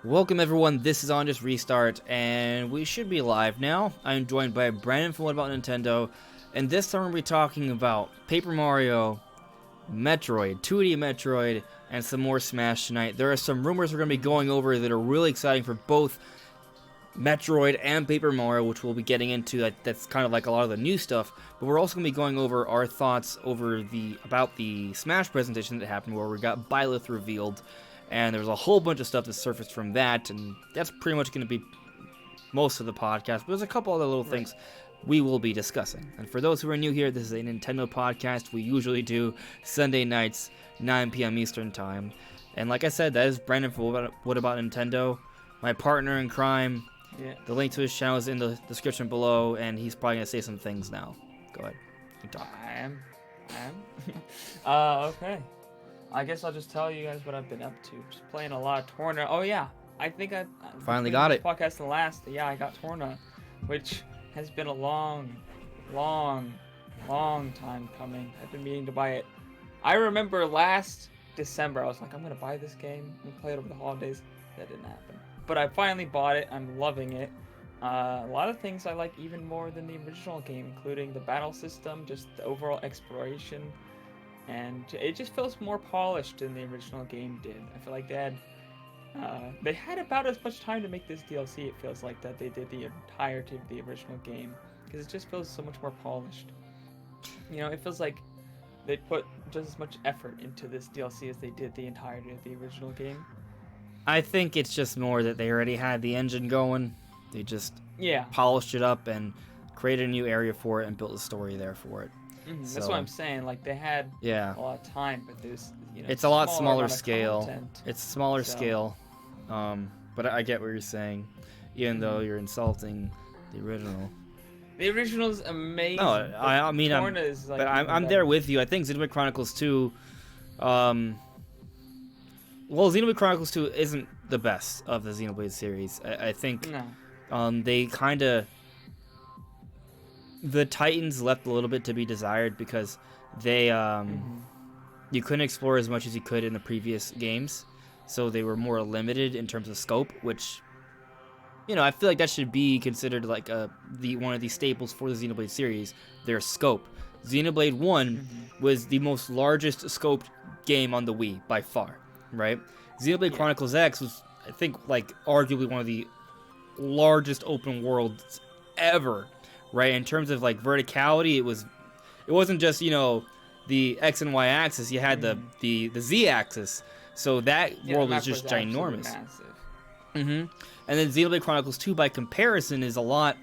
Welcome everyone, this is On Just Restart, and we should be live now. I'm joined by Brandon from What About Nintendo, and this time we'll be talking about Paper Mario, Metroid, 2D Metroid, and some more Smash tonight. There are some rumors we're going to be going over that are really exciting for both Metroid and Paper Mario, which we'll be getting into. That's kind of like a lot of the new stuff, but we're also going to be going over our thoughts about the Smash presentation that happened, where we got Byleth revealed. And there's a whole bunch of stuff that surfaced from that, and that's pretty much going to be most of the podcast. But there's a couple other little things we will be discussing. And for those who are new here, this is a Nintendo podcast. We usually do Sunday nights, 9 p.m. Eastern Time. And like I said, that is Brandon for What About Nintendo, my partner in crime. Yeah. The link to his channel is in the description below, and he's probably going to say some things now. Go ahead. You can talk. I am. Okay. I guess I'll just tell you guys what I've been up to. Just playing a lot of Torna. Oh yeah, I think I Finally got it. Podcast the last. Yeah, I got Torna, which has been a long time coming. I've been meaning to buy it. I remember last December I was like, I'm gonna buy this game and play it over the holidays. That didn't happen. But I finally bought it. I'm loving it. A lot of things I like even more than the original game, including the battle system, just the overall exploration. And it just feels more polished than the original game did. I feel like they had about as much time to make this DLC, it feels like, that they did the entirety of the original game. Because it just feels so much more polished. You know, it feels like they put just as much effort into this DLC as they did the entirety of the original game. I think it's just more that they already had the engine going. They just polished it up and created a new area for it and built a story there for it. Mm-hmm. So, that's what I'm saying. Like, they had a lot of time, but there's, it's a lot smaller scale. It's smaller scale. But I get what you're saying, even though you're insulting the original. The original's amazing. No, I mean, I'm there with you. I think Xenoblade Chronicles 2. Well, Xenoblade Chronicles 2 isn't the best of the Xenoblade series. I think they kind of. The Titans left a little bit to be desired because they you couldn't explore as much as you could in the previous games, so they were more limited in terms of scope, which, I feel like that should be considered like one of the staples for the Xenoblade series, their scope. Xenoblade 1 was the most largest scoped game on the Wii by far, right? Xenoblade Chronicles X was, I think, like arguably one of the largest open worlds ever. Right, in terms of like verticality, it wasn't just the X and Y axis. You had the Z axis, so that world was just ginormous. And then Xenoblade Chronicles 2, by comparison, is a lot.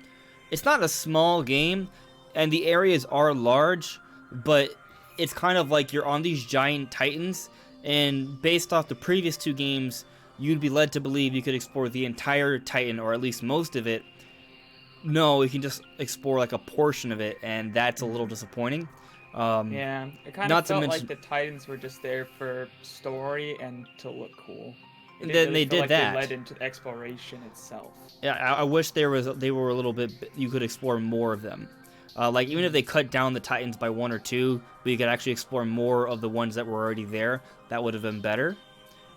It's not a small game, and the areas are large, but it's kind of like you're on these giant titans, and based off the previous two games, you'd be led to believe you could explore the entire Titan, or at least most of it. No, you can just explore like a portion of it, and that's a little disappointing. It kind of felt like the Titans were just there for story and to look cool. And then they did that. They led into the exploration itself. Yeah, I wish they were a little bit. You could explore more of them. Like even if they cut down the Titans by one or two, but you could actually explore more of the ones that were already there. That would have been better.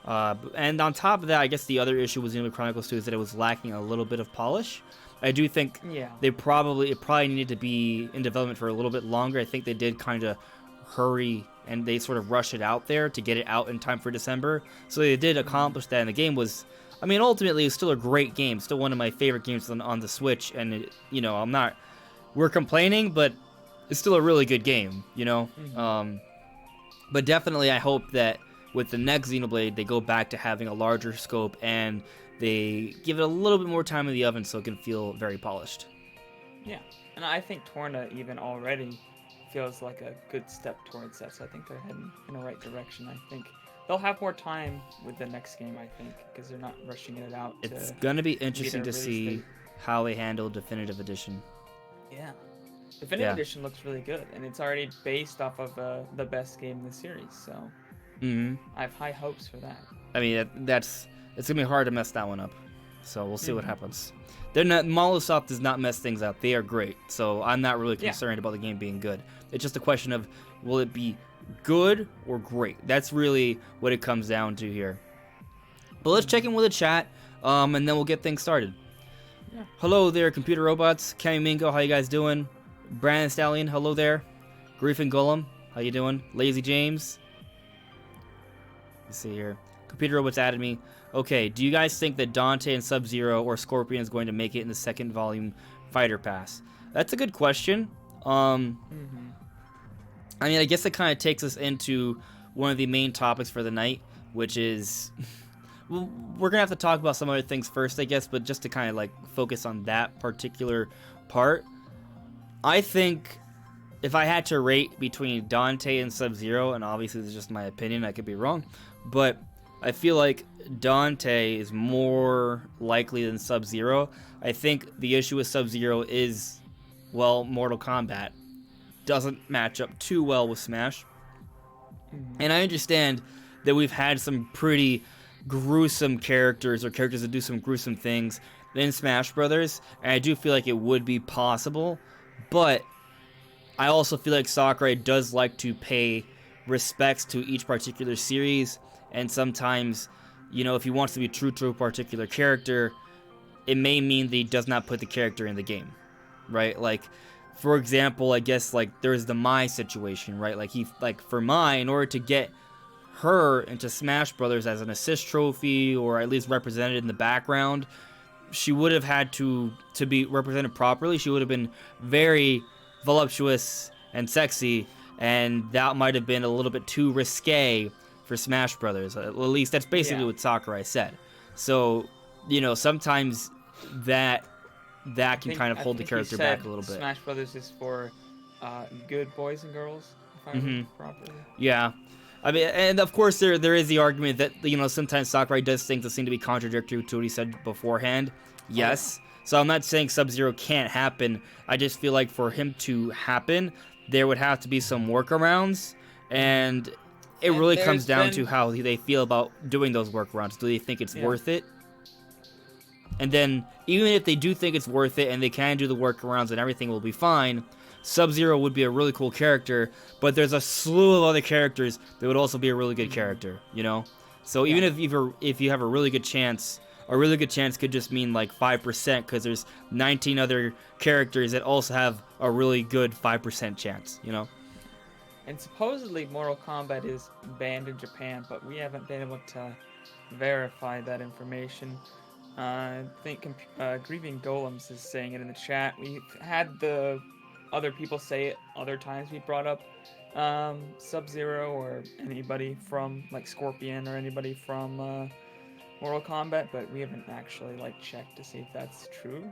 And on top of that, I guess the other issue with Xenoblade Chronicles 2 is that it was lacking a little bit of polish. I do think it probably needed to be in development for a little bit longer. I think they did kind of hurry and they sort of rush it out there to get it out in time for December. So they did accomplish that, and the game was, ultimately it was still a great game, still one of my favorite games on the Switch. And we're complaining, but it's still a really good game, But definitely, I hope that with the next Xenoblade, they go back to having a larger scope and they give it a little bit more time in the oven so it can feel very polished. Yeah, and I think Torna even already feels like a good step towards that, so I think they're heading in the right direction. I think they'll have more time with the next game, I think, because they're not rushing it out. It's going to be interesting to see how they handle Definitive Edition. Yeah. Definitive Edition looks really good, and it's already based off of the best game in the series, so I have high hopes for that. It's going to be hard to mess that one up. So we'll see what happens. Molosoft does not mess things up. They are great. So I'm not really concerned about the game being good. It's just a question of, will it be good or great? That's really what it comes down to here. But let's check in with the chat. and then we'll get things started. Yeah. Hello there, computer robots. Kemi Mingo, how you guys doing? Brandon Stallion, hello there. Grief and Golem, how you doing? Lazy James. Let's see here. Computer robots added me. Okay, do you guys think that Dante and Sub-Zero or Scorpion is going to make it in the second volume Fighter Pass? That's a good question. I mean, I guess it kind of takes us into one of the main topics for the night, which is... well, we're going to have to talk about some other things first, I guess, but just to kind of, like, focus on that particular part. I think if I had to rate between Dante and Sub-Zero, and obviously this is just my opinion, I could be wrong, but I feel like Dante is more likely than Sub-Zero. I think the issue with Sub-Zero is, well, Mortal Kombat doesn't match up too well with Smash. And I understand that we've had some pretty gruesome characters, or characters that do some gruesome things in Smash Brothers, and I do feel like it would be possible, but I also feel like Sakurai does like to pay respects to each particular series, and sometimes, you know, if he wants to be true to a particular character, it may mean that he does not put the character in the game, right? Like, for example, I guess, like, there's the Mai situation, right? Like, for Mai, in order to get her into Smash Brothers as an assist trophy, or at least represented in the background, she would have had to be represented properly. She would have been very voluptuous and sexy, and that might have been a little bit too risque for Smash Brothers. At least that's basically what Sakurai said. So, you know, sometimes that can kind of hold the character back a little bit. Smash Brothers is for good boys and girls, if I remember properly. Yeah. I mean, and of course there is the argument that, you know, sometimes Sakurai does things that seem to be contradictory to what he said beforehand. Yes. So I'm not saying Sub-Zero can't happen. I just feel like for him to happen, there would have to be some workarounds, and it really comes down to how they feel about doing those workarounds. Do they think it's worth it? And then, even if they do think it's worth it and they can do the workarounds and everything will be fine, Sub-Zero would be a really cool character, but there's a slew of other characters that would also be a really good character, you know? So even if you have a really good chance, a really good chance could just mean like 5%, because there's 19 other characters that also have a really good 5% chance, you know? And supposedly Mortal Kombat is banned in Japan, but we haven't been able to verify that information. I think Grieving Golems is saying it in the chat. We've had the other people say it other times we brought up Sub-Zero or anybody from, like, Scorpion or anybody from Mortal Kombat, but we haven't actually, like, checked to see if that's true.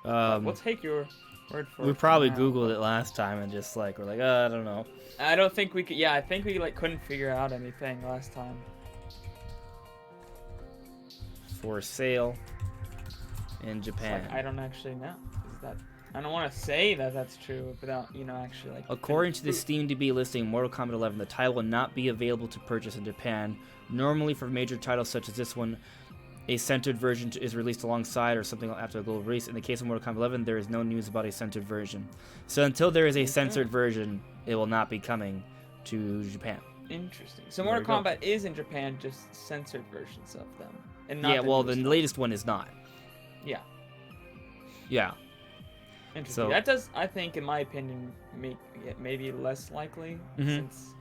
We'll take your word for it. We probably Googled it last time and just, like, we're like, I don't know. I don't think we could. Yeah, I think we, like, couldn't figure out anything last time. For sale in Japan. Like, I don't actually know. Is that? I don't want to say that that's true without, you know, actually, like... According to the SteamDB listing, Mortal Kombat 11, the title will not be available to purchase in Japan. Normally, for major titles such as this one, a centered version is released alongside or something after a global release. In the case of Mortal Kombat 11, there is no news about a censored version. So until there is a censored version, it will not be coming to Japan. Interesting. So Mortal Kombat is in Japan, just censored versions of them. And not the latest one is not. Yeah. Yeah. Interesting. So, that does, I think, in my opinion, make it maybe less likely, since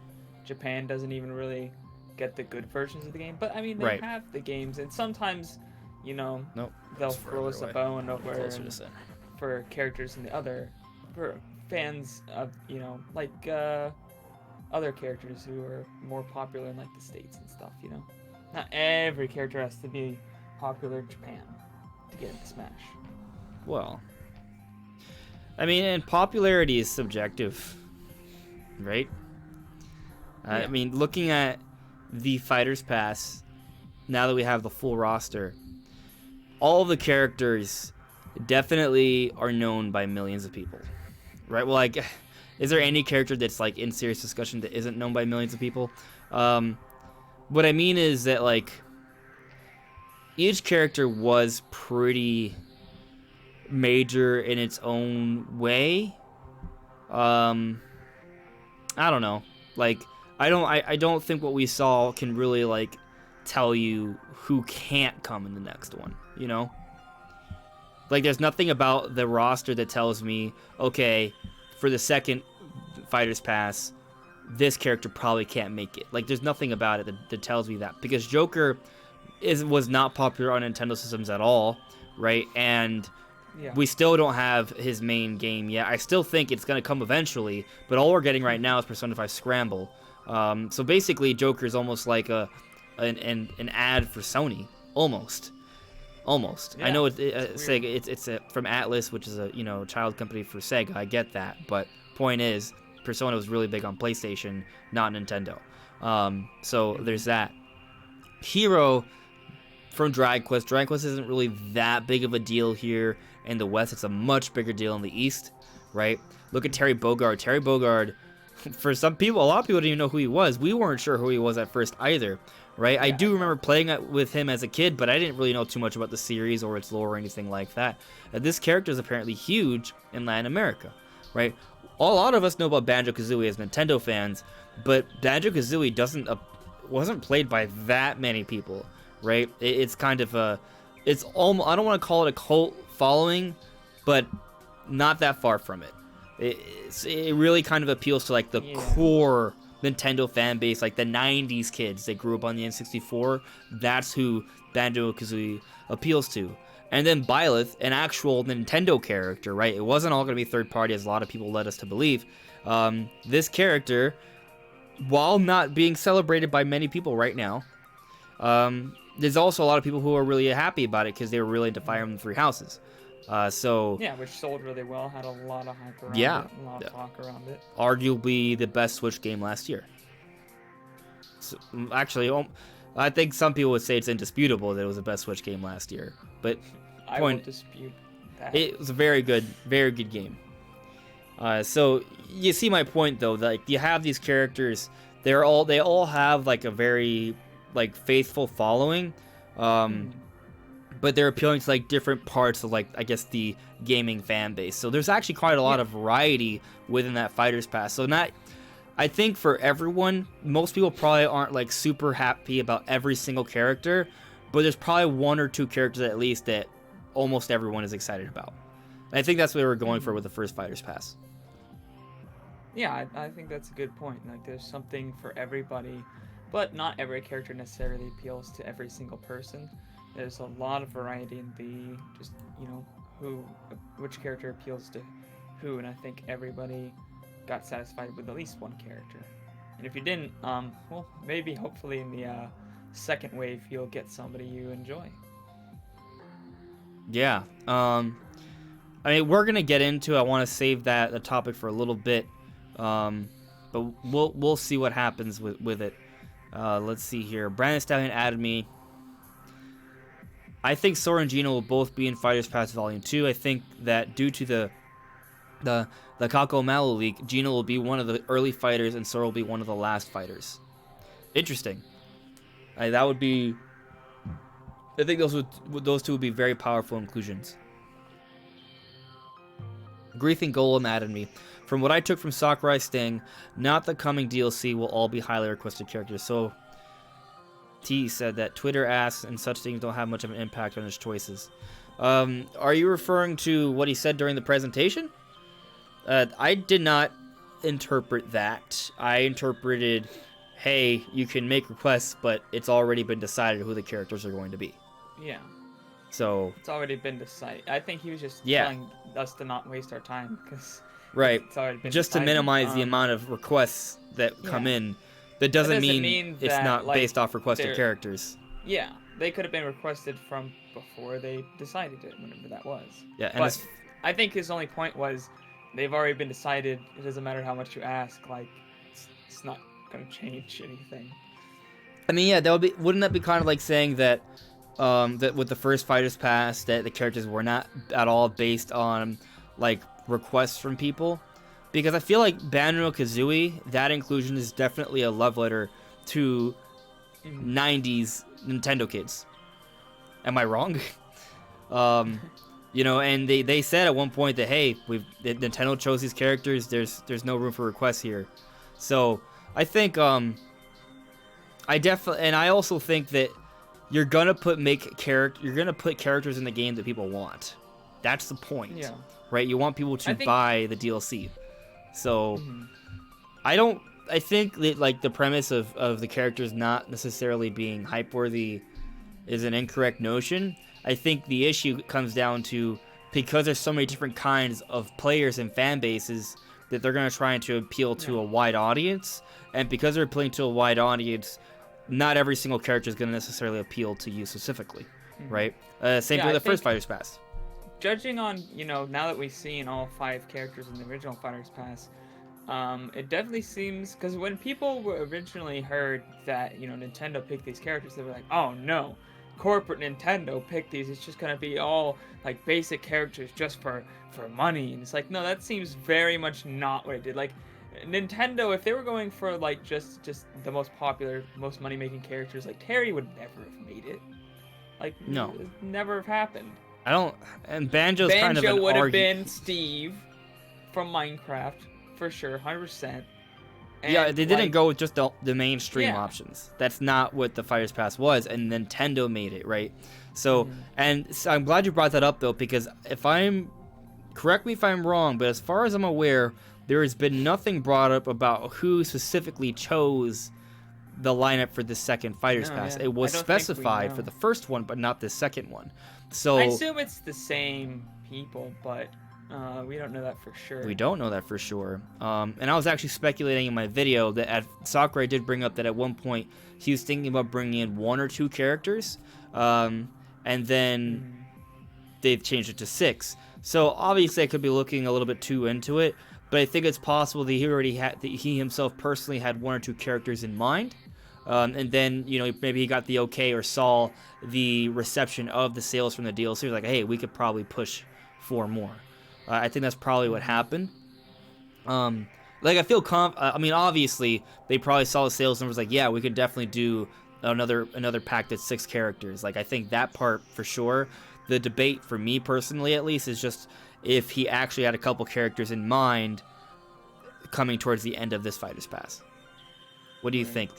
Japan doesn't even really get the good versions of the game. But, I mean, they have the games, and sometimes, you know, they'll throw us a bone over for characters in the other, for fans of, you know, like, other characters who are more popular in, like, the States and stuff, you know? Not every character has to be popular in Japan to get into Smash. Well, I mean, and popularity is subjective, right? I mean, looking at the Fighters Pass, now that we have the full roster, all of the characters definitely are known by millions of people, right? Well, like, is there any character that's, like, in serious discussion that isn't known by millions of people? What I mean is that, like, each character was pretty major in its own way. I don't know. Like, I don't think what we saw can really, like, tell you who can't come in the next one, you know? Like, there's nothing about the roster that tells me, okay, for the second Fighters Pass, this character probably can't make it. Like, there's nothing about it that tells me that. Because Joker was not popular on Nintendo systems at all, right? And we still don't have his main game yet. I still think it's going to come eventually, but all we're getting right now is Persona 5 Scramble. So basically, Joker is almost like an ad for Sony, almost. Yeah, I know it's Sega. It's from Atlas, which is a child company for Sega. I get that, but point is, Persona was really big on PlayStation, not Nintendo. So there's that. Hero from Dragon Quest. Dragon Quest isn't really that big of a deal here in the West. It's a much bigger deal in the East, right? Look at Terry Bogard. Terry Bogard, for some people, a lot of people didn't even know who he was. We weren't sure who he was at first either. Right, yeah, I do remember playing with him as a kid, but I didn't really know too much about the series or its lore or anything like that. This character is apparently huge in Latin America, right? A lot of us know about Banjo-Kazooie as Nintendo fans, but Banjo-Kazooie wasn't played by that many people, right? It's kind of it's almost, I don't want to call it a cult following, but not that far from it. It really kind of appeals to like the core Nintendo fan base, like the 90s kids that grew up on the N64. That's who Banjo-Kazooie appeals to. And then Byleth, an actual Nintendo character, right? It wasn't all going to be third party, as a lot of people led us to believe. This character, while not being celebrated by many people right now, there's also a lot of people who are really happy about it because they were really into Fire Emblem Three Houses. Which sold really well, had a lot of hype around it, a lot of talk around it. Arguably the best Switch game last year. So, actually, I think some people would say it's indisputable that it was the best Switch game last year, but I won't dispute that. It was a very good game. So you see my point though, like you have these characters, they all have like a very like faithful following. But they're appealing to like different parts of like I guess the gaming fan base. So there's actually quite a lot of variety within that Fighters Pass. So I think for everyone, most people probably aren't like super happy about every single character, but there's probably one or two characters at least that almost everyone is excited about. And I think that's what we were going for with the first Fighters Pass. Yeah, I think that's a good point. Like there's something for everybody, but not every character necessarily appeals to every single person. There's a lot of variety in which character appeals to who, and I think everybody got satisfied with at least one character. And if you didn't, maybe hopefully in the second wave you'll get somebody you enjoy. Yeah. I mean, we're gonna get into. I want to save the topic for a little bit, but we'll see what happens with it. Let's see here. Brandon Stallion added me. I think Sora and Gina will both be in Fighters Pass Volume 2. I think that due to the Kako Malo leak, Gina will be one of the early fighters and Sora will be one of the last fighters. Interesting. That would be... I think those two would be very powerful inclusions. Griefing Golem added me. From what I took from Sakurai Sting, not the coming DLC will all be highly requested characters. So... T said that Twitter asks and such things don't have much of an impact on his choices. Are you referring to what he said during the presentation? I did not interpret that. I interpreted, hey, you can make requests, but it's already been decided who the characters are going to be. Yeah. So it's already been decided. I think he was just telling us to not waste our time because it's already been just decided. To minimize the amount of requests that come in. That doesn't mean it's not based off requested characters. Yeah, they could have been requested from before they decided it, whenever that was. Yeah, and but I think his only point was they've already been decided. It doesn't matter how much you ask. Like, it's not going to change anything. I mean, yeah, wouldn't that be kind of like saying that that with the first Fighters Pass that the characters were not at all based on like requests from people? Because I feel like Banjo-Kazooie, that inclusion is definitely a love letter to 90s Nintendo kids. Am I wrong? And they said at one point that, hey, Nintendo chose these characters, there's no room for requests here. So I think And I also think that you're gonna put characters in the game that people want. That's the point, right? You want people to buy the DLC. So I think that like the premise of the characters not necessarily being hype worthy is an incorrect notion. I think the issue comes down to, because there's so many different kinds of players and fan bases, that they're going to try to appeal to a wide audience. And because they're appealing to a wide audience, not every single character is going to necessarily appeal to you specifically, right? Same thing with the first Fighters Pass. Judging on, now that we've seen all 5 characters in the original Fighters Pass, it definitely seems, because when people originally heard that, Nintendo picked these characters, they were like, oh no, corporate Nintendo picked these, it's just gonna be all like basic characters just for money. And it's like, no, that seems very much not what it did. Like Nintendo, if they were going for like just the most popular, most money making characters, like Terry would never have made it. Like, no, it would never have happened. And Banjo would have been Steve from Minecraft for sure, 100%. And yeah, they didn't go with just the mainstream options. That's not what the Fighters Pass was, and Nintendo made it, right? So, and so I'm glad you brought that up, though, because correct me if I'm wrong, but as far as I'm aware, there has been nothing brought up about who specifically chose the lineup for the second Fighters Pass. It was specified for the first one, but not the second one. So I assume it's the same people, but we don't know that for sure. We don't know that for sure. And I was actually speculating in my video that Sakurai did bring up that at one point he was thinking about bringing in 1 or 2 characters, and then they've changed it to 6. So obviously I could be looking a little bit too into it, but I think it's possible that he himself personally had 1 or 2 characters in mind. And then, maybe he got the okay or saw the reception of the sales from the DLC. He was like, hey, we could probably push 4 more. I think that's probably what happened. I feel obviously they probably saw the sales numbers, like, yeah, we could definitely do another pack that's 6 characters. Like, I think that part for sure. The debate for me personally, at least, is just if he actually had a couple characters in mind coming towards the end of this Fighters Pass. What do you think?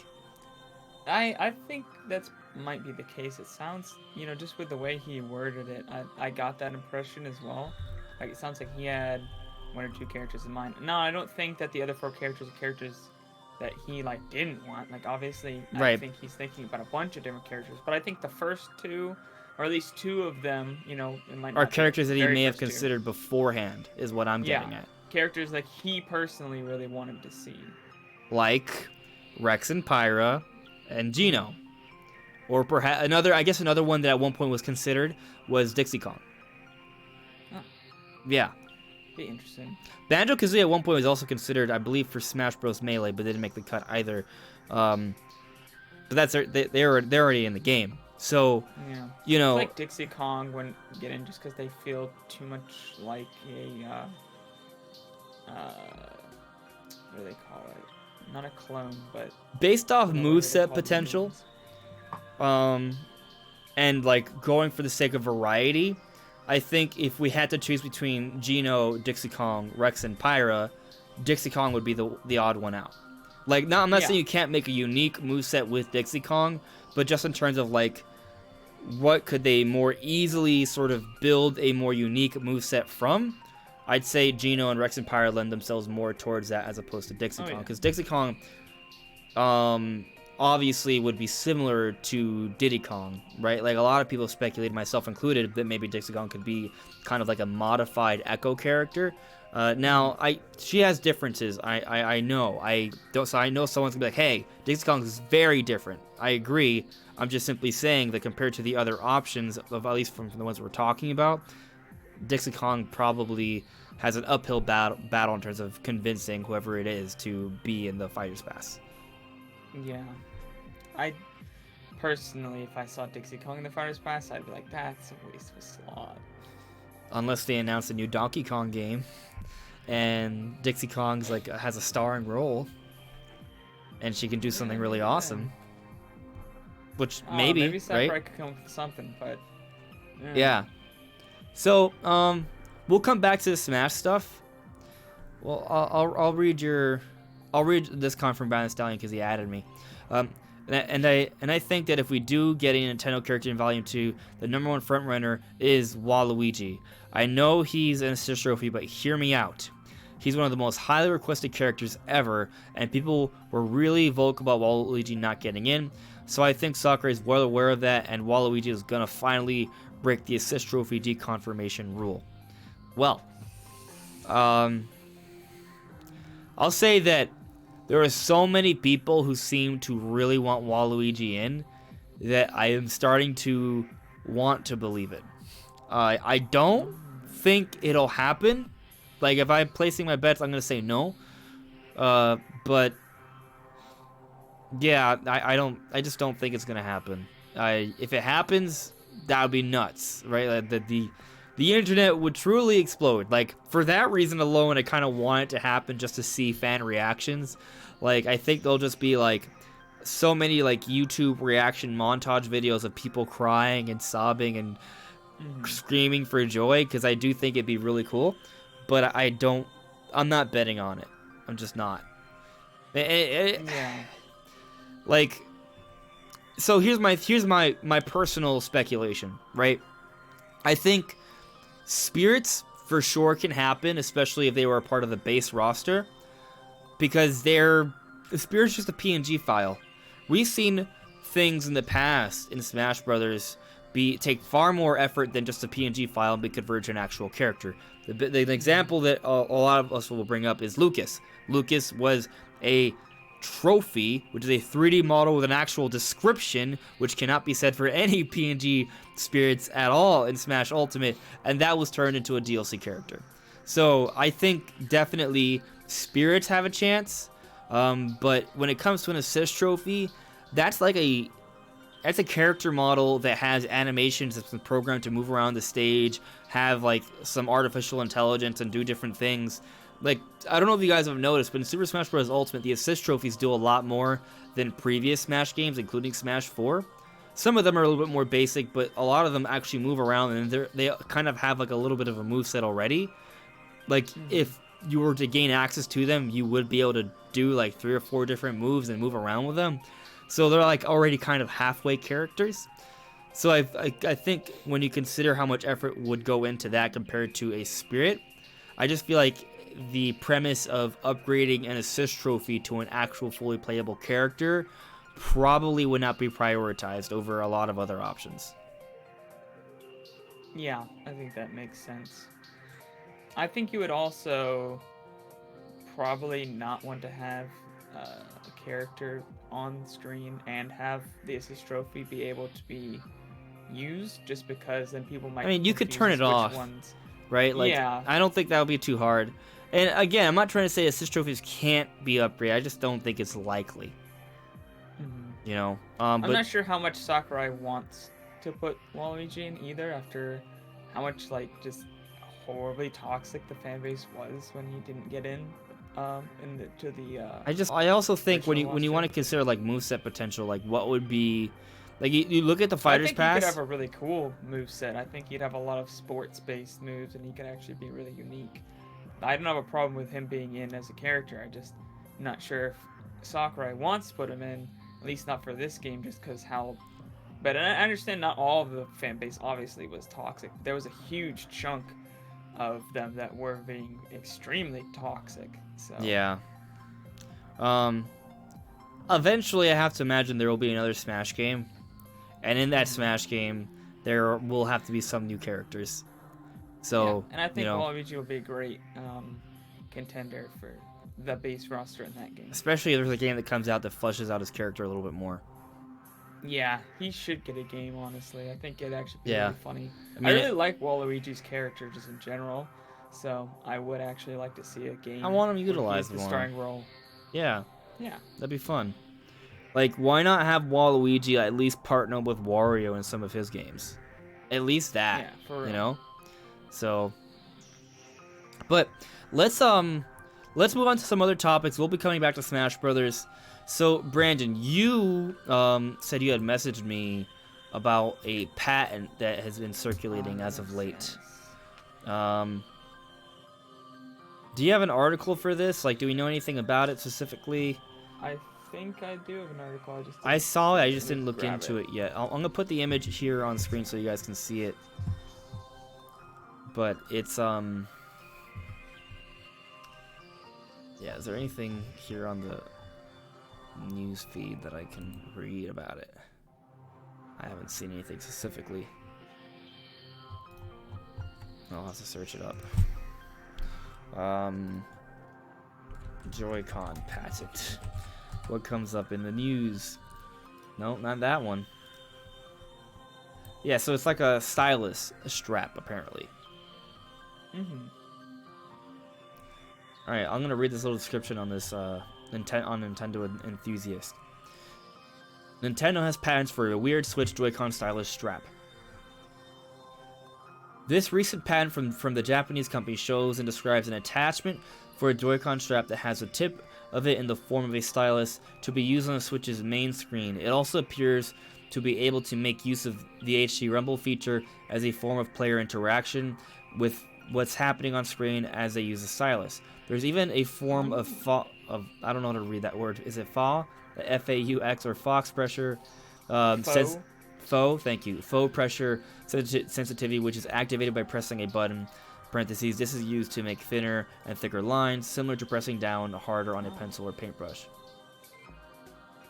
I think that might be the case. It sounds, just with the way he worded it, I got that impression as well. Like, it sounds like he had 1 or 2 characters in mind. No, I don't think that the other 4 characters are characters that he, didn't want. Like, obviously, I think he's thinking about a bunch of different characters. But I think the first 2, or at least 2 of them, it might not are characters that he may have 2. considered beforehand, is what I'm getting at. Characters that he personally really wanted to see. Like Rex and Pyra and Geno. Or perhaps another one that at one point was considered was Dixie Kong. Oh. Yeah. Be interesting. Banjo-Kazooie at one point was also considered, I believe, for Smash Bros. Melee, but didn't make the cut either. But they're already in the game. So, It's like Dixie Kong wouldn't get in just because they feel too much like a, what do they call it? Not a clone, but... Based off moveset potential, and, going for the sake of variety, I think if we had to choose between Geno, Dixie Kong, Rex, and Pyra, Dixie Kong would be the odd one out. I'm not saying you can't make a unique moveset with Dixie Kong, but just in terms of, what could they more easily sort of build a more unique moveset from, I'd say Geno and Rex and Pyra lend themselves more towards that as opposed to Dixie Kong. Because Dixie Kong obviously would be similar to Diddy Kong, right? Like, a lot of people speculated, myself included, that maybe Dixie Kong could be kind of like a modified Echo character. Now, she has differences. I know. So I know someone's going to be like, hey, Dixie Kong is very different. I agree. I'm just simply saying that compared to the other options, at least from the ones we're talking about, Dixie Kong probably has an uphill battle in terms of convincing whoever it is to be in the Fighters Pass. Yeah. I personally, if I saw Dixie Kong in the Fighters Pass, I'd be like, that's a waste of a slot. Unless they announce a new Donkey Kong game, and Dixie Kong's has a starring role, and she can do something really awesome. Which maybe Sakurai right? could come up with something, but yeah. So we'll come back to the Smash stuff. Well, I'll read this comment from Brandon Stallion because he added me. And I think that if we do get a Nintendo character in Volume 2, the number one frontrunner is Waluigi. I know he's an assist trophy, but hear me out. He's one of the most highly requested characters ever, and people were really vocal about Waluigi not getting in. So I think Sakurai is well aware of that, and Waluigi is going to finally break the assist trophy deconfirmation rule. Well, I'll say that there are so many people who seem to really want Waluigi in that I am starting to want to believe it. I don't think it'll happen. Like, if I'm placing my bets, I'm going to say no. But yeah, I just don't think it's going to happen. If it happens, that would be nuts, right? Like, the internet would truly explode. Like, for that reason alone, I kind of want it to happen just to see fan reactions. Like, I think there'll just be, like, so many, like, YouTube reaction montage videos of people crying and sobbing and screaming for joy, because I do think it'd be really cool. But I'm not betting on it. I'm just not. Yeah. Like, so here's my personal speculation, right? I think spirits for sure can happen, especially if they were a part of the base roster, because the spirit's just a PNG file. We've seen things in the past in Smash Brothers take far more effort than just a PNG file and be converted to an actual character. The example that a lot of us will bring up is Lucas. Lucas was a trophy, which is a 3D model with an actual description, which cannot be said for any PNG spirits at all in Smash Ultimate, and that was turned into a DLC character. So I think definitely spirits have a chance, but when it comes to an assist trophy, that's a character model that has animations that's been programmed to move around the stage, have like some artificial intelligence and do different things. Like, I don't know if you guys have noticed, but in Super Smash Bros. Ultimate, the assist trophies do a lot more than previous Smash games, including Smash 4. Some of them are a little bit more basic, but a lot of them actually move around, and they kind of have like a little bit of a moveset already. Like, if you were to gain access to them, you would be able to do like 3 or 4 different moves and move around with them. So they're like already kind of halfway characters. So I think when you consider how much effort would go into that compared to a spirit, I just feel like the premise of upgrading an assist trophy to an actual fully playable character probably would not be prioritized over a lot of other options. Yeah, I think that makes sense. I think you would also probably not want to have a character on screen and have the assist trophy be able to be used, just because then people might. I mean, you could turn it off, right? Like, yeah. I don't think that would be too hard. And again, I'm not trying to say assist trophies can't be upgraded. I just don't think it's likely. You know, I'm not sure how much Sakurai wants to put Waluigi in either, after how much like just horribly toxic the fan base was when he didn't get in. I also think when you want to consider like moveset potential, like what would be, like you look at the Fighters Pass. I think he could have a really cool moveset. I think he'd have a lot of sports-based moves, and he could actually be really unique. I don't have a problem with him being in as a character. I just not sure if Sakurai wants to put him in, at least not for this game, just because how. But I understand not all of the fan base obviously was toxic. There was a huge chunk of them that were being extremely toxic. So. Yeah. Eventually, I have to imagine there will be another Smash game, and in that Smash game, there will have to be some new characters. So, yeah, and I think Waluigi will be a great contender for the base roster in that game. Especially if there's a game that comes out that fleshes out his character a little bit more. Yeah, he should get a game, honestly. I think it'd actually be really funny. I mean, I really like Waluigi's character just in general, so I would actually like to see a game. I want him utilized more. The starring role. Yeah. Yeah. That'd be fun. Like, why not have Waluigi at least partner with Wario in some of his games? At least that. Yeah, for real. You know? So, but let's move on to some other topics. We'll be coming back to Smash Brothers. So, Brandon, you said you had messaged me about a patent that has been circulating as of late. Do you have an article for this? Like, do we know anything about it specifically? I think I do have an article. I saw it. I just didn't look grab into it yet. I'm gonna put the image here on screen so you guys can see it. But it's yeah. Is there anything here on the news feed that I can read about it? I haven't seen anything specifically. I'll have to search it up. Joy-Con patent. What comes up in the news? No, not that one. Yeah, so it's like a stylus strap, apparently. Alright, I'm gonna read this little description on this Nintendo Enthusiast. Nintendo has patents for a weird Switch Joy-Con stylus strap. This recent patent from the Japanese company shows and describes an attachment for a Joy-Con strap that has the tip of it in the form of a stylus to be used on the Switch's main screen. It also appears to be able to make use of the HD Rumble feature as a form of player interaction with what's happening on screen as they use the stylus. There's even a form of I don't know how to read that word. Is it F-A-U-X or Fox pressure? Faux, thank you. Faux pressure sensitivity, which is activated by pressing a button. Parentheses. This is used to make thinner and thicker lines, similar to pressing down harder on a pencil or paintbrush.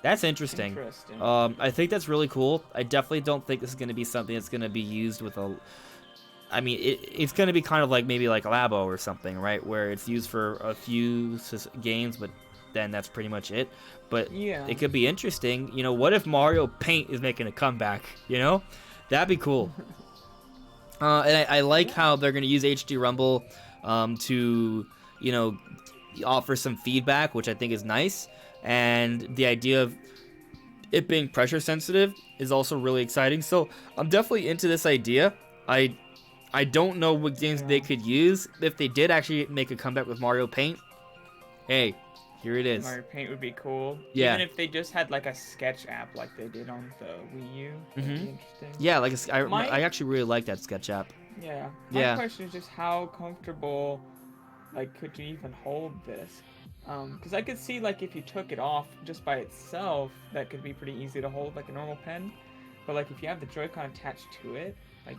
That's interesting. I think that's really cool. I definitely don't think this is going to be something that's going to be used with a... I mean, it's going to be kind of like maybe like Labo or something, right? Where it's used for a few games, but then that's pretty much it. But yeah, it could be interesting. You know, what if Mario Paint is making a comeback? You know? That'd be cool. And I like how they're going to use HD Rumble to, you know, offer some feedback, which I think is nice. And the idea of it being pressure sensitive is also really exciting. So I'm definitely into this idea. I don't know what games they could use. If they did actually make a comeback with Mario Paint, hey, here it is. Mario Paint would be cool. Yeah. Even if they just had like a sketch app like they did on the Wii U, that'd be interesting. Yeah, like I actually really like that sketch app. Yeah. My question is just how comfortable, like, could you even hold this? Because I could see, like, if you took it off just by itself, that could be pretty easy to hold like a normal pen. But like if you have the Joy-Con attached to it, like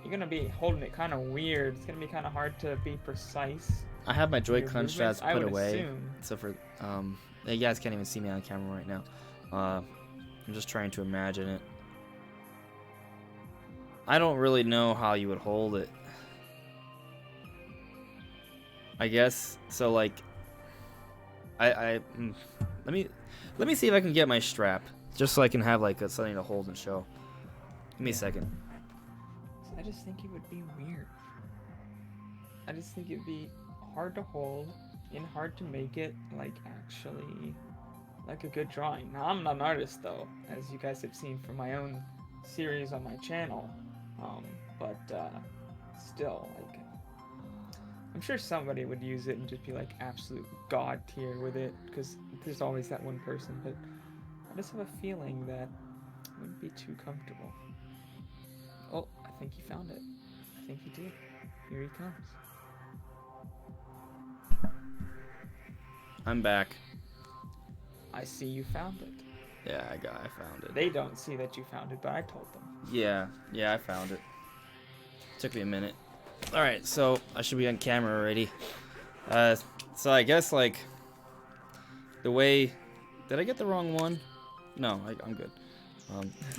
you're gonna be holding it kind of weird. It's gonna be kind of hard to be precise. I have my Joy-Con straps put away. Assume. So for you guys can't even see me on camera right now. I'm just trying to imagine it. I don't really know how you would hold it. I guess so. Like, let me see if I can get my strap just so I can have like something to hold and show. Give me a second. I just think it would be weird. I just think it'd be hard to hold and hard to make it like actually like a good drawing. Now I'm not an artist though, as you guys have seen from my own series on my channel. But still, like, I'm sure somebody would use it and just be like absolute god tier with it, because there's always that one person. But I just have a feeling that it wouldn't be too comfortable. Oh, I think he found it. I think he did. Here he comes. I'm back. I see you found it. Yeah, I found it. They don't see that you found it, but I told them. Yeah, I found it. Took me a minute. Alright, so I should be on camera already. So I guess, like, the way... Did I get the wrong one? No, I'm good.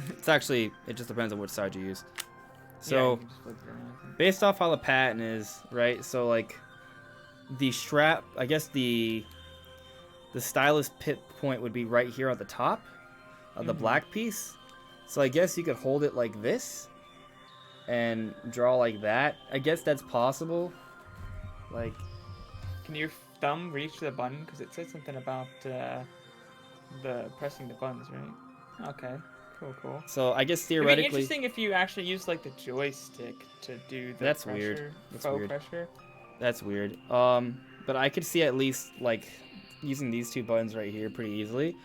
It's actually... It just depends on which side you use. So, based off how the pattern is, right? So, like, the strap... I guess the stylus pit point would be right here at the top of the black piece. So I guess you could hold it like this and draw like that. I guess that's possible. Like, can your thumb reach the button? Because it said something about the pressing the buttons, right? Okay, cool. So I guess theoretically, it'd be interesting if you actually use like the joystick to do the that's pressure, weird. That's faux weird. pressure. That's weird. But I could see at least like using these two buttons right here pretty easily.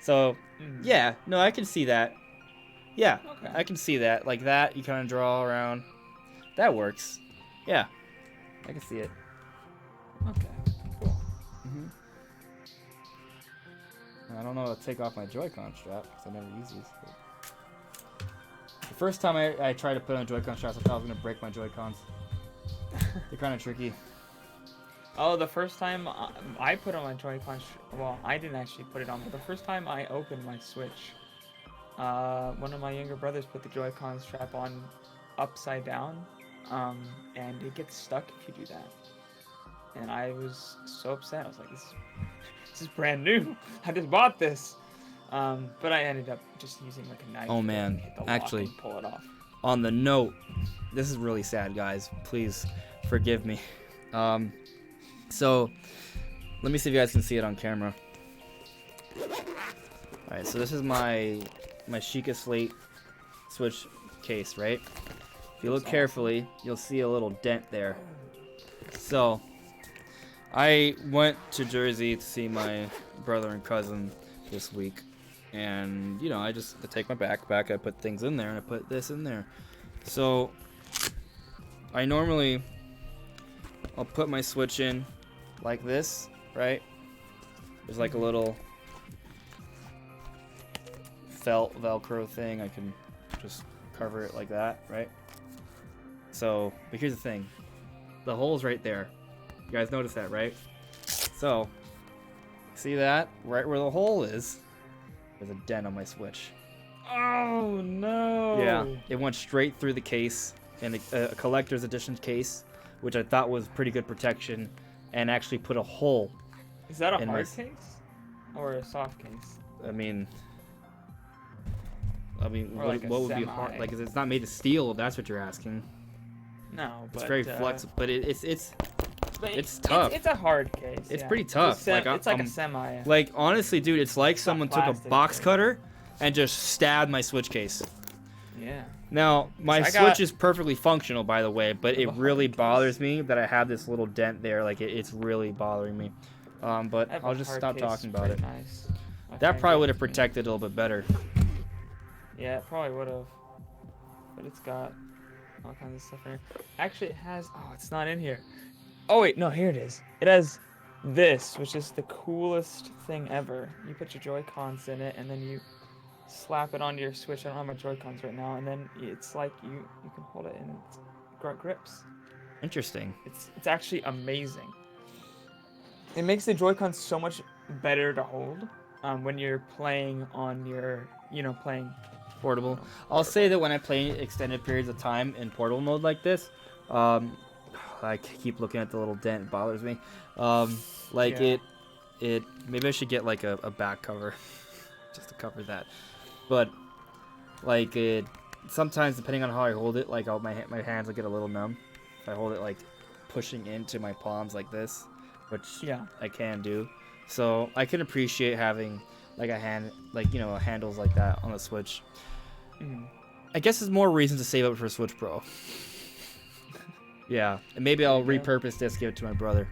So yeah, no, I can see that. Yeah, okay. I can see that. Like that, you kind of draw around. That works. Yeah, I can see it. Okay, cool. I don't know how to take off my Joy-Con strap because I never use these. But the first time I tried to put on Joy-Con straps, I thought I was going to break my Joy-Cons. They're kind of tricky. Oh, the first time I put on my Joy-Con, well, I didn't actually put it on, but the first time I opened my Switch, one of my younger brothers put the Joy-Con strap on upside down, and it gets stuck if you do that. And I was so upset. I was like, this is brand new. I just bought this. But I ended up just using like a knife. Oh man, to hit the lock actually, and pull it off. On the note, this is really sad, guys. Please forgive me. So let me see if you guys can see it on camera. All right, so this is my Sheikah Slate Switch case, right? If you look carefully, you'll see a little dent there. So I went to Jersey to see my brother and cousin this week, and you know, I take my backpack, I put things in there, and I put this in there. So I'll put my Switch in like this, right? There's like a little felt Velcro thing. I can just cover it like that, right? So, but here's the thing. The hole's right there. You guys notice that, right? So, see that? Right where the hole is, there's a dent on my Switch. Oh, no. Yeah, it went straight through the case, and a collector's edition case, which I thought was pretty good protection, and actually put a hole. Is that a hard case or a soft case? I mean, Like what would be hard? Like, it's not made of steel, if that's what you're asking. No, but it's very flexible, but it's tough. It's a hard case. It's pretty tough. It's like a semi. Like, honestly, dude, it's like someone took a box cutter and just stabbed my Switch case. Yeah. Now, my Switch is perfectly functional, by the way, but it really bothers me that I have this little dent there. Like, it's really bothering me. But I'll just stop talking about it. Nice. That probably would have protected a little bit better. Yeah, it probably would have. But it's got all kinds of stuff in here. Actually, it has... Oh, it's not in here. Oh, wait. No, here it is. It has this, which is the coolest thing ever. You put your Joy-Cons in it, and then you slap it onto your Switch. I don't have my Joy-Cons right now. And then it's like you can hold it, and it's grips. Interesting. It's actually amazing. It makes the Joy-Cons so much better to hold when you're playing on your, playing portable. I'll say that when I play extended periods of time in portable mode like this, I keep looking at the little dent. It bothers me. Maybe I should get like a back cover just to cover that. But like sometimes depending on how I hold it, like my hands will get a little numb if I hold it like pushing into my palms like this, which I can do. So I can appreciate having like handles like that on the Switch. I guess there's more reason to save up for Switch Pro. Yeah, and maybe I'll repurpose this, give it to my brother.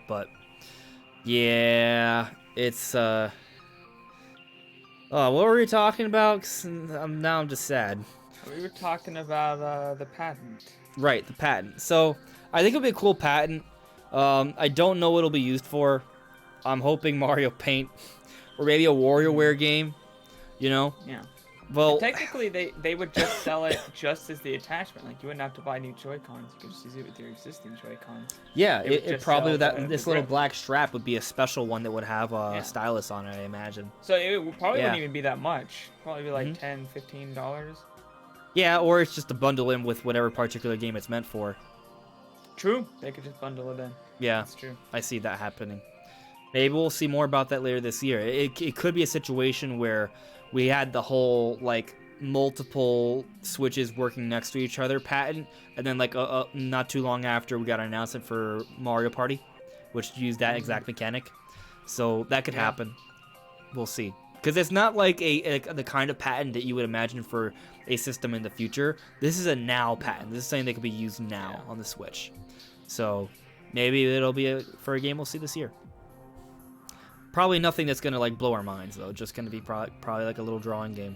But yeah, it's what were we talking about? Now I'm just sad. We were talking about the patent. Right, the patent. So I think it'll be a cool patent. I don't know what it'll be used for. I'm hoping Mario Paint or maybe a WarioWare game. Yeah. Well, and technically, they would just sell it just as the attachment. Like, you wouldn't have to buy new Joy-Cons. You could just use it with your existing Joy-Cons. Yeah, it probably this little black strap would be a special one that would have a stylus on it, I imagine. So it probably wouldn't even be that much. Probably be like $10, $15. Yeah, or it's just to bundle in with whatever particular game it's meant for. True. They could just bundle it in. Yeah, that's true. I see that happening. Maybe we'll see more about that later this year. It could be a situation where we had the whole like multiple Switches working next to each other patent, and then like not too long after we got an announcement for Mario Party, which used that exact mechanic. So that could happen. We'll see. Because it's not like the kind of patent that you would imagine for a system in the future. This is a now patent. This is something that could be used now on the Switch. So maybe it'll be for a game we'll see this year. Probably nothing that's gonna like blow our minds though. Just gonna be probably like a little drawing game.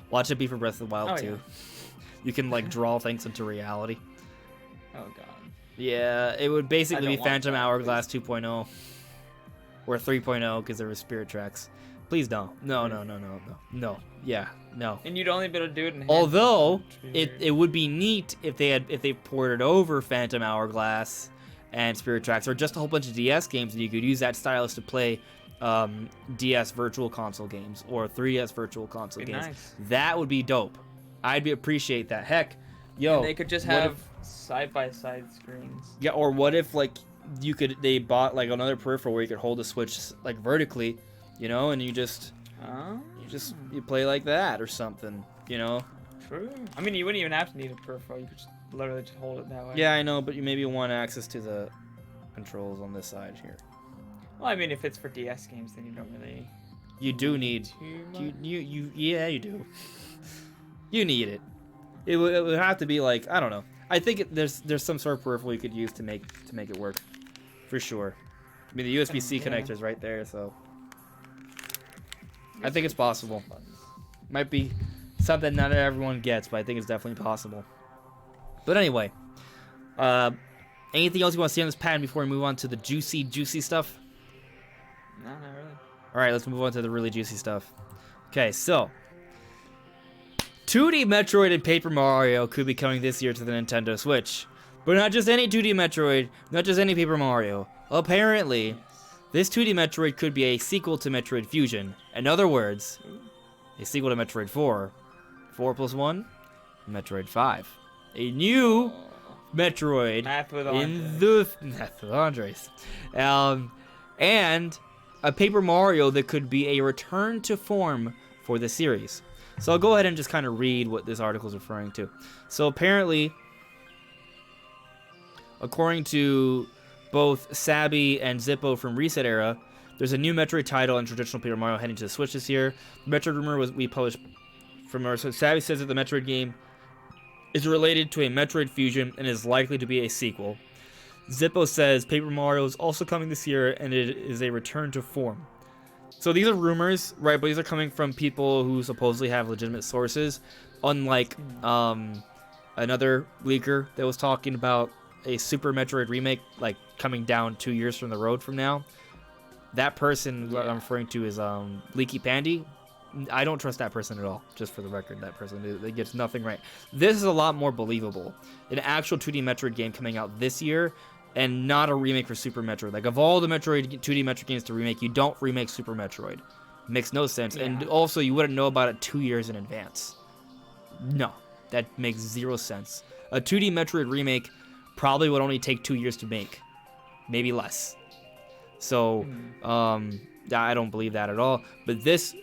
Watch it be for Breath of the Wild too. You can like draw things into reality. Oh god. Yeah, it would basically be Phantom Hourglass 2.0. or 3.0 because there were Spirit Tracks. Please don't. No. Yeah, no. And you'd only be able to do it in Although it would be neat if they ported over Phantom Hourglass and Spirit Tracks, or just a whole bunch of DS games, and you could use that stylus to play DS Virtual Console games or 3DS Virtual Console games. Nice. That would be dope. I'd appreciate that. Heck, yo. And they could just have side-by-side screens. Yeah, or what if like they bought like another peripheral where you could hold the Switch like vertically, and you play like that or something, True. I mean, you wouldn't even have to need a peripheral. You could just literally just hold it that way. Yeah, I know, but you maybe want access to the controls on this side here. Well, I mean, if it's for DS games, then you don't really. You do need. Yeah, you do. You need it. It would have to be like, I don't know. I think there's some sort of peripheral you could use to make it work, for sure. I mean, the USB-C connector's right there, so I think it's possible. Might be something not everyone gets, but I think it's definitely possible. But anyway, anything else you want to see on this pattern before we move on to the juicy stuff? No, not really. All right, let's move on to the really juicy stuff. Okay, so 2D Metroid and Paper Mario could be coming this year to the Nintendo Switch. But not just any 2D Metroid, not just any Paper Mario. Apparently, this 2D Metroid could be a sequel to Metroid Fusion. In other words, a sequel to Metroid 4. 4 plus 1? Metroid 5. A new Metroid in the Math with Andres. And a Paper Mario that could be a return to form for the series. So I'll go ahead and just kind of read what this article is referring to. So apparently, according to both Sabby and Zippo from Reset Era, there's a new Metroid title and traditional Paper Mario heading to the Switch this year. The Metroid rumor we published from our. So Sabby says that the Metroid game is related to a Metroid Fusion and is likely to be a sequel. Zippo says Paper Mario is also coming this year and it is a return to form. So these are rumors, right? But these are coming from people who supposedly have legitimate sources. Unlike another leaker that was talking about a Super Metroid remake, like coming down 2 years from the road from now. That person I'm referring to is Leaky Pandy. I don't trust that person at all. Just for the record, that person they gets nothing right. This is a lot more believable. An actual 2D Metroid game coming out this year. And not a remake for Super Metroid. Like, of all the 2D Metroid games to remake, you don't remake Super Metroid. Makes no sense. Yeah. And also, you wouldn't know about it 2 years in advance. No, that makes zero sense. A 2D Metroid remake probably would only take 2 years to make. Maybe less. So, I don't believe that at all. But this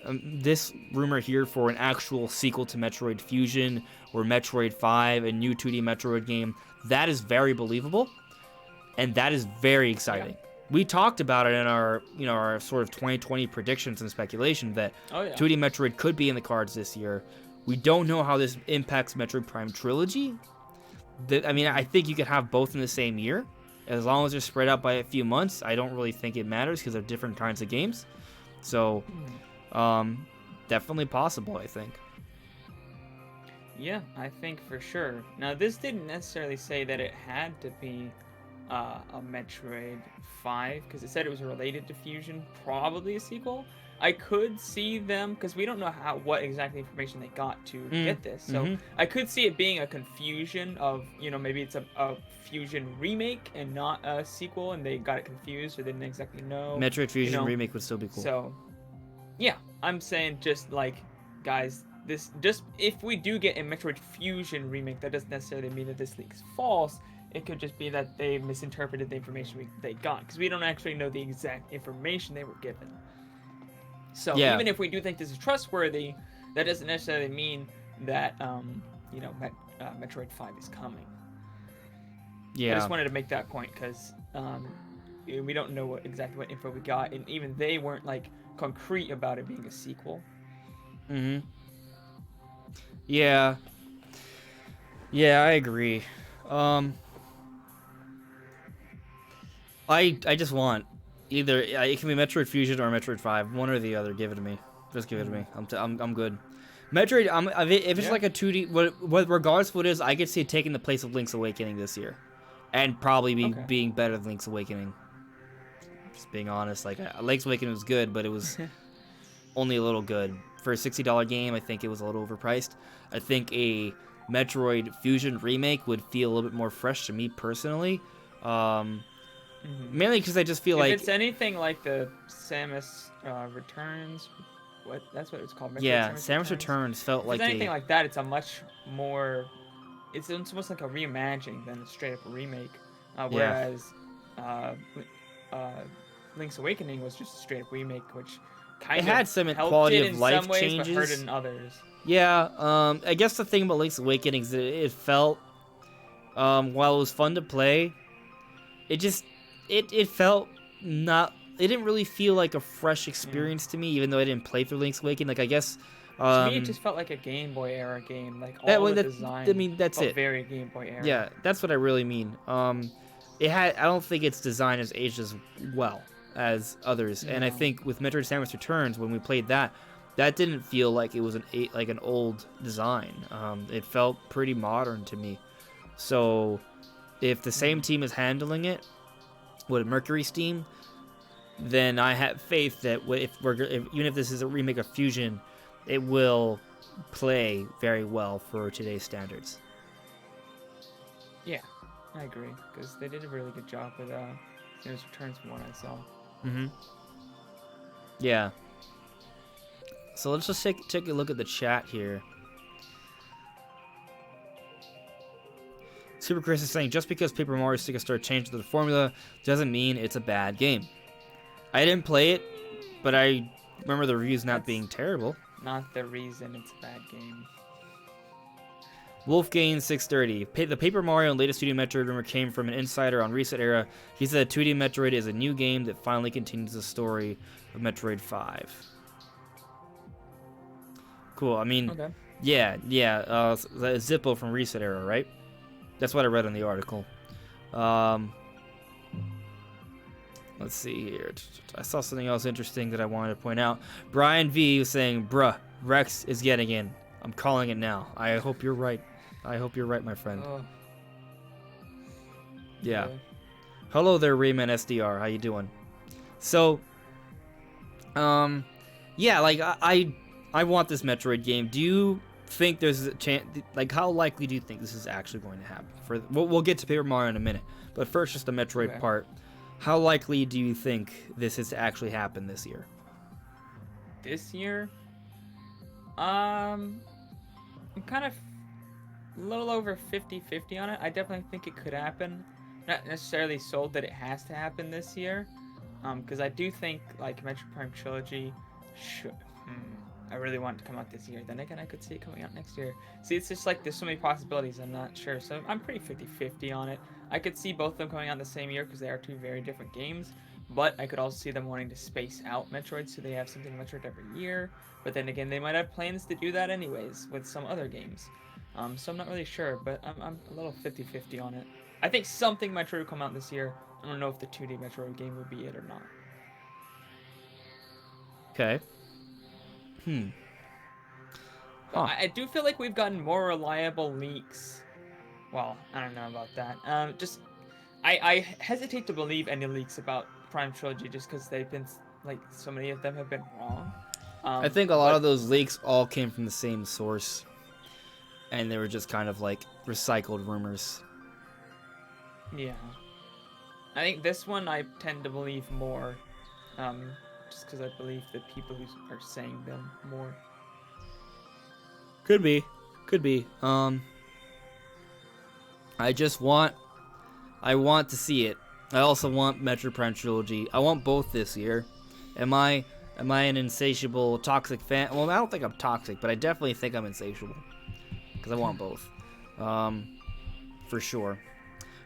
rumor here for an actual sequel to Metroid Fusion or Metroid 5, a new 2D Metroid game, that is very believable. And that is very exciting. Yeah. We talked about it in our sort of 2020 predictions and speculation that 2D Metroid could be in the cards this year. We don't know how this impacts Metroid Prime Trilogy. I think you could have both in the same year. As long as they're spread out by a few months, I don't really think it matters because they're different kinds of games. So, definitely possible, I think. Yeah, I think for sure. Now, this didn't necessarily say that it had to be a Metroid 5, because it said it was related to Fusion, probably a sequel. I could see them, because we don't know what exactly information they got to get this, so I could see it being a confusion of, maybe it's a Fusion remake and not a sequel, and they got it confused or didn't exactly know. Metroid Fusion remake would still be cool. So, yeah, I'm saying just like, guys, if we do get a Metroid Fusion remake, that doesn't necessarily mean that this leak is false. It could just be that they misinterpreted the information they got, because we don't actually know the exact information they were given. So even if we do think this is trustworthy, that doesn't necessarily mean that Metroid 5 is coming. Yeah. I just wanted to make that point because we don't know exactly what info we got, and even they weren't like concrete about it being a sequel. Yeah. Yeah, I agree. I just want either it can be Metroid Fusion or Metroid 5, one or the other. Give it to me. Just give it to me. I'm good. Metroid. If it's like a 2D, regardless of what it is, I could see it taking the place of Link's Awakening this year, and probably being better than Link's Awakening. Just being honest, like Link's Awakening was good, but it was only a little good for a $60 game. I think it was a little overpriced. I think a Metroid Fusion remake would feel a little bit more fresh to me personally. Mainly because I just feel if like it's anything like the Samus Returns, that's what it's called. Metroid yeah, Samus Returns felt if like it's anything like that, it's a much more. It's almost like a reimagining than a straight up remake. Whereas Link's Awakening was just a straight up remake, which kind it of had some helped quality it of in life some ways, changes. but hurt it in others. Yeah, I guess the thing about Link's Awakening is that it felt, while it was fun to play, it felt not. It didn't really feel like a fresh experience to me, even though I didn't play through Link's Awakening. Like I guess. To me, it just felt like a Game Boy era game. Like all the design. I mean, that's felt it. Very Game Boy era. Yeah, that's what I really mean. It had. I don't think its design has aged as well as others, and I think with Metroid Samus Returns, when we played that didn't feel like it was an old design. It felt pretty modern to me. So, if the same team is handling it with Mercury Steam, then I have faith that even if this is a remake of Fusion, it will play very well for today's standards. Yeah, I agree, because they did a really good job with Samus Returns from what I saw. Yeah. So let's just take a look at the chat here. Super Chris is saying, just because Paper Mario Stick Star changed the formula doesn't mean it's a bad game. I didn't play it, but I remember the reviews not being terrible. Not the reason it's a bad game. Wolfgain 630. The Paper Mario and latest 2D Metroid rumor came from an insider on Reset Era. He said 2D Metroid is a new game that finally continues the story of Metroid 5. Cool. I mean, okay. Yeah. Zippo from Reset Era, right? That's what I read in the article. Let's see here. I saw something else interesting that I wanted to point out. Brian V was saying, bruh, Rex is getting in. I'm calling it now. I hope you're right. I hope you're right, my friend. Yeah. Hello there, Rayman SDR. How you doing? So, yeah, like, I want this Metroid game. Do you think there's a chance, like, how likely do you think this is actually going to happen? We'll get to Paper Mario in a minute, but first, just the Metroid part. How likely do you think this is to actually happen this year? This year? I'm kind of a little over 50-50 on it. I definitely think it could happen. Not necessarily sold that it has to happen this year. Because I do think, like, Metroid Prime Trilogy should... I really want it to come out this year. Then again, I could see it coming out next year. See, it's just like there's so many possibilities. I'm not sure. So I'm pretty 50-50 on it. I could see both of them coming out the same year because they are two very different games. But I could also see them wanting to space out Metroid so they have something Metroid every year. But then again, they might have plans to do that anyways with some other games. So I'm not really sure, but I'm a little 50-50 on it. I think something Metroid will come out this year. I don't know if the 2D Metroid game would be it or not. Okay. Huh. I do feel like we've gotten more reliable leaks. Well, I don't know about that. I hesitate to believe any leaks about Prime Trilogy just because they've been, like, so many of them have been wrong. I think a lot of those leaks all came from the same source. And they were just kind of, like, recycled rumors. Yeah. I think this one I tend to believe more. Just because I believe the people who are saying them more. Could be. I want to see it. I also want Metroid Prime Trilogy. I want both this year. Am I an insatiable, toxic fan? Well, I don't think I'm toxic, but I definitely think I'm insatiable. Because I want both. For sure.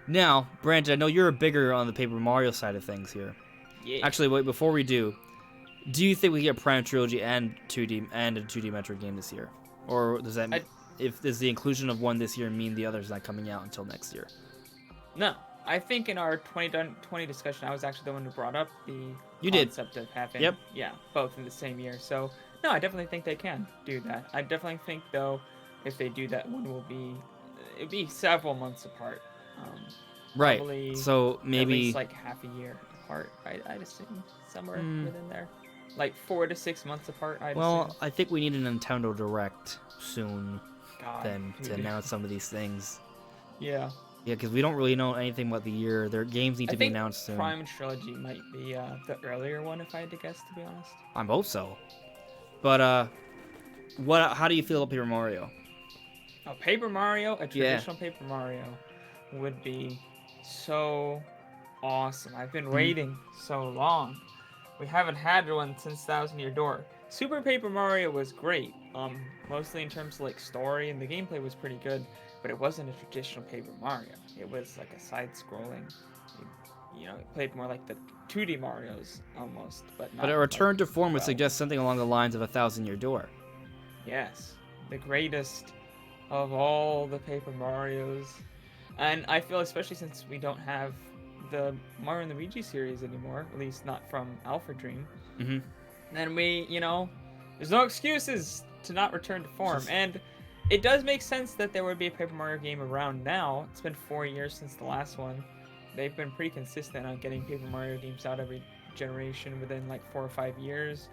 Now, Brandon, I know you're bigger on the Paper Mario side of things here. Yeah. Actually, wait, before we do you think we get Prime Trilogy and a 2D Metroid game this year? Or does that does the inclusion of one this year mean the other's not coming out until next year? No. I think in our 2020 discussion, I was actually the one who brought up the concept of having both in the same year. So, no, I definitely think they can do that. I definitely think, though, if they do that, one will it'll be several months apart. Right. Probably so maybe at least like half a year. apart. I'd assume somewhere within there, like 4 to 6 months apart. I'd Well, assume. I think we need a Nintendo Direct soon, God, then to announce some of these things. Yeah. Yeah, because we don't really know anything about the year. Their games need I to be think announced soon. Prime Trilogy might be the earlier one, if I had to guess, to be honest. I hope so. But how do you feel about Paper Mario? A Paper Mario, a traditional Paper Mario, would be so awesome. I've been waiting so long. We haven't had one since Thousand Year Door. Super Paper Mario was great, mostly in terms of like story, and the gameplay was pretty good, but it wasn't a traditional Paper Mario. It was like a side-scrolling, it played more like the 2D Marios almost, but not. But a return like, to form would suggest something along the lines of A Thousand Year Door. Yes, the greatest of all the Paper Marios, and I feel especially since we don't have the Mario and Luigi series anymore, at least not from Alpha Dream. Then there's no excuses to not return to form. And it does make sense that there would be a Paper Mario game around now. It's been 4 years since the last one. They've been pretty consistent on getting Paper Mario games out every generation within like 4 or 5 years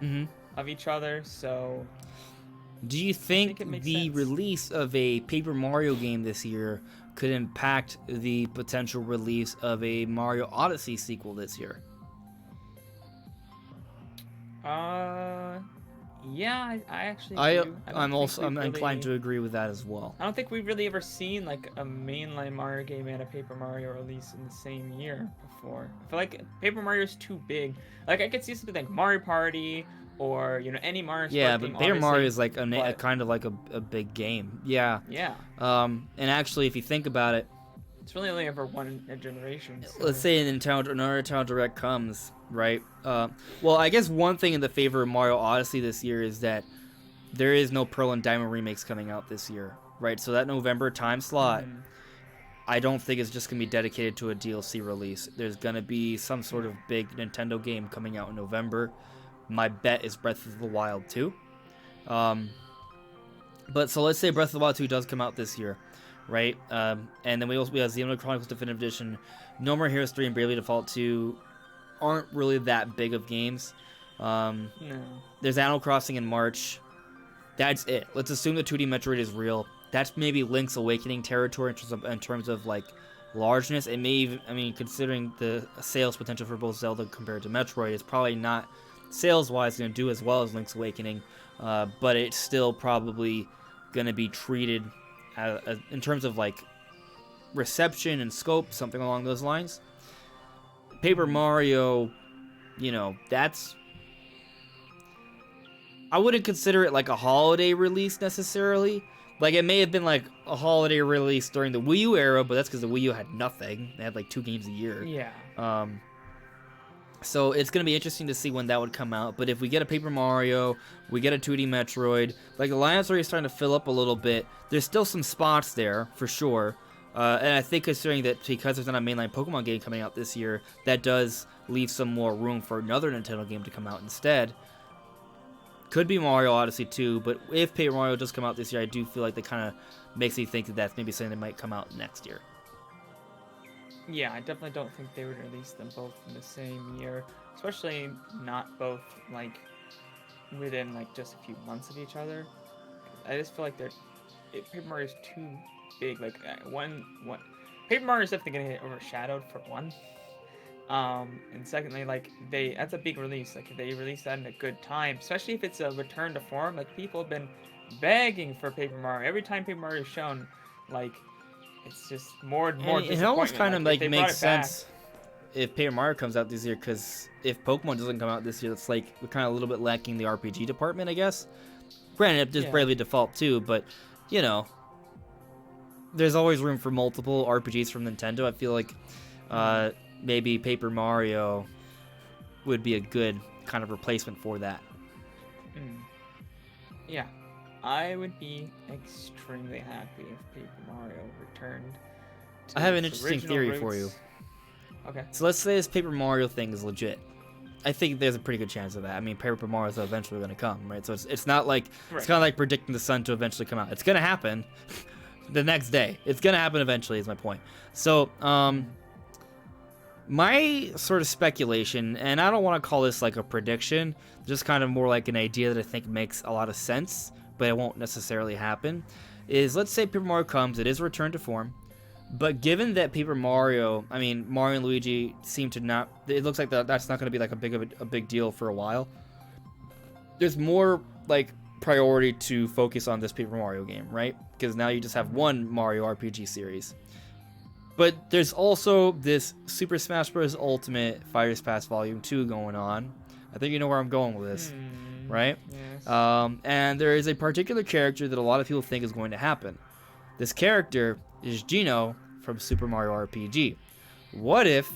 of each other. So, do you think the sense. release of a Paper Mario game this year could impact the potential release of a Mario Odyssey sequel this year? Yeah, I actually do. I'm inclined to agree with that as well. I don't think we've really ever seen like a mainline Mario game and a Paper Mario release in the same year before. I feel like Paper Mario's too big. Like I could see something like Mario Party or any Mario. Yeah, but Paper Mario is like a kind of like a big game. Yeah. Yeah. And actually, if you think about it, it's really only ever one generation. So. Let's say another Nintendo Direct comes, right? Well, I guess one thing in the favor of Mario Odyssey this year is that there is no Pearl and Diamond remakes coming out this year, right? So that November time slot, I don't think is just going to be dedicated to a DLC release. There's going to be some sort of big Nintendo game coming out in November. My bet is Breath of the Wild 2. But so let's say Breath of the Wild 2 does come out this year, right? And then we have Xenoblade Chronicles Definitive Edition. No More Heroes 3 and Bravely Default 2 aren't really that big of games. No. There's Animal Crossing in March. That's it. Let's assume the 2D Metroid is real. That's maybe Link's Awakening territory in terms of like largeness. It may even, considering the sales potential for both Zelda compared to Metroid, it's probably not sales-wise going to do as well as Link's Awakening, but it's still probably going to be treated in terms of like reception and scope, something along those lines. Paper Mario, that's... I wouldn't consider it like a holiday release necessarily. Like, it may have been like a holiday release during the Wii U era, but that's because the Wii U had nothing. They had like 2 games a year. Yeah. So it's going to be interesting to see when that would come out. But if we get a Paper Mario, we get a 2D Metroid, like the lineup's already starting to fill up a little bit. There's still some spots there, for sure. And I think considering that because there's not a mainline Pokemon game coming out this year, that does leave some more room for another Nintendo game to come out instead. Could be Mario Odyssey 2, but if Paper Mario does come out this year, I do feel like that kind of makes me think that that's maybe something that might come out next year. Yeah, I definitely don't think they would release them both in the same year, especially not both like within like just a few months of each other. I just feel like Paper Mario is too big. Like Paper Mario is definitely gonna get overshadowed for one. And secondly, like that's a big release. Like if they release that in a good time, especially if it's a return to form. Like people have been begging for Paper Mario. Every time Paper Mario is shown, like it's just more and more. It almost kind of like makes sense if Paper Mario comes out this year, because if Pokemon doesn't come out this year, it's like we're kind of a little bit lacking the RPG department, I guess. Granted, there's Bravely Default too, but there's always room for multiple RPGs from Nintendo. I feel like maybe Paper Mario would be a good kind of replacement for that. Yeah, I would be extremely happy if Paper Mario returned to I have an interesting theory roots. for you. Okay. So let's say this Paper Mario thing is legit. I think there's a pretty good chance of that. I mean, Paper Mario is eventually going to come, right? So it's not like it's kind of like predicting the sun to eventually come out. It's going to happen the next day. It's going to happen eventually is my point. So My sort of speculation, and I don't want to call this like a prediction, just kind of more like an idea that I think makes a lot of sense, but it won't necessarily happen, is let's say Paper Mario comes, it is returned to form, but given that Mario and Luigi seem to not, it looks like that's not going to be like a big deal for a while. There's more like priority to focus on this Paper Mario game, right? Because now you just have one Mario RPG series. But there's also this Super Smash Bros. Ultimate Fighters Pass Volume 2 going on. I think you know where I'm going with this, right? Yes. And there is a particular character that a lot of people think is going to happen. This character is Geno from Super Mario RPG. What if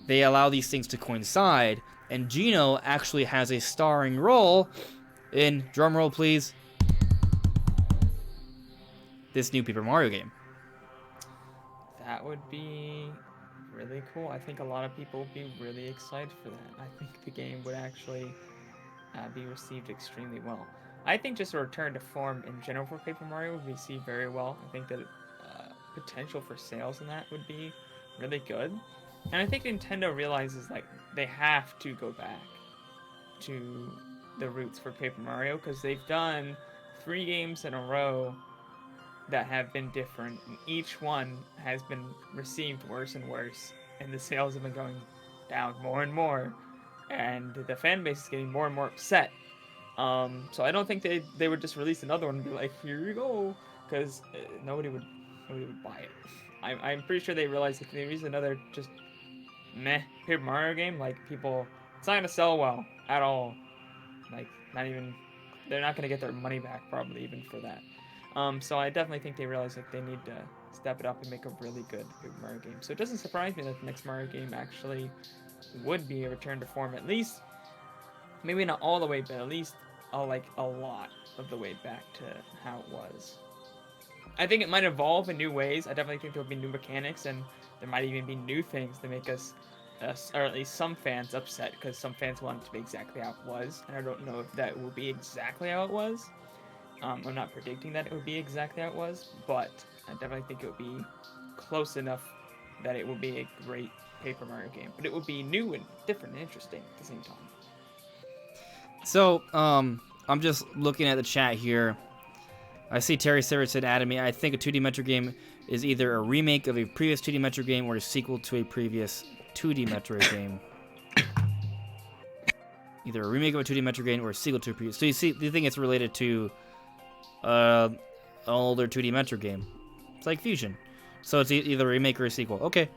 they allow these things to coincide and Geno actually has a starring role in, drumroll please, this new Paper Mario game? That would be really cool. I think a lot of people would be really excited for that. I think the game would actually be received extremely well. I think just a return to form in general for Paper Mario would be received very well. I think that potential for sales in that would be really good. And I think Nintendo realizes like they have to go back to the roots for Paper Mario because they've done 3 games in a row that have been different, and each one has been received worse and worse, and the sales have been going down more and more, and the fan base is getting more and more upset. So I don't think they would just release another one and be like, here you go, because nobody would buy it. I'm pretty sure they realized if they release another just meh Paper Mario game, like people, it's not gonna sell well at all. Like they're not gonna get their money back probably even for that. So I definitely think they realize like they need to step it up and make a really good Paper Mario game. So it doesn't surprise me that the next Mario game actually would be a return to form, at least, maybe not all the way, but at least a lot of the way back to how it was. I think it might evolve in new ways. I definitely think there will be new mechanics, and there might even be new things to make us, or at least some fans, upset, because some fans want it to be exactly how it was, and I don't know if that will be exactly how it was. I'm not predicting that it would be exactly how it was, but I definitely think it would be close enough that it would be a great Paper Mario game. But it would be new and different and interesting at the same time. So, I'm just looking at the chat here. I see Terry Severson added me. I think a 2D Metroid game is either a remake of a previous 2D Metroid game or a sequel to a previous 2D Metroid game. Either a remake of a 2D Metroid game or a sequel to a previous. So you think it's related to an older 2D Metroid game? It's like Fusion. So it's either a remake or a sequel. Okay.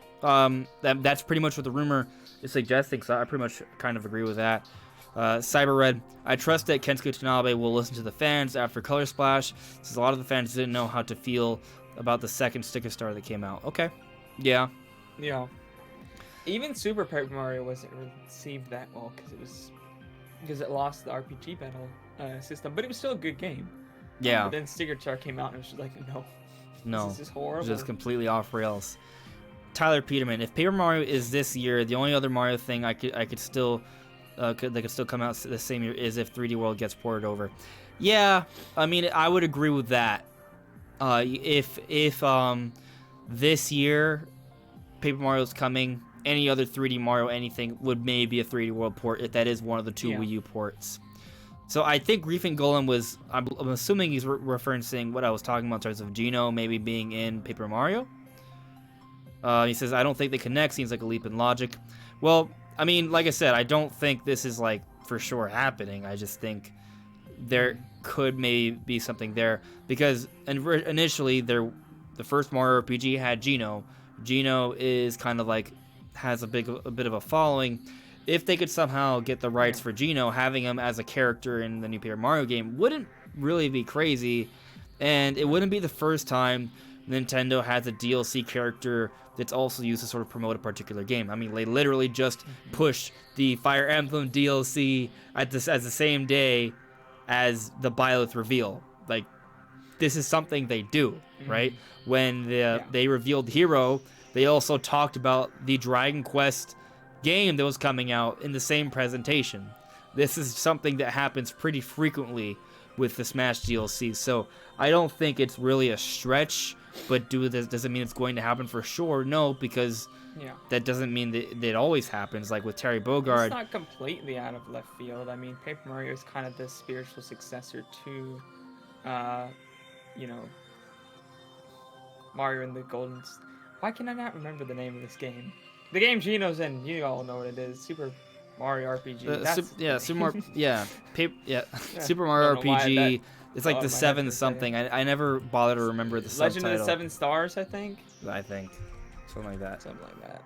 That's pretty much what the rumor is suggesting, so I pretty much kind of agree with that. Cyber Red, I trust that Kensuke Tanabe will listen to the fans after Color Splash, since a lot of the fans didn't know how to feel about the second Sticker Star that came out. Okay. Yeah. Yeah. Even Super Paper Mario wasn't received that well because it lost the RPG battle system, but it was still a good game. Yeah. But then Sticker Star came out and it was just like, no. This is horrible. Just completely off rails. Tyler Peterman, if Paper Mario is this year, the only other Mario thing I could still that could still come out the same year is if 3D World gets ported over. Yeah, I mean, I would agree with that. If this year Paper Mario's coming, any other 3D Mario anything would maybe be a 3D World port if that is one of the two Wii U ports. So I think Grief and Golem was, I'm assuming he's referencing what I was talking about in terms of Geno maybe being in Paper Mario. He says, I don't think they connect, seems like a leap in logic. Well, I mean, like I said, I don't think this is like for sure happening. I just think there could maybe be something there because initially the first Mario RPG had Geno. Geno is kind of like has a bit of a following. If they could somehow get the rights for Geno, having him as a character in the new Paper Mario game wouldn't really be crazy, and it wouldn't be the first time Nintendo has a DLC character that's also used to sort of promote a particular game. I mean, they literally just pushed the Fire Emblem DLC at the same day as the Byleth reveal. Like, this is something they do, right? When they revealed Hero, they also talked about the Dragon Quest game that was coming out in the same presentation. This is something that happens pretty frequently with the Smash DLC, so I don't think it's really a stretch But does it mean it's going to happen for sure? No, because that doesn't mean that it always happens. Like with Terry Bogard. It's not completely out of left field. I mean, Paper Mario is kind of the spiritual successor to, you know, Mario and the Golden... Why can I not remember the name of this game? The game Gino's in, you all know what it is. Super Mario RPG. Super Mario RPG. It's like the 7 something. I never bother to remember the subtitle. Legend of the 7 Stars, I think. Something like that.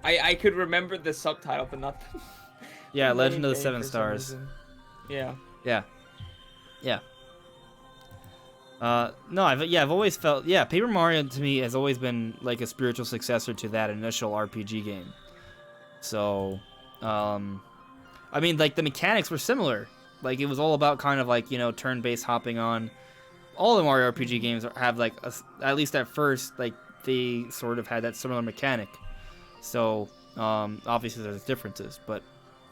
I could remember the subtitle, but not. Yeah, Legend of the 7 Stars. Yeah. No, I've always felt Paper Mario to me has always been like a spiritual successor to that initial RPG game. So, I mean, like the mechanics were similar. Like it was all about kind of like, you know, turn-based hopping on. All the Mario RPG games have like at least at first, like they sort of had that similar mechanic. So obviously there's differences, but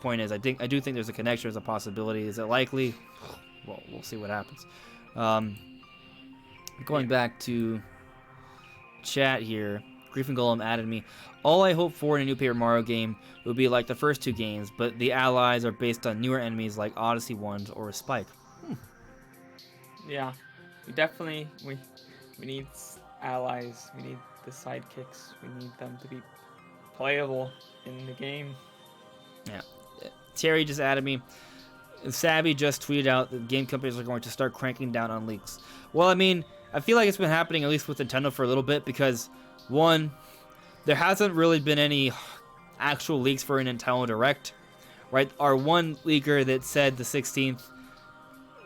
point is I do think there's a connection, there's a possibility. Is it likely? Well, we'll see what happens. Going back to chat here, Grief and Golem added me. All I hope for in a new Paper Mario game would be like the first 2 games, but the allies are based on newer enemies like Odyssey ones or a Spike. Yeah, we definitely we need allies. We need the sidekicks. We need them to be playable in the game. Yeah. Terry just added me. Savvy just tweeted out that game companies are going to start cranking down on leaks. Well, I mean, I feel like it's been happening at least with Nintendo for a little bit because, one, there hasn't really been any actual leaks for a Nintendo Direct, right? Our one leaker that said the 16th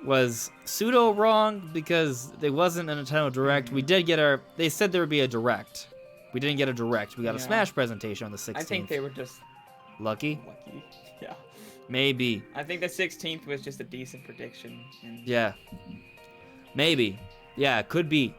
was pseudo wrong because there wasn't a Nintendo Direct. We did get they said there would be a Direct. We didn't get a Direct. We got a Smash presentation on the 16th. I think they were just lucky. Yeah. Maybe. I think the 16th was just a decent prediction. Yeah. Maybe. Yeah, it could be.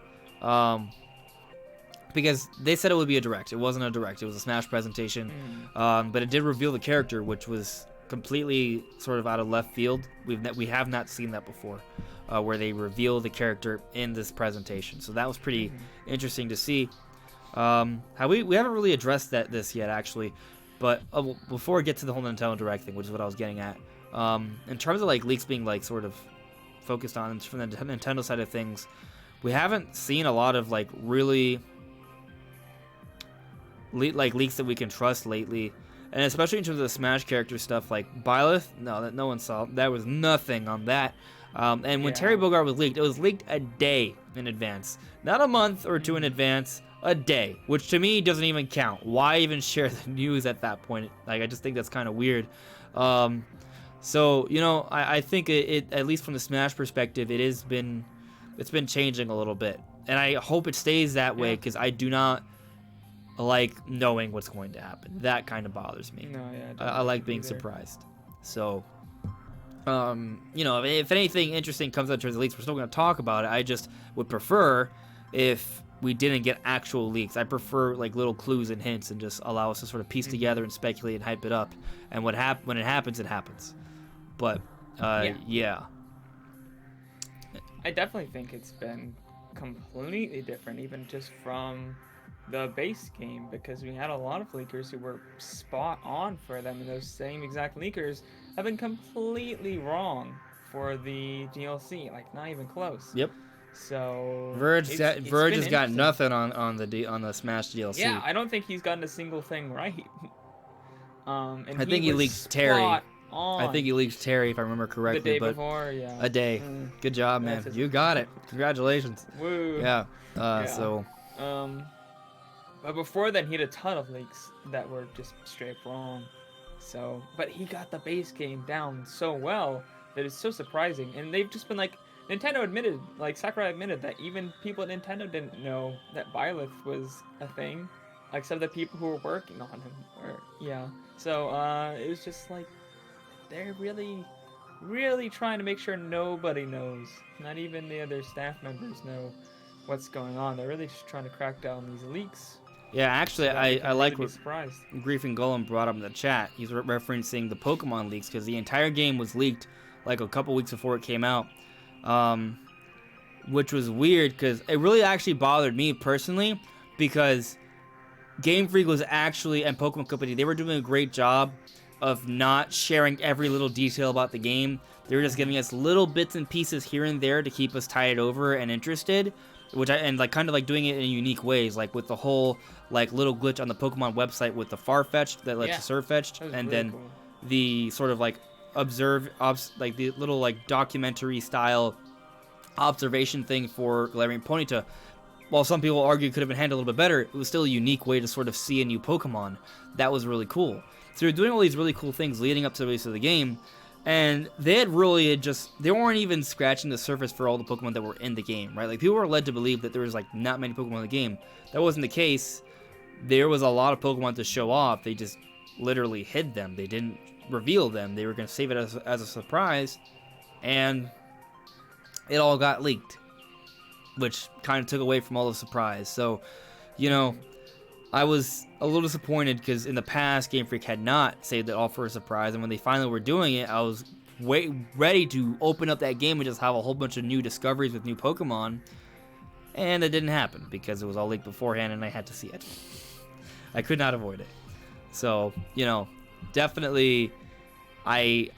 Because they said it would be a Direct. It wasn't a Direct. It was a Smash presentation. But it did reveal the character, which was completely sort of out of left field. We have not seen that before, where they reveal the character in this presentation. So that was pretty interesting to see. We haven't really addressed this yet, actually. But before I get to the whole Nintendo Direct thing, which is what I was getting at, in terms of like leaks being like sort of focused on from the Nintendo side of things, we haven't seen a lot of like really leaks that we can trust lately, and especially in terms of the Smash character stuff like Byleth. No one saw. There was nothing on that. And when Terry Bogard was leaked, it was leaked a day in advance, not a month or 2 in advance. A day, which to me doesn't even count. Why even share the news at that point? Like, I just think that's kind of weird. So, you know, I think it at least from the Smash perspective, it's been changing a little bit, and I hope it stays that way because I do not like knowing what's going to happen. That kind of bothers me. I like being surprised. So, you know, if anything interesting comes out in terms of leaks, we're still going to talk about it. I just would prefer if we didn't get actual leaks. I prefer like little clues and hints and just allow us to sort of piece together and speculate and hype it up. And when it happens, it happens. But yeah. I definitely think it's been completely different, even just from the base game, because we had a lot of leakers who were spot on for them, and those same exact leakers have been completely wrong for the DLC. Like, not even close. Yep. So Verge has got nothing on the Smash DLC. Yeah, I don't think he's gotten a single thing right. And I think he leaked Terry. I think he leaked Terry, if I remember correctly. The day before, yeah. A day. Good job, man. You got it. Congratulations. Woo. Yeah. So. But before then, he had a ton of leaks that were just straight wrong. So, but he got the base game down so well that it's so surprising. And they've just been like, Nintendo admitted, like Sakurai admitted that even people at Nintendo didn't know that Byleth was a thing. Like some of the people who were working on him. So it was just like, they're really, really trying to make sure nobody knows. Not even the other staff members know what's going on. They're really just trying to crack down on these leaks. Yeah, actually, so I like what surprised. Grief and Golem brought up in the chat. He's referencing the Pokemon leaks because the entire game was leaked like a couple weeks before it came out. which was weird because it really actually bothered me personally, because Game Freak was actually, and Pokemon Company, they were doing a great job of not sharing every little detail about the game. They were just giving us little bits and pieces here and there to keep us tied over and interested, and like kind of like doing it in unique ways, like with the whole like little glitch on the Pokemon website with the Farfetch'd that lets you surf fetched, and really then cool. the sort of like like the little like documentary style observation thing for Galarian Ponyta. While some people argue it could have been handled a little bit better, it was still a unique way to sort of see a new Pokemon. That was really cool. So they're doing all these really cool things leading up to the release of the game, and they weren't even scratching the surface for all the Pokemon that were in the game, right? Like, people were led to believe that there was like not many Pokemon in the game. That wasn't the case. There was a lot of Pokemon to show off. They just literally hid them. They didn't reveal them. They were going to save it as a surprise, and it all got leaked, which kind of took away from all the surprise. So, you know, I was a little disappointed because in the past, Game Freak had not saved it all for a surprise, and when they finally were doing it, I was ready to open up that game and just have a whole bunch of new discoveries with new Pokemon, and it didn't happen because it was all leaked beforehand and I had to see it. I could not avoid it. So, you know, definitely I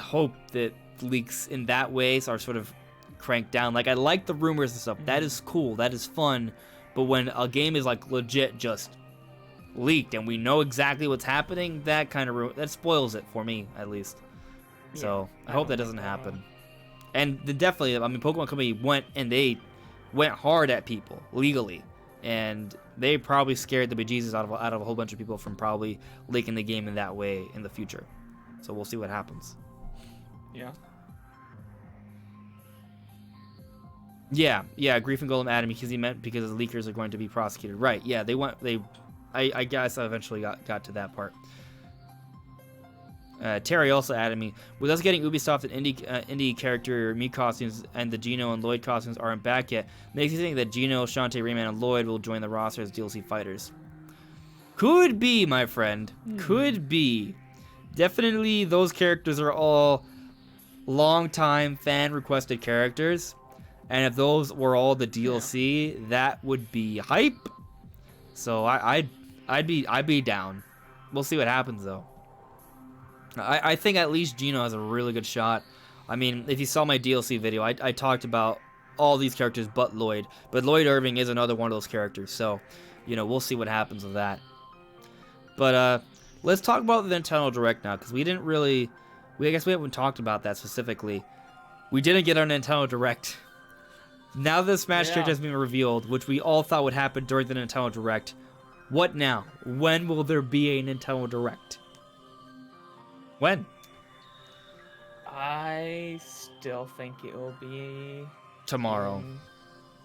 hope that leaks in that way are sort of cranked down. Like, I like the rumors and stuff. That is cool. That is fun. But when a game is like legit just leaked and we know exactly what's happening, that kind of that spoils it for me, at least. Yeah, so I hope that doesn't happen. And definitely, I mean, Pokemon Company went hard at people legally, and they probably scared the bejesus out of a whole bunch of people from probably leaking the game in that way in the future. So we'll see what happens. Yeah. Yeah, Grief and Golem added me because he meant because the leakers are going to be prosecuted. Right, yeah, I guess I eventually got to that part. Terry also added me, with us getting Ubisoft and indie character Mii costumes and the Geno and Lloyd costumes aren't back yet, makes me think that Geno, Shantae, Rayman, and Lloyd will join the roster as DLC fighters. Could be, my friend. Could be. Definitely those characters are all long-time fan-requested characters. And if those were all the DLC, that would be hype. So I'd be down. We'll see what happens though. I think at least Geno has a really good shot. I mean, if you saw my DLC video, I talked about all these characters but Lloyd. But Lloyd Irving is another one of those characters. So, you know, we'll see what happens with that. But let's talk about the Nintendo Direct now, because I guess we haven't talked about that specifically. We didn't get our Nintendo Direct. Now that the Smash character has been revealed, which we all thought would happen during the Nintendo Direct, what now? When will there be a Nintendo Direct? When? I still think it will be tomorrow.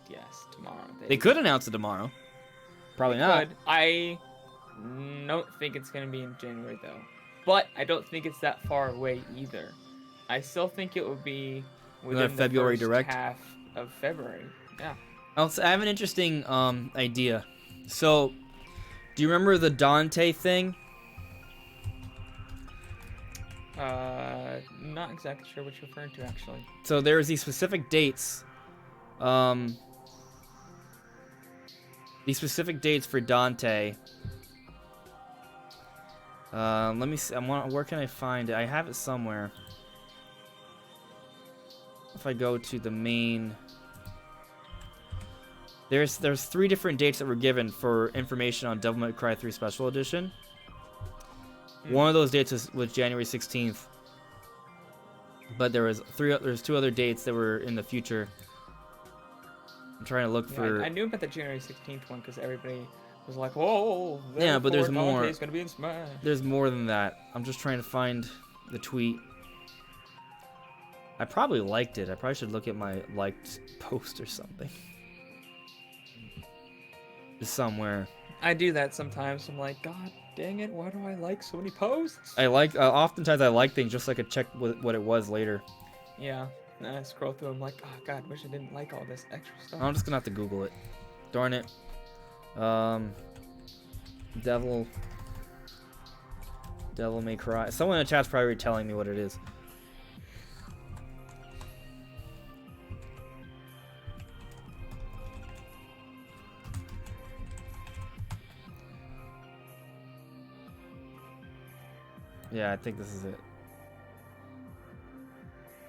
Yes, tomorrow. They could announce it tomorrow. Probably not. I don't think it's going to be in January, though. But I don't think it's that far away either. I still think it will be within the February first Direct half of February. Yeah. I have an interesting idea. So, do you remember the Dante thing? Not exactly sure what you're referring to, actually. So there's these specific dates. These specific dates for Dante. Let me see. Where can I find it? I have it somewhere. If I go to the main, there's 3 different dates that were given for information on Devil May Cry 3 Special Edition. One of those dates was January 16th, but there's 2 other dates that were in the future. I'm trying to look for. I knew about the January 16th one because everybody was like, "Whoa!" Yeah, but there's more. Dante's gonna be in Smash. There's more than that. I'm just trying to find the tweet. I probably liked it. I probably should look at my liked post or something. Just somewhere. I do that sometimes. I'm like, God dang it, why do I like so many posts? Oftentimes I like things just so I could check what it was later. Yeah, and I scroll through, I'm like, oh God, wish I didn't like all this extra stuff. I'm just gonna have to Google it. Darn it. Devil May Cry. Someone in the chat's probably telling me what it is. Yeah, I think this is it.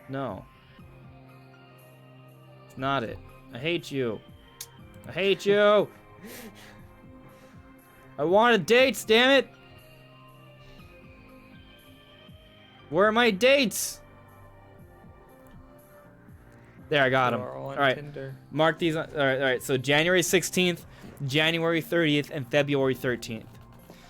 No. It's not it. I hate you. I hate you. I wanted dates, damn it. Where are my dates? There, I got them. All right. Tinder. Mark these. All right. So January 16th, January 30th, and February 13th.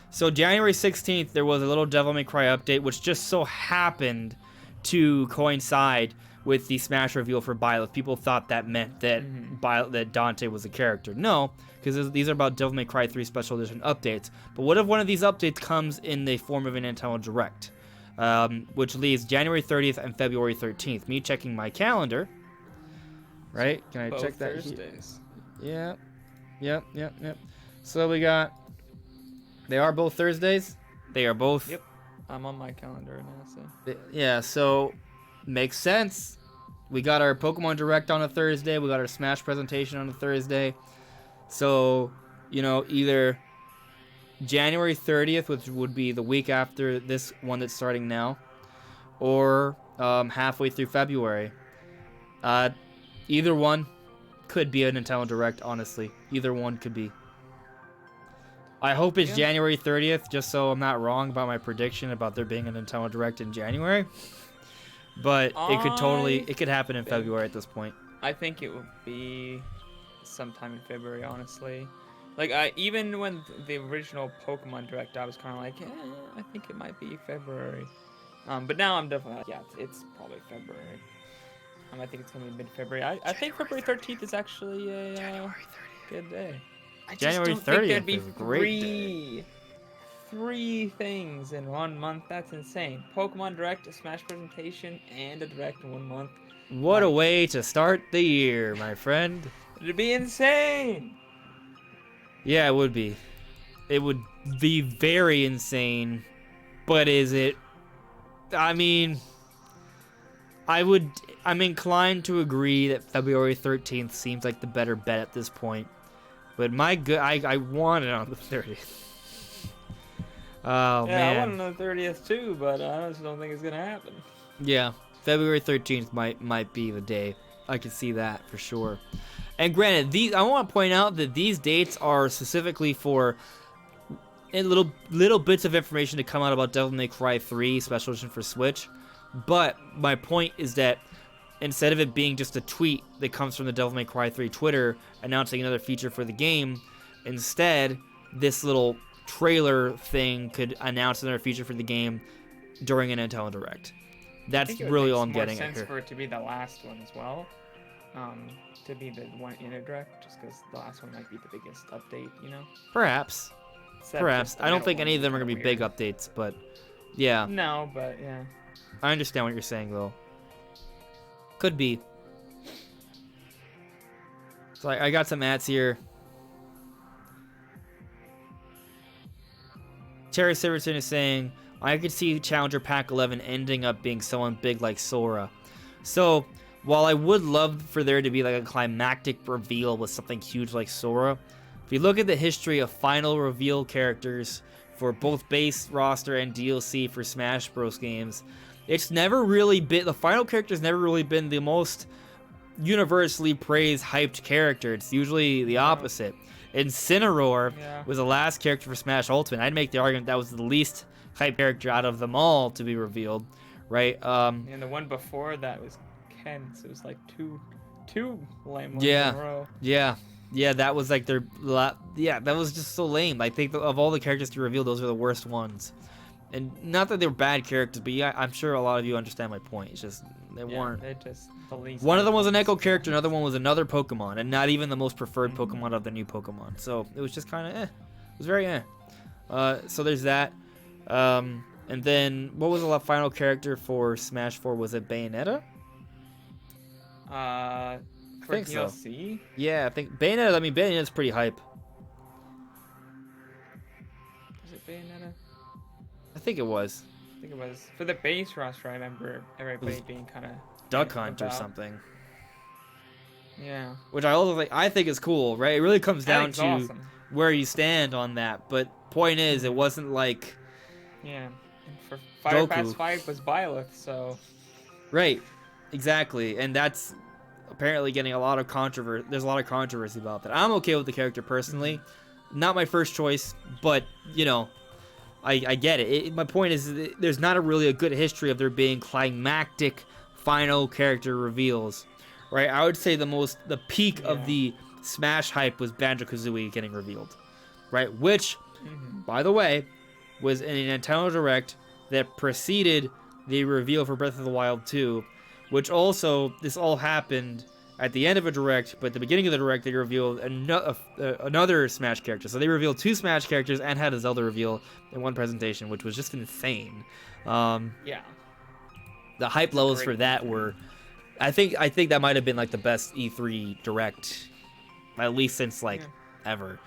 So January 16th, there was a little Devil May Cry update, which just so happened to coincide with the Smash reveal for Byleth. People thought that meant that that Dante was a character. No, because these are about Devil May Cry 3 Special Edition updates. But what if one of these updates comes in the form of a Nintendo Direct, which leaves January 30th and February 13th. Me checking my calendar. Right? Can I Both check that? Thursdays. Yeah. Yep. So we got. They are both Thursdays. They are both. Yep. I'm on my calendar now, so. Yeah. So makes sense. We got our Pokemon Direct on a Thursday. We got our Smash presentation on a Thursday. So either January 30th, which would be the week after this one that's starting now, or halfway through February. Either one could be a Nintendo Direct, honestly. Either one could be. I hope it's January 30th, just so I'm not wrong about my prediction about there being a Nintendo Direct in January. But it could happen in February at this point. I think it would be sometime in February, honestly. Like, even when the original Pokemon Direct, I was kind of like, I think it might be February. But now I'm definitely like, yeah, it's probably February. I think it's going to be mid-February. I think February 13th is actually a good day. January 30th is a great day. Three things in 1 month. That's insane. Pokemon Direct, a Smash presentation, and a Direct in 1 month. What a way to start the year, my friend. It'd be insane. Yeah, it would be. It would be very insane. But is it? I mean, I'm inclined to agree that February 13th seems like the better bet at this point. But I want it on the 30th. Oh, yeah, man. I want it on the 30th too, but I just don't think it's going to happen. Yeah, February 13th might be the day. I can see that for sure. And granted, I want to point out that these dates are specifically for little bits of information to come out about Devil May Cry 3 Special Edition for Switch. But my point is that instead of it being just a tweet that comes from the Devil May Cry 3 Twitter announcing another feature for the game, instead, this little trailer thing could announce another feature for the game during a Nintendo Direct. That's really all I'm getting at here. It makes more sense for it to be the last one as well. To be the one in a Direct, just because the last one might be the biggest update, Perhaps. I don't think any of them are going to be big updates, but yeah. No, but yeah. I understand what you're saying, though. Could be. So I got some ads here. Terry Silverton is saying, I could see Challenger Pack 11 ending up being someone big like Sora. So, while I would love for there to be like a climactic reveal with something huge like Sora, if you look at the history of final reveal characters for both base roster and DLC for Smash Bros. Games, it's never really been, the final character's never really been the most universally praised, hyped character. It's usually the opposite. Incineroar was the last character for Smash Ultimate. I'd make the argument that was the least hyped character out of them all to be revealed, right? And the one before that was Ken, so it was like two lame ones in a row. Yeah, that was like that was just so lame. I think of all the characters to reveal, those are the worst ones. And not that they're bad characters, but yeah, I'm sure a lot of you understand my point. It's just they weren't. They're just the least. One of them was an Echo character, another one was another Pokemon, and not even the most preferred Pokemon of the new Pokemon. So it was just kind of It was very so there's that. And then what was the final character for Smash 4? Was it Bayonetta? For DLC? So. Yeah, I think Bayonetta. I mean, Bayonetta's pretty hype. Was it Bayonetta? I think it was. I think it was for the base roster. I remember everybody being kind of Duck Hunt or something. Yeah. Which I think is cool, right? It really comes down to where you stand on that. But point is, it wasn't like. Yeah. And for Fire Goku. Pass 5 was Byleth, so... Right, exactly, and that's apparently getting a lot of controversy. There's a lot of controversy about that. I'm okay with the character personally. Not my first choice, but, you know, I get it. My point is, there's not really a good history of there being climactic final character reveals, right? I would say the peak of the Smash hype was Banjo-Kazooie getting revealed, right? Which, by the way, was in a Nintendo Direct that preceded the reveal for Breath of the Wild 2, which also, this all happened at the end of a Direct, but at the beginning of the Direct, they revealed another Smash character. So they revealed 2 Smash characters and had a Zelda reveal in one presentation, which was just insane. Yeah. The hype levels for that were... I think that might have been, like, the best E3 Direct, at least since, like, ever.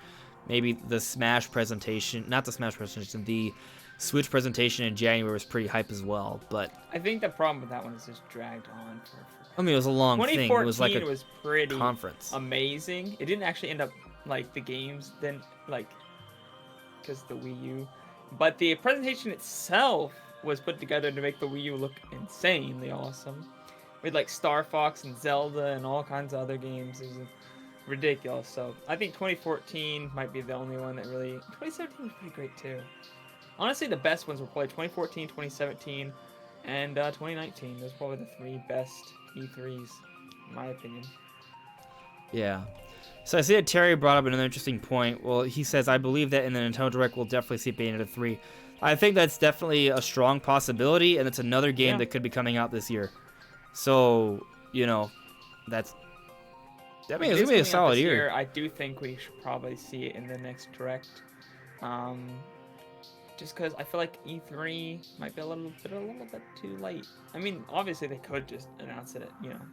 Maybe the Smash presentation... Not the Smash presentation, the Switch presentation in January was pretty hype as well, but... I think the problem with that one is just dragged on for I mean, it was a long thing. It was like a was pretty conference. Amazing. It didn't actually end up like the games then, like, because the Wii U. But the presentation itself was put together to make the Wii U look insanely awesome. With like Star Fox and Zelda and all kinds of other games. It was ridiculous. So I think 2014 might be the only one that really... 2017 was pretty great too. Honestly, the best ones were probably 2014, 2017, and 2019. Those are probably the 3 best E3s, in my opinion. Yeah. So I see that Terry brought up another interesting point. Well, he says, I believe that in the Nintendo Direct we'll definitely see Bayonetta 3. I think that's definitely a strong possibility, and it's another game that could be coming out this year. So, you know, it's going to be a solid year. I do think we should probably see it in the next Direct. Just because I feel like E3 might be a little bit too late. I mean, obviously they could just announce it,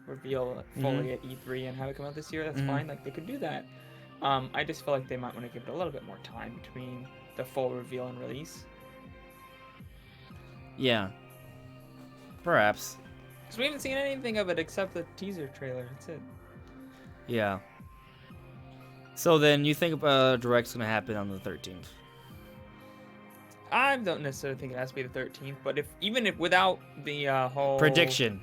reveal it fully at E3 and have it come out this year. That's fine. Like, they could do that. I just feel like they might want to give it a little bit more time between the full reveal and release. Yeah. Perhaps. Because we haven't seen anything of it except the teaser trailer. That's it. Yeah. So then you think Direct's going to happen on the 13th? I don't necessarily think it has to be the 13th, but even if without the whole... Prediction.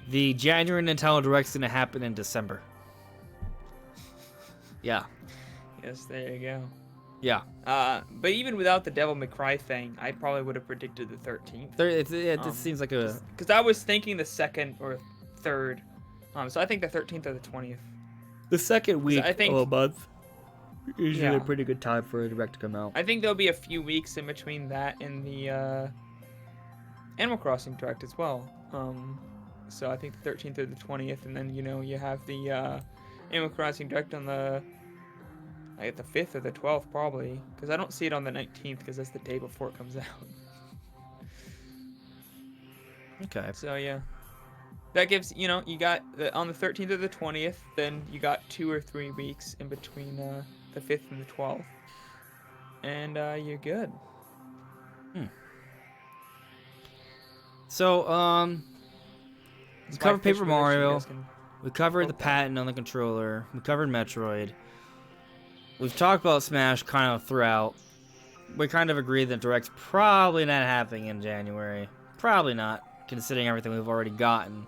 The January Nintendo Direct's going to happen in December. Yeah. Yes, there you go. Yeah. But even without the Devil May Cry thing, I probably would have predicted the 13th. It seems like a... Because I was thinking the 2nd or 3rd. So I think the 13th or the 20th. The second week of a month. Usually a pretty good time for a Direct to come out. I think there'll be a few weeks in between that and the Animal Crossing Direct as well. So I think the 13th or the 20th, and then you have the Animal Crossing Direct on the 5th or the 12th probably, because I don't see it on the 19th because that's the day before it comes out. Okay. So yeah, that gives you got on the 13th or the 20th, then you got 2 or 3 weeks in between the 5th and the 12th, and you're good. So we covered Paper Mario. We covered the patent on the controller. We covered Metroid. We've talked about Smash kind of throughout. We kind of agree that Direct's probably not happening in January. Probably not, considering everything we've already gotten.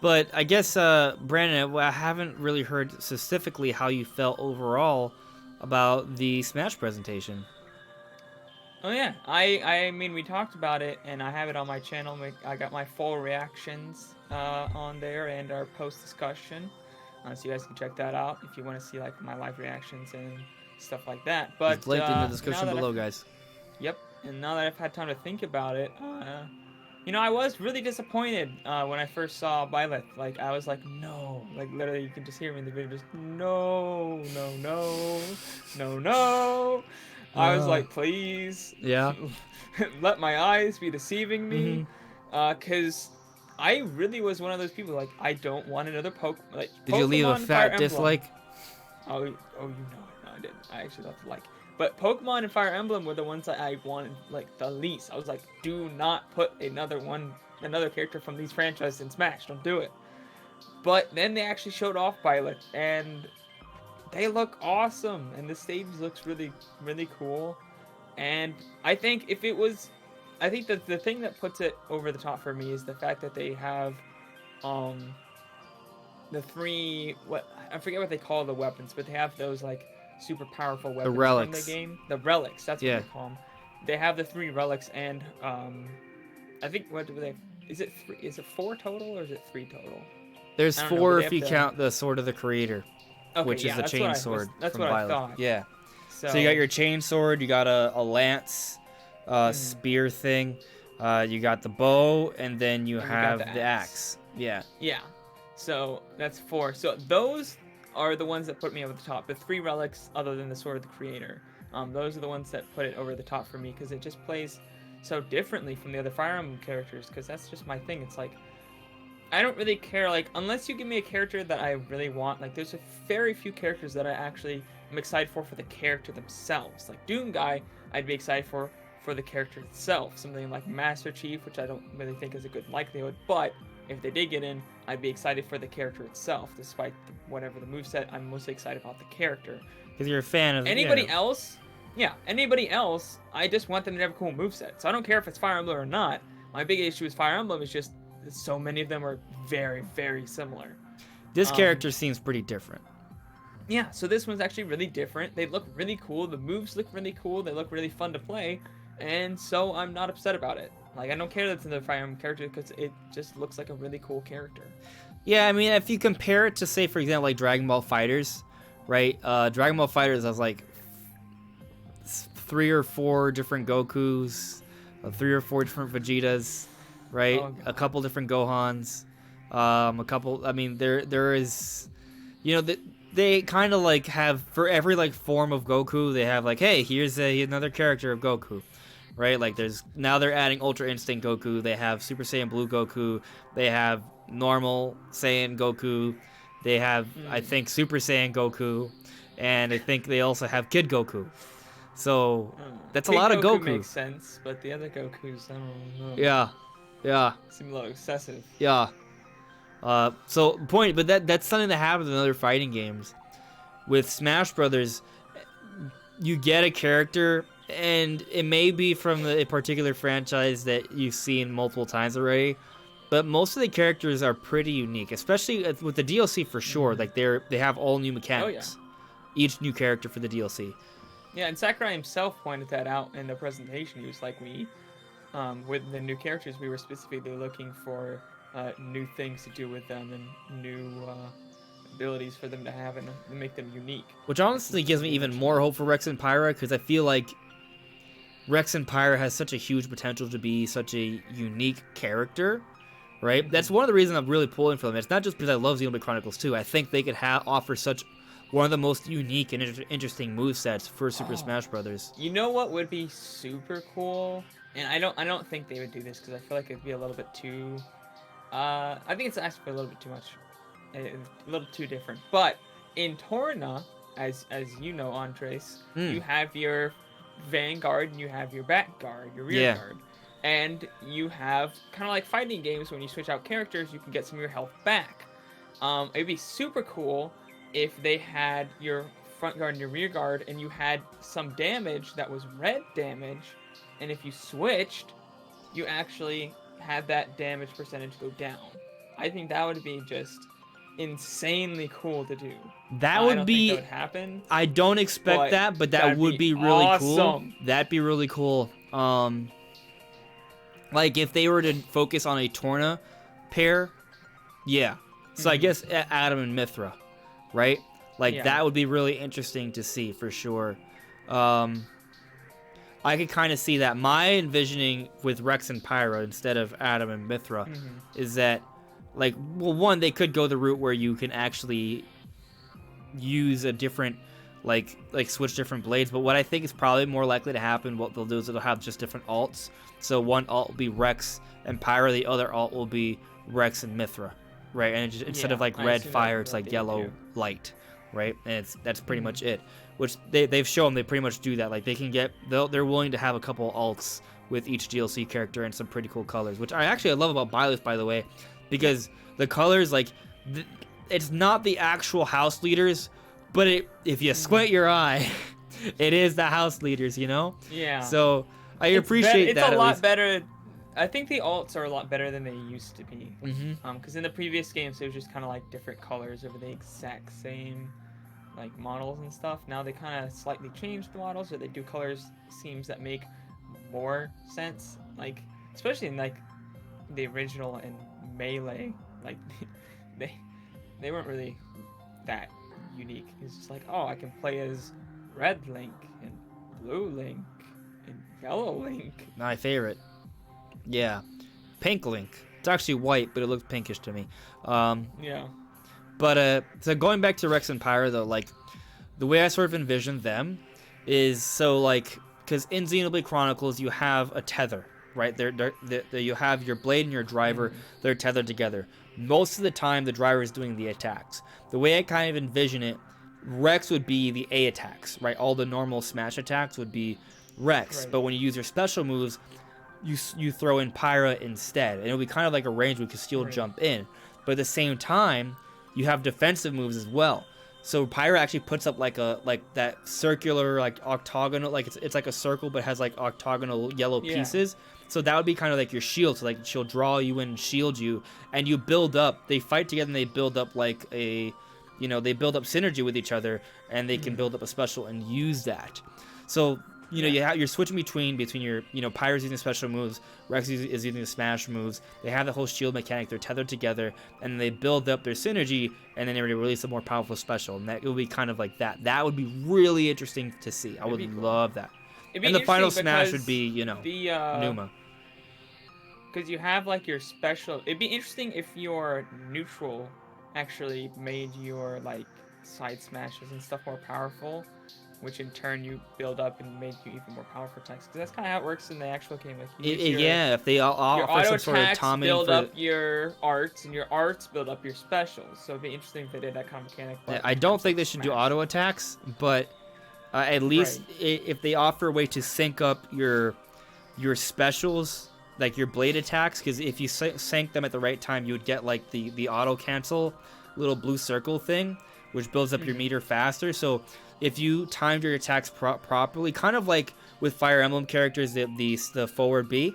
But I guess, Brandon, I haven't really heard specifically how you felt overall about the Smash presentation. Oh yeah, I mean, we talked about it, and I have it on my channel. I got my full reactions on there and our post discussion, so you guys can check that out if you want to see like my live reactions and stuff like that. But it's linked in the description below, guys. Yep, and now that I've had time to think about it, I was really disappointed when I first saw Byleth. Like, I was like, no. Like, literally, you can just hear me in the video, just, no. I was like, please. Yeah. Let my eyes be deceiving me. Because I really was one of those people, like, I don't want another Pokemon. Like, did you leave a fat dislike? Oh, you know it. No, I didn't. I actually left a like. But Pokemon and Fire Emblem were the ones that I wanted, like, the least. I was like, do not put another character from these franchises in Smash. Don't do it. But then they actually showed off Byleth, and they look awesome, and the stage looks really, really cool. And I think I think that the thing that puts it over the top for me is the fact that they have, um, the three, what I forget what they call the weapons, but they have those like super powerful weapons from the game. The relics, that's what they call them. They have the three relics, and I think what do they? Is it three? Is it four total or is it three total? There's four if you count the Sword of the Creator, okay, which is the chain sword. That's from what Byleth. I thought. Yeah. So you got your chain sword, you got a lance, spear thing, you got the bow, and then you have the axe. Yeah. Yeah. So that's four. So those are the ones that put me over the top. The three relics, other than the Sword of the Creator, those are the ones that put it over the top for me because it just plays so differently from the other Fire Emblem characters. Because that's just my thing. It's like I don't really care. Like unless you give me a character that I really want. Like there's a very few characters that I actually am excited for the character themselves. Like Doom Guy, I'd be excited for the character itself. Something like Master Chief, which I don't really think is a good likelihood, but if they did get in, I'd be excited for the character itself, despite whatever the moveset. I'm mostly excited about the character. Because you're a fan of anybody else. Yeah, anybody else, I just want them to have a cool moveset. So I don't care if it's Fire Emblem or not. My big issue with Fire Emblem is just that so many of them are very, very similar. This character seems pretty different. Yeah, so this one's actually really different. They look really cool. The moves look really cool. They look really fun to play. And so I'm not upset about it. Like, I don't care that it's another Fire Emblem character because it just looks like a really cool character. Yeah, I mean, if you compare it to, say, for example, like Dragon Ball FighterZ, right? Dragon Ball FighterZ has, like, 3 or 4 different Gokus, 3 or 4 different Vegetas, right? Oh, a couple different Gohans, a couple, I mean, there is, you know, they kind of, like, have, for every, like, form of Goku, they have, like, hey, here's another character of Goku. Right, like now they're adding Ultra Instinct Goku. They have Super Saiyan Blue Goku. They have normal Saiyan Goku. They have, I think, Super Saiyan Goku, and I think they also have Kid Goku. So that's a lot of Goku. Makes sense, but the other Gokus, I don't know. Yeah. Seem a little excessive. Yeah. So point, but that's something that happens in other fighting games. With Smash Brothers, you get a character. And it may be from a particular franchise that you've seen multiple times already, but most of the characters are pretty unique, especially with the DLC for sure. Like they have all new mechanics, each new character for the DLC. Yeah, and Sakurai himself pointed that out in the presentation. He was like, with the new characters, we were specifically looking for new things to do with them and new abilities for them to have and make them unique. Which honestly gives me even more hope for Rex and Pyra, because I feel like Rex and Pyra has such a huge potential to be such a unique character, right? That's one of the reasons I'm really pulling for them. It's not just because I love Xenoblade Chronicles 2. I think they could offer such one of the most unique and interesting movesets for Super Smash Brothers. You know what would be super cool? And I don't think they would do this because I feel like it'd be a little bit too... I think it's asking for a little bit too much. A little too different. But in Torna, as you know, Andres, you have your Vanguard and you have your back guard, your rear guard, and you have kind of like fighting games. When you switch out characters, you can get some of your health back. It'd be super cool if they had your front guard and your rear guard, and you had some damage that was red damage, and if you switched, you actually had that damage percentage go down. I think that would be just insanely cool to do. That would be. Think that would happen. I don't expect that, but that would be really awesome. Cool. That'd be really cool. Like if they were to focus on a Torna pair, yeah. So I guess Adam and Mithra, right? Like that would be really interesting to see for sure. I could kind of see that. My envisioning with Rex and Pyra instead of Adam and Mithra is that, like, well, one, they could go the route where you can actually use a different, like switch different blades. But what I think is probably more likely to happen, what they'll do is they'll have just different alts. So one alt will be Rex and Pyra, the other alt will be Rex and Mithra, right? And instead of like red fire, it's like yellow light, right? And that's pretty much it. Which they've shown they pretty much do that. Like they can they're willing to have a couple alts with each DLC character and some pretty cool colors, which I love about Byleth, by the way. Because the colors, like, it's not the actual house leaders, But if you squint your eye, it is the house leaders, you know? Yeah. So I appreciate that. It's a lot better. I think the alts are a lot better than they used to be. Mm-hmm. Because in the previous games, it was just kind of like different colors over the exact same like models and stuff. Now they kind of slightly change the models, or they do colors schemes that make more sense. Like especially in like the original and Melee, like they weren't really that unique. It's just like, oh, I can play as Red Link and Blue Link and Yellow Link. My favorite. Yeah. Pink Link. It's actually white, but it looks pinkish to me. Yeah. But so going back to Rex and Pyra though, like the way I sort of envision them is so like because in Xenoblade Chronicles you have a tether, right? You have your blade and your driver. They're tethered together. Most of the time, the driver is doing the attacks. The way I kind of envision it, Rex would be the A attacks, right? All the normal smash attacks would be Rex, Right. but when you use your special moves, you throw in Pyra instead, and it'll be kind of like a range where you can still jump in. But at the same time, you have defensive moves as well. So Pyra actually puts up like that circular, like octagonal, like it's like a circle but has like octagonal yellow pieces. So that would be kind of like your shield. So like she'll draw you in and shield you, and you build up. They fight together and they build up like they build up synergy with each other, and they can build up a special and use that. So you're switching between your Pyra's using special moves, Rex is using the smash moves. They have the whole shield mechanic. They're tethered together, and they build up their synergy, and then they release a more powerful special. And that it would be kind of like that. That would be really interesting to see. I would love that. And the final smash would be Numa. Because you have like your special. It'd be interesting if your neutral actually made your like side smashes and stuff more powerful, which in turn you build up and make you even more powerful attacks. Because that's kind of how it works in the actual game. Like if they all offer some sort of timing build up your arts, and your arts build up your specials. So it'd be interesting if they did that kind of mechanic. I don't think they should do auto attacks, but at least if they offer a way to sync up your specials, like your blade attacks, because if you sank them at the right time, you would get like the auto cancel little blue circle thing, which builds up your meter faster. So if you timed your attacks properly, kind of like with Fire Emblem characters, the forward B,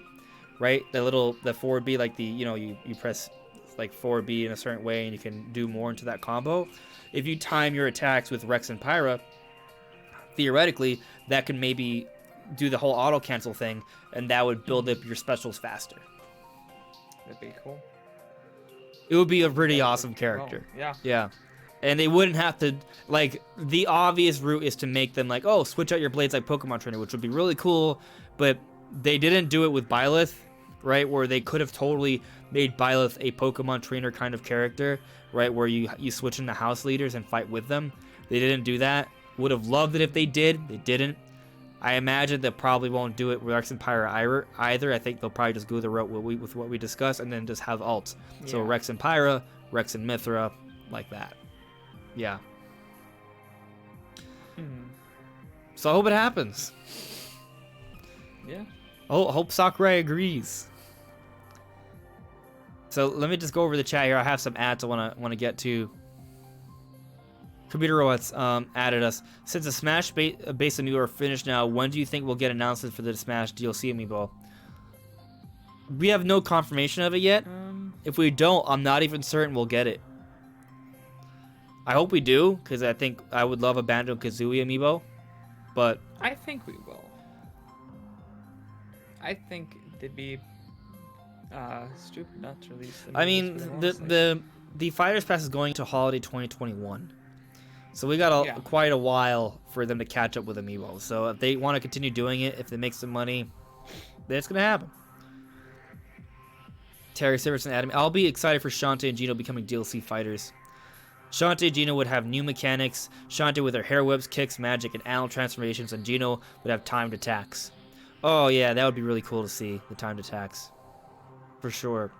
right? The forward B, like you press like forward B in a certain way and you can do more into that combo. If you time your attacks with Rex and Pyra, theoretically that could maybe do the whole auto cancel thing, and that would build up your specials faster. That'd be cool. It would be a pretty awesome character. Yeah. And they wouldn't have to, like, the obvious route is to make them like, oh, switch out your blades like Pokemon Trainer, which would be really cool, but they didn't do it with Byleth, right, where they could have totally made Byleth a Pokemon Trainer kind of character, right, where you switch in the house leaders and fight with them. They didn't do that. Would have loved it if they did. They didn't. I imagine they probably won't do it with Rex and Pyra either. I think they'll probably just go the route with what we discussed and then just have alts. Yeah. So Rex and Pyra, Rex and Mithra, like that. Yeah. So I hope it happens. Yeah. Oh, I hope Sakurai agrees. So let me just go over the chat here. I have some ads I want to get to. Computer Robots added us. Since the Smash base and new are finished now, when do you think we'll get announcements for the Smash DLC amiibo? We have no confirmation of it yet. If we don't, I'm not even certain we'll get it. I hope we do, because I think I would love a Banjo-Kazooie amiibo, but... I think we will. I think it'd be stupid not to release them. I mean, the Fighters Pass is going to holiday 2021. So we got quite a while for them to catch up with amiibo. So if they want to continue doing it, if they make some money, then it's going to happen. Terry Siverson added me. I'll be excited for Shantae and Gino becoming DLC fighters. Shantae and Gino would have new mechanics. Shantae with her hair whips, kicks, magic, and animal transformations, and Gino would have timed attacks. Oh yeah, that would be really cool to see, the timed attacks. For sure.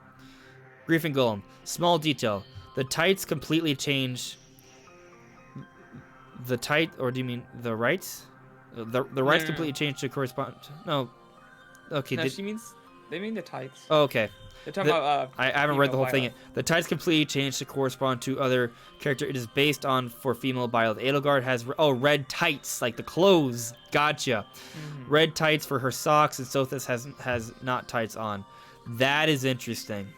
Grief and Golem. Small detail. The tights completely changed... The tight, or do you mean the rights? The rights completely changed to correspond. No. Okay. No, they mean the tights. Oh, okay. They're talking about I haven't read the whole thing Byleth. yet. The types completely changed to correspond to other character. It is based on for female Byleth. Edelgard has red tights like the clothes. Gotcha. Red tights for her socks, and Sothis has not tights on. That is interesting.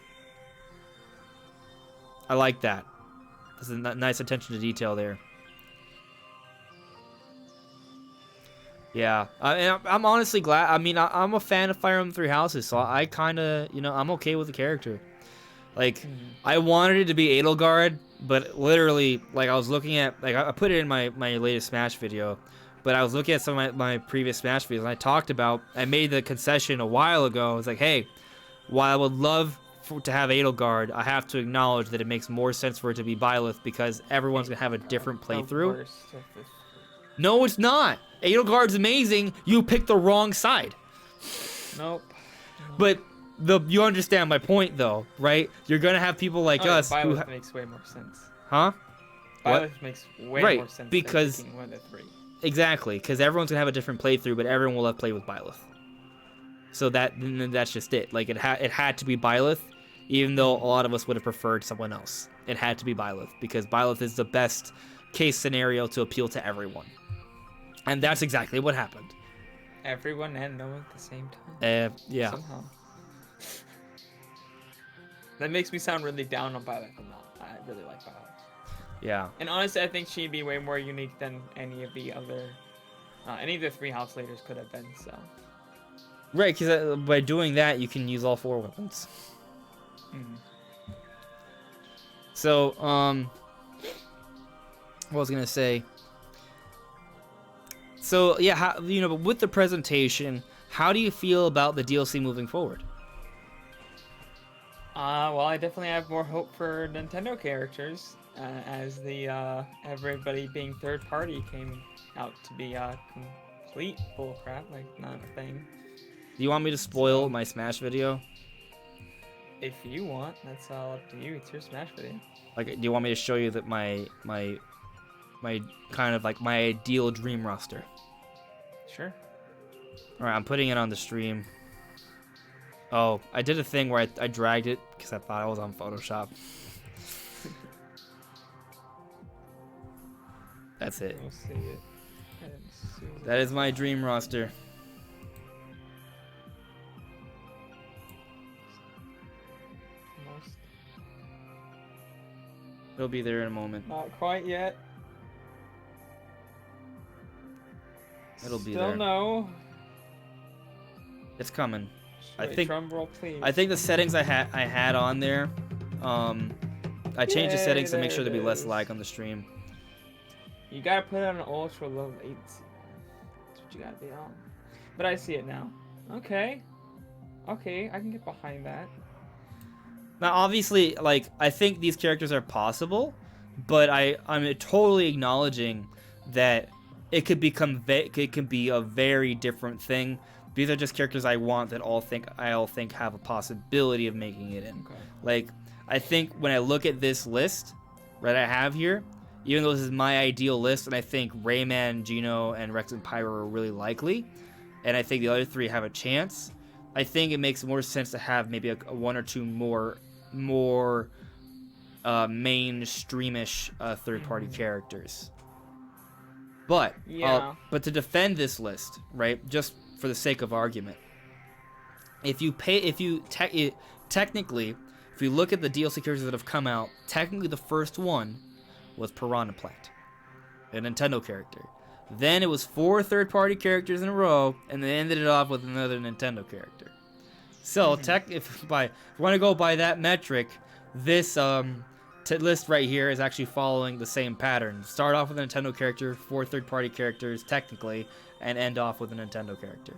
I like that. There's a nice attention to detail there. Yeah, I'm honestly glad. I mean, I'm a fan of Fire Emblem Three Houses, so I kind of, I'm okay with the character. Like, I wanted it to be Edelgard, but literally, like, I was looking at, like, I put it in my latest Smash video, but I was looking at some of my previous Smash videos, and I made the concession a while ago. I was like, hey, while I would love to have Edelgard, I have to acknowledge that it makes more sense for it to be Byleth because everyone's going to have a different playthrough. No, it's not. Edelgard's amazing. You picked the wrong side. Nope. But you understand my point, though, right? You're going to have people like us Byleth makes way more sense. Huh? Byleth makes way more sense because than picking one of the three. Exactly, because everyone's going to have a different playthrough, but everyone will have played with Byleth. So that's just it. Like, it had to be Byleth, even though a lot of us would have preferred someone else. It had to be Byleth, because Byleth is the best case scenario to appeal to everyone. And that's exactly what happened. Everyone and no one at the same time. Yeah. Somehow. That makes me sound really down on Byleth. I'm not. I really like Byleth. Yeah. And honestly, I think she'd be way more unique than any of the other, any of the three house leaders could have been. So. Right, because by doing that, you can use all 4 weapons. So, what was I gonna say? So yeah, but with the presentation, how do you feel about the DLC moving forward? Well, I definitely have more hope for Nintendo characters, as the everybody being third party came out to be complete bullcrap, like not a thing. Do you want me to spoil my Smash video? If you want, that's all up to you. It's your Smash video. Like, do you want me to show you that my kind of like my ideal dream roster? Sure. All right, I'm putting it on the stream. Oh, I did a thing where I dragged it because I thought I was on Photoshop. That's it. We'll see it. That is my dream roster. It'll be there in a moment. Not quite yet. It'll be Still there. no. It's coming. Wait, I think. drum roll, please. I think the settings I had on there. I changed the settings to make sure there'd be less lag on the stream. You gotta put it on an ultra low latency. That's what you gotta be on. But I see it now. Okay. Okay, I can get behind that. Now, obviously, like, I think these characters are possible, but I'm totally acknowledging that it could become it can be a very different thing. These are just characters I want that I all think have a possibility of making it in. Okay. Like, I think when I look at this list that I have here, even though this is my ideal list, and I think Rayman, Geno, and Rex and Pyro are really likely, and I think the other 3 have a chance, I think it makes more sense to have maybe a 1 or 2 more mainstreamish third-party characters. But but to defend this list, right, just for the sake of argument, technically, if you look at the DLC characters that have come out, technically the first one was Piranha Plant, a Nintendo character. Then it was 4 third-party characters in a row, and they ended it off with another Nintendo character. So, if we want to go by that metric, this list right here is actually following the same pattern. Start off with a Nintendo character, 4 third-party characters, technically, and end off with a Nintendo character.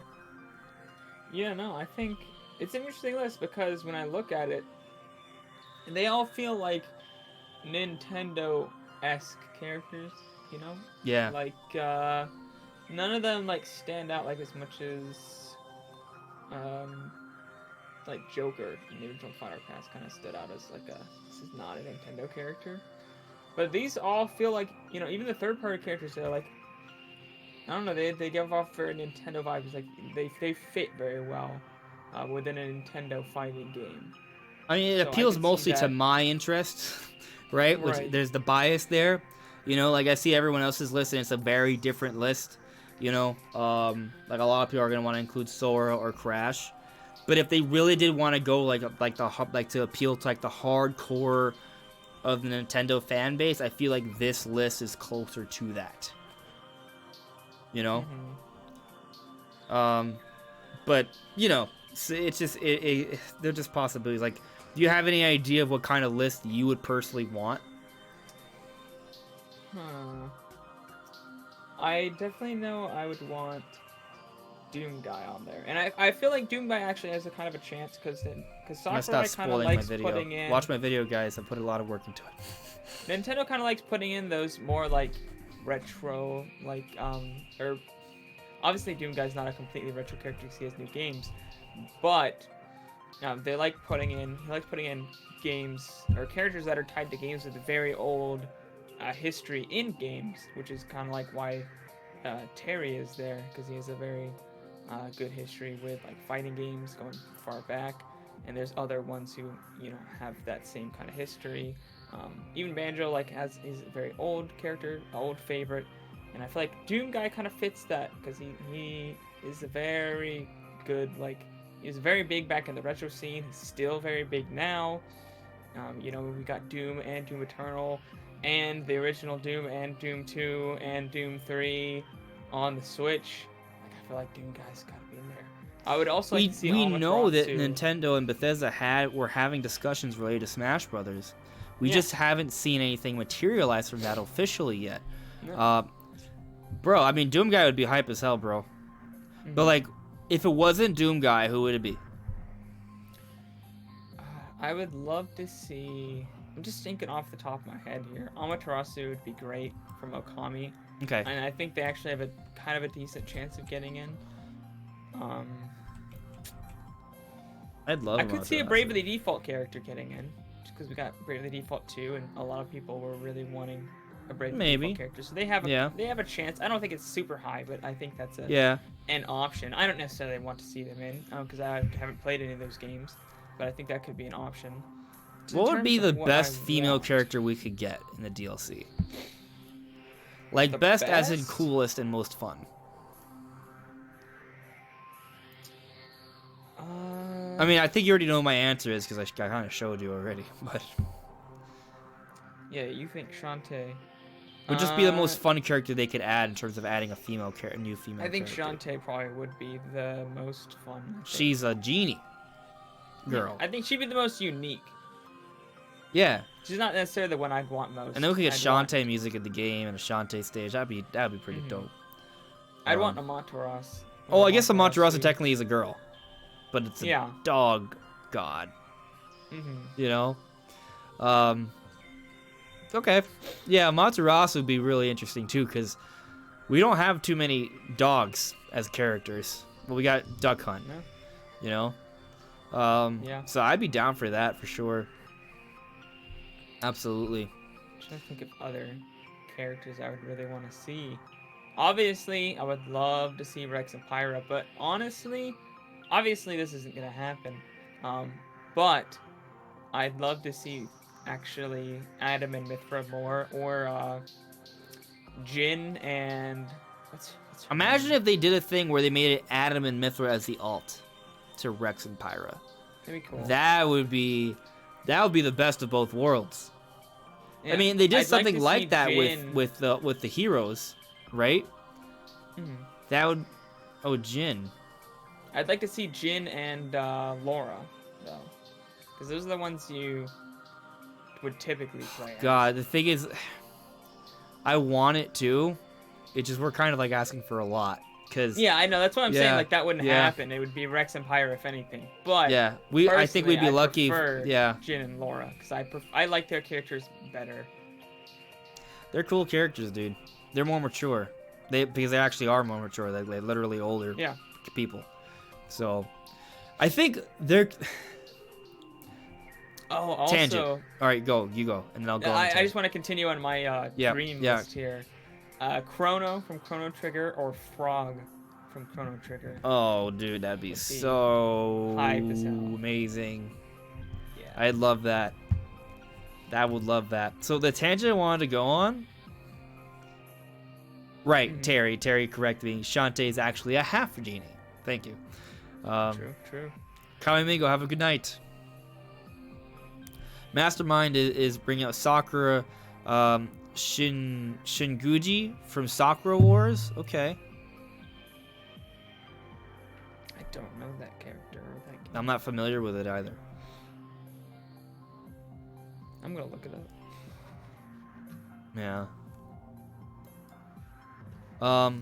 Yeah, no, I think it's an interesting list because when I look at it, they all feel like Nintendo-esque characters, you know? Yeah. Like, none of them, like, stand out, like, as much as, like, Joker in the original Final Pass kind of stood out as, like, this is not a Nintendo character. But these all feel like, you know, even the third-party characters, they're, like, I don't know, they give off very Nintendo vibes. Like, they fit very well within a Nintendo fighting game. I mean, it So I appeals could see mostly to that. my interests, right? Which Right. there's the bias there. You know, like I see everyone else's list, and it's a very different list. You know, like a lot of people are gonna want to include Sora or Crash, but if they really did want to go like to appeal to like the hardcore of the Nintendo fan base, I feel like this list is closer to that. You know, Mhm. um, but you know, it's just they're just possibilities. Like, do you have any idea of what kind of list you would personally want? Huh. I definitely know I would want Doom Guy on there, and I feel like Doom Guy actually has a kind of a chance because I'm gonna Sakurai stop kind of spoiling my likes video. putting in Watch my video, guys. I put a lot of work into it. Nintendo kind of likes putting in those more like retro or obviously Doom Guy's not a completely retro character because he has new games, but they like putting in he likes putting in games or characters that are tied to games with a very old history in games, which is kind of like why Terry is there because he has a very good history with like fighting games going far back, and there's other ones who have that same kind of history. Even Banjo is a very old character, old favorite, and I feel like Doom Guy kind of fits that because he is a very good he was very big back in the retro scene. He's still very big now. We got Doom and Doom Eternal, and the original Doom and Doom 2 and Doom 3 on the Switch. I feel like Doom Guy's got to be in there. I would also like to see We know that Amaterasu. Nintendo and Bethesda were having discussions related to Smash Brothers. We Yeah. just haven't seen anything materialize from that officially yet. No. Bro, I mean, Doom Guy would be hype as hell, bro. Mm-hmm. But like, if it wasn't Doom Guy, who would it be? I would love to see. I'm just thinking off the top of my head here. Amaterasu would be great from Okami. Okay. And I think they actually have a kind of a decent chance of getting in. I'd love I could see a Amaterasu. Bravely Default character getting in, just because we got Bravely Default 2, and a lot of people were really wanting a Bravely Default character. So they have a chance. I don't think it's super high, but I think that's an option. I don't necessarily want to see them in because I haven't played any of those games, but I think that could be an option. What would be the best female character we could get in the DLC? Like, best as in coolest and most fun. I mean, I think you already know what my answer is because I kind of showed you already. But yeah, you think Shantae would just be the most fun character they could add in terms of adding a new female. I think character. Shantae probably would be the most fun. She's a genie girl. Yeah, I think she'd be the most unique. Yeah. She's not necessarily the one I'd want most. And then we could get Shantae music at the game and a Shantae stage. That'd be pretty dope. I'd want Amaterasu. Oh, I guess Amaterasu technically is a girl, but it's a dog god. You know. Okay. Yeah, Amaterasu would be really interesting too because we don't have too many dogs as characters. But we got Duck Hunt. You know. So I'd be down for that for sure. Absolutely. I'm trying to think of other characters I would really want to see. Obviously, I would love to see Rex and Pyra, but honestly, this isn't gonna happen. But I'd love to see actually Adam and Mithra more, or Jin and imagine if they did a thing where they made it Adam and Mithra as the alt to Rex and Pyra. That'd be cool. That would be the best of both worlds. Yeah. I mean, they did something like that Jin. with the heroes, right? That would Jin. I'd like to see Jin and Laura though, because those are the ones you would typically play. God, the thing is, I want it to. It's just we're kind of like asking for a lot. Yeah, I know. That's what I'm saying. Like that wouldn't happen. It would be Rex and Pyra if anything. But I think we'd be lucky. Jin and Laura, because I like their characters better. They're cool characters, dude. They're more mature. Because they actually are more mature. They're literally older people. So, I think they're. Oh, also. Tangent. All right, go. You go, and then I'll go. I just want to continue on my dream list here. Chrono from Chrono Trigger or Frog from Chrono Trigger. Oh, dude, that'd be so amazing. Yeah. I'd love that. I would love that. So the tangent I wanted to go on. Right, Terry, correct me. Shantae is actually a half genie. Thank you. True. Kamimingo, have a good night. Mastermind is bringing out Sakura Shinguji from Sakura Wars. Okay. I don't know that character or that game. I'm not familiar with it either. I'm gonna look it up. Yeah.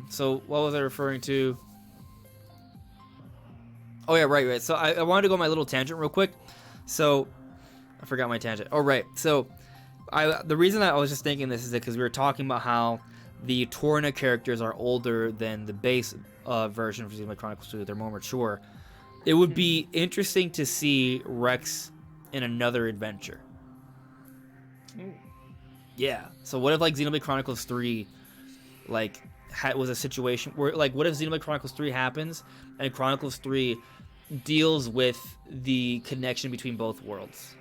So what was I referring to? Oh yeah, right. So I wanted to go on my little tangent real quick. So I forgot my tangent. Oh right. So the reason that I was just thinking this is because we were talking about how the Torna characters are older than the base version of Xenoblade Chronicles 2. They're more mature. It would be interesting to see Rex in another adventure. Ooh. Yeah. So what if like Xenoblade Chronicles 3 like was a situation where like what if Xenoblade Chronicles 3 happens and Chronicles 3 deals with the connection between both worlds?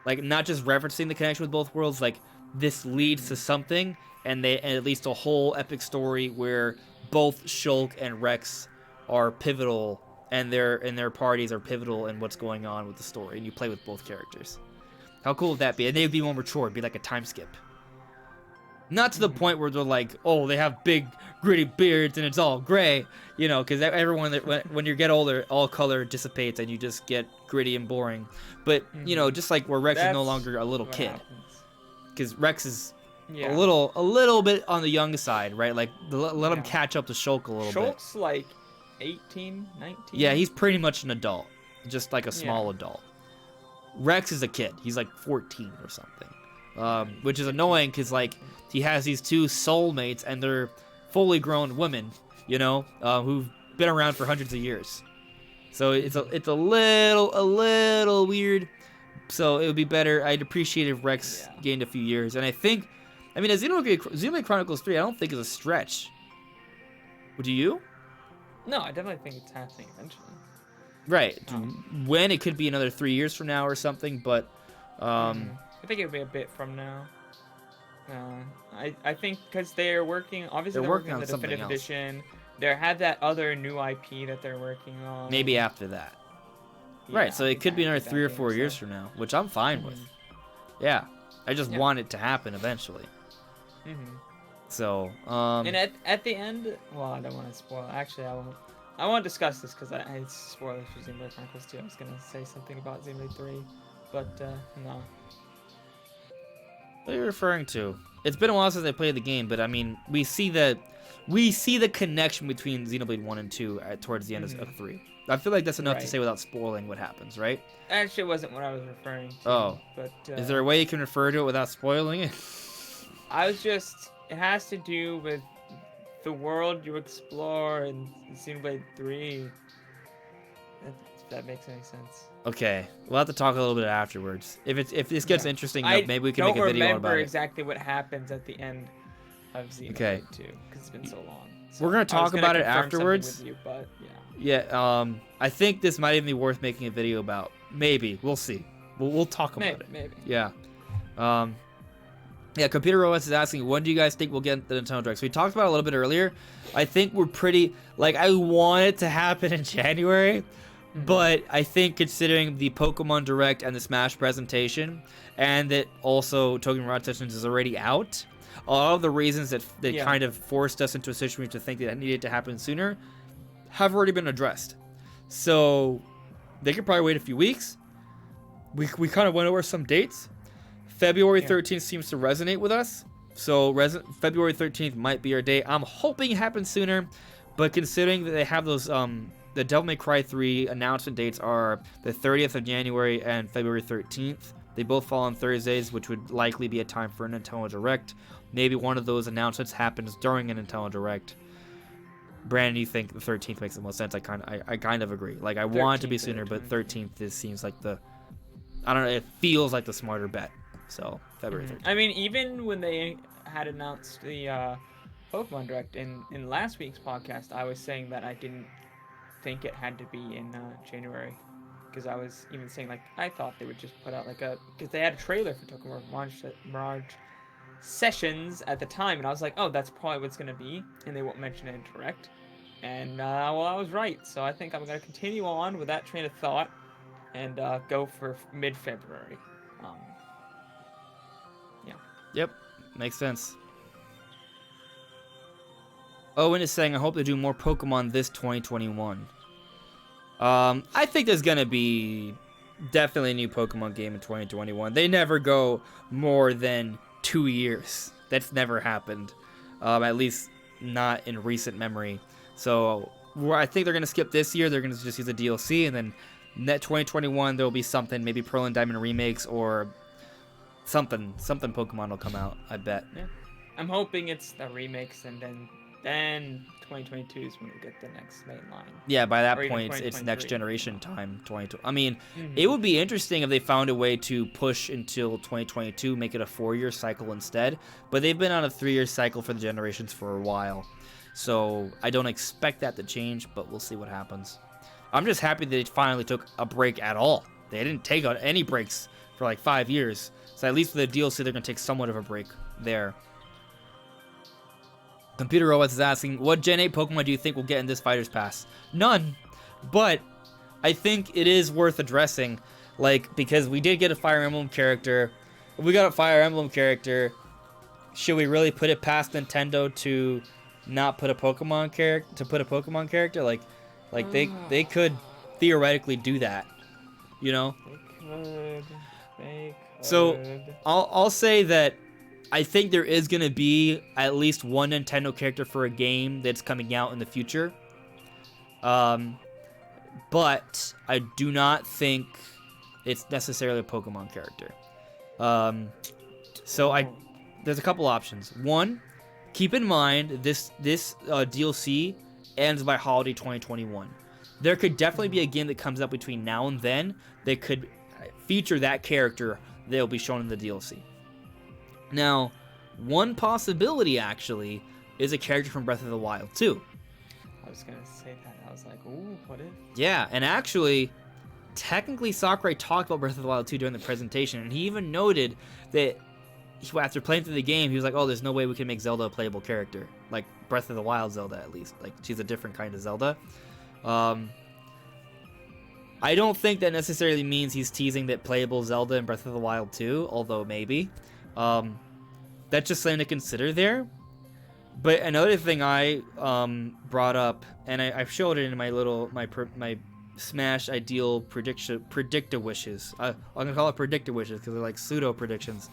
Like not just referencing the connection with both worlds, like this leads to something and it leads to a whole epic story where both Shulk and Rex are pivotal and their parties are pivotal in what's going on with the story, and you play with both characters. How cool would that be? And they'd be more mature. It'd be like a time skip. Not to the point where they're like, oh, they have big, gritty beards and it's all gray, you know, because everyone, when you get older, all color dissipates and you just get gritty and boring. But, you know, just like where Rex is no longer a little kid. Because Rex is a little bit on the young side, right? Like, let him catch up to Shulk a little bit. Shulk's like 18, 19? Yeah, he's pretty much an adult. Just like a small adult. Rex is a kid. He's like 14 or something. Which is annoying because, like, he has these two soulmates and they're fully grown women, you know, who've been around for hundreds of years. So it's a little weird. So it would be better. I'd appreciate if Rex gained a few years. And I think, I mean, Xenoblade Chronicles 3, I don't think is a stretch. Would you? No, I definitely think it's happening eventually. Right. When it could be another 3 years from now or something, but I think it would be a bit from now. I think because they're working, obviously they're working on the definitive edition. They have that other new IP that they're working on. Maybe after that. Yeah, right, so it could be another 3 or 4 years from now, which I'm fine with. Yeah, I just want it to happen eventually. So, and at the end, well, I don't want to spoil. Actually, I won't. I want to discuss this because I spoilers for Xenoblade Chronicles 2. I was gonna say something about Xenoblade 3, but no. What are you referring to? It's been a while since I played the game, but I mean, we see the connection between Xenoblade 1 and 2 towards the end of 3. I feel like that's enough to say without spoiling what happens, right? Actually, it wasn't what I was referring to. Oh. But is there a way you can refer to it without spoiling it? I was just... It has to do with the world you explore in Xenoblade 3. If that makes any sense. Okay, we'll have to talk a little bit afterwards. If this gets interesting enough, maybe we can make a video about it. I don't remember exactly what happens at the end of Xenoblade 2 because it's been so long. So we're gonna talk about it afterwards. With you, but I think this might even be worth making a video about. Maybe we'll see. We'll talk about it. Maybe. Yeah. Yeah. Computer OS is asking, when do you guys think we'll get the Nintendo Direct? So we talked about it a little bit earlier. I think we're pretty like I want it to happen in January. But I think considering the Pokemon Direct and the Smash presentation, and that also Tokyo Mirage Sessions is already out, a lot of the reasons that they kind of forced us into a situation to think that it needed to happen sooner have already been addressed. So they could probably wait a few weeks. We kind of went over some dates. February 13th seems to resonate with us. So February 13th might be our date. I'm hoping it happens sooner, but considering that they have those... The Devil May Cry 3 announcement dates are the 30th of January and February 13th. They both fall on Thursdays, which would likely be a time for a Nintendo Direct. Maybe one of those announcements happens during a Nintendo Direct. Brandon, you think the 13th makes the most sense? I kind of agree. Like, I want it to be sooner, but 13th seems like I don't know, it feels like the smarter bet. So, February 13th. I mean, even when they had announced the Pokemon Direct in last week's podcast, I was saying that I didn't think it had to be in January. because I was even saying like I thought they would just put out like because they had a trailer for Tokyo Mirage Sessions at the time, and I was like, oh, that's probably what it's gonna be, and they won't mention it in Direct. And well, I was right. So I think I'm gonna continue on with that train of thought and go for mid-February. Yeah. Yep, makes sense. Owen is saying, I hope they do more Pokemon this 2021. I think there's gonna be definitely a new Pokemon game in 2021. They never go more than 2 years. That's never happened, at least not in recent memory. So I think they're gonna skip this year. They're gonna just use a DLC, and then net 2021 there'll be something, maybe Pearl and Diamond remakes or something Pokemon will come out. I bet. Yeah, I'm hoping it's the remakes, and then 2022 is when we get the next main line. Yeah, by that point, it's next generation time. 22. I mean, it would be interesting if they found a way to push until 2022, make it a 4-year cycle instead. But they've been on a 3-year cycle for the generations for a while. So I don't expect that to change, but we'll see what happens. I'm just happy that they finally took a break at all. They didn't take out any breaks for like 5 years. So at least with the DLC, they're going to take somewhat of a break there. Computer Robots is asking, what Gen 8 Pokemon do you think will get in this Fighter's Pass? None. But I think it is worth addressing, like, because we did get a Fire Emblem character. If we got a Fire Emblem character, should we really put it past Nintendo to not put a Pokemon character? Like they could theoretically do that, you know? They could. So I'll say that I think there is going to be at least one Nintendo character for a game that's coming out in the future. But I do not think it's necessarily a Pokemon character. There's a couple options. One, keep in mind this DLC ends by holiday 2021. There could definitely be a game that comes out between now and then that could feature that character that will be shown in the DLC. Now, one possibility, actually, is a character from Breath of the Wild 2. I was going to say that. I was like, ooh, what if? Yeah, and actually, technically, Sakurai talked about Breath of the Wild 2 during the presentation, and he even noted that after playing through the game, he was like, oh, there's no way we can make Zelda a playable character. Like, Breath of the Wild Zelda, at least. Like, she's a different kind of Zelda. I don't think that necessarily means he's teasing that playable Zelda in Breath of the Wild 2, although maybe. That's just something to consider there. But another thing I brought up, and I showed it in my Smash Ideal predictor wishes. I'm gonna call it predictor wishes because they're like pseudo predictions.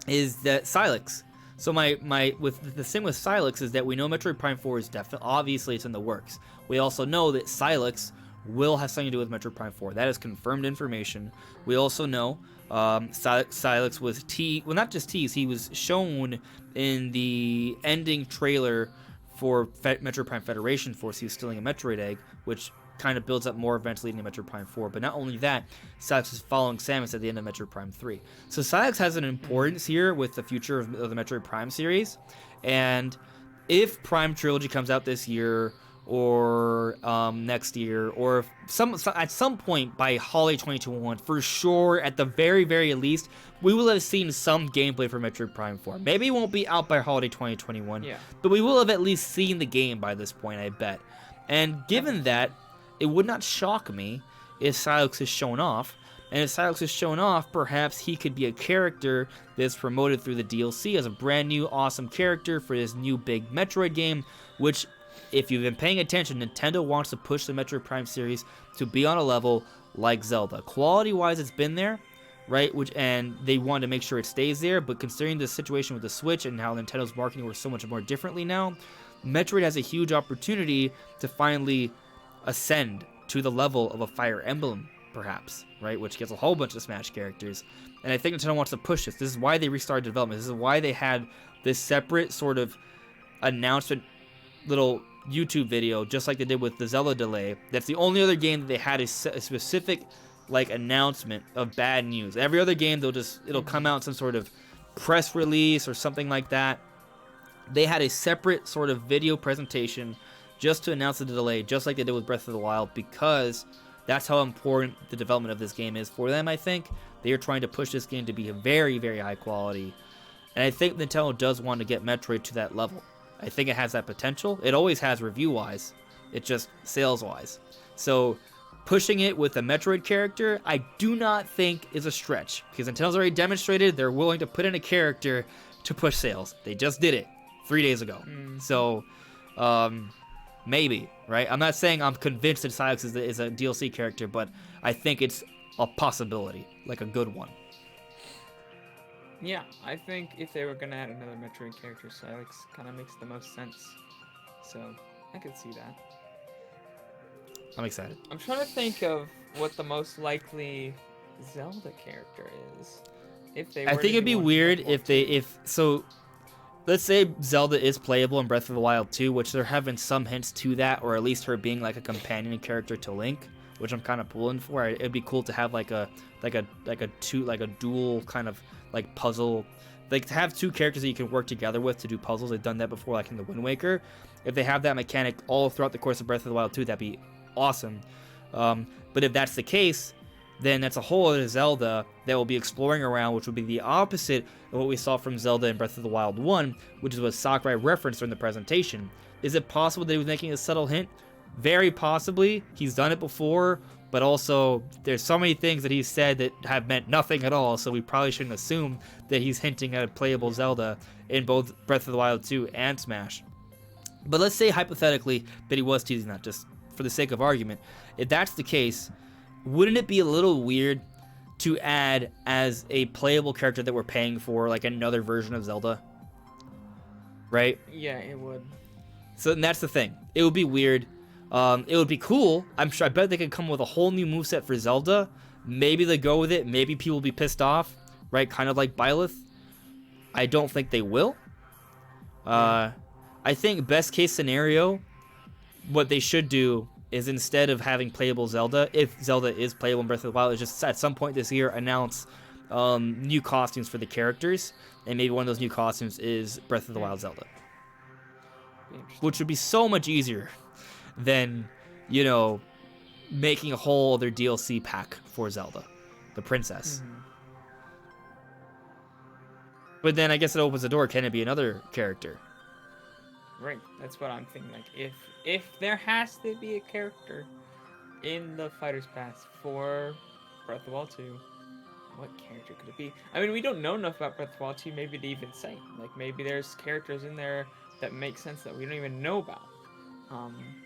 Is that Silex? So with the same with Silex is that we know Metroid Prime 4 is definitely, obviously it's in the works. We also know that Silex will have something to do with Metroid Prime 4. That is confirmed information. We also know Silex was not just teased, he was shown in the ending trailer for Metroid Prime Federation Force. He was stealing a Metroid egg, which kind of builds up more events leading to Metroid Prime 4. But not only that, Silex is following Samus at the end of Metroid Prime 3. So Silex has an importance here with the future of the Metroid Prime series. And if Prime Trilogy comes out this year, or next year, or at some point by holiday 2021, for sure, at the very, very least, we will have seen some gameplay for Metroid Prime 4. Maybe it won't be out by holiday 2021, but we will have at least seen the game by this point, I bet. And given that, it would not shock me if Silex is shown off. And if Silex is shown off, perhaps he could be a character that's promoted through the DLC as a brand new, awesome character for this new big Metroid game, which, if you've been paying attention, Nintendo wants to push the Metroid Prime series to be on a level like Zelda. Quality-wise, it's been there, right? And they want to make sure it stays there, but considering the situation with the Switch and how Nintendo's marketing works so much more differently now, Metroid has a huge opportunity to finally ascend to the level of a Fire Emblem, perhaps, right? Which gets a whole bunch of Smash characters. And I think Nintendo wants to push this. This is why they restarted development. This is why they had this separate sort of announcement little YouTube video, just like they did with the Zelda delay. That's the only other game that they had a specific like announcement of bad news. Every other game it'll come out in some sort of press release or something like that. They had a separate sort of video presentation just to announce the delay, just like they did with Breath of the Wild, because That's how important the development of this game is for them, I think. They are trying to push this game to be a very, very high quality. And I think Nintendo does want to get Metroid to that level. I think it has that potential. It always has review-wise. It's just sales-wise. So pushing it with a Metroid character, I do not think is a stretch. Because Nintendo's already demonstrated they're willing to put in a character to push sales. They just did it 3 days ago. So, maybe, right? I'm not saying I'm convinced that Psylocke is a DLC character, but I think it's a possibility, like a good one. Yeah, I think if they were gonna add another Metroid character, Psylocke kind of makes the most sense. So I could see that. I'm excited. I'm trying to think of what the most likely Zelda character is. If they, I think it'd be weird if so. Let's say Zelda is playable in Breath of the Wild 2, which they're having some hints to that, or at least her being like a companion character to Link, which I'm kind of pulling for. It'd be cool to have like a dual kind of like puzzle, like to have two characters that you can work together with to do puzzles. They've done that before, like in the Wind Waker. If they have that mechanic all throughout the course of Breath of the Wild 2, that'd be awesome. But if that's the case, then that's a whole other Zelda that will be exploring around, which would be the opposite of what we saw from Zelda in Breath of the Wild 1, which is what Sakurai referenced during the presentation. Is it possible that he was making a subtle hint? Very possibly. He's done it before, but also there's so many things that he's said that have meant nothing at all, so we probably shouldn't assume that he's hinting at a playable Zelda in both Breath of the Wild 2 and Smash. But let's say hypothetically that he was teasing that, just for the sake of argument. If that's the case, wouldn't it be a little weird to add as a playable character that we're paying for, like another version of Zelda? Right? Yeah, it would. So and that's the thing. It would be weird. It would be cool. I bet they could come with a whole new moveset for Zelda. Maybe they go with it. Maybe people will be pissed off. Right? Kind of like Byleth. I don't think they will. I think best case scenario, what they should do is instead of having playable Zelda, if Zelda is playable in Breath of the Wild, is just at some point this year announce new costumes for the characters, and maybe one of those new costumes is Breath of the Wild Zelda, which would be so much easier than, you know, making a whole other DLC pack for Zelda, the princess. But then I guess it opens the door. Can it be another character? Right, that's what I'm thinking. Like, if there has to be a character in the Fighter's Pass for Breath of the Wild 2, what character could it be? I mean, we don't know enough about Breath of the Wild 2 maybe to even say. Like, maybe there's characters in there that make sense that we don't even know about.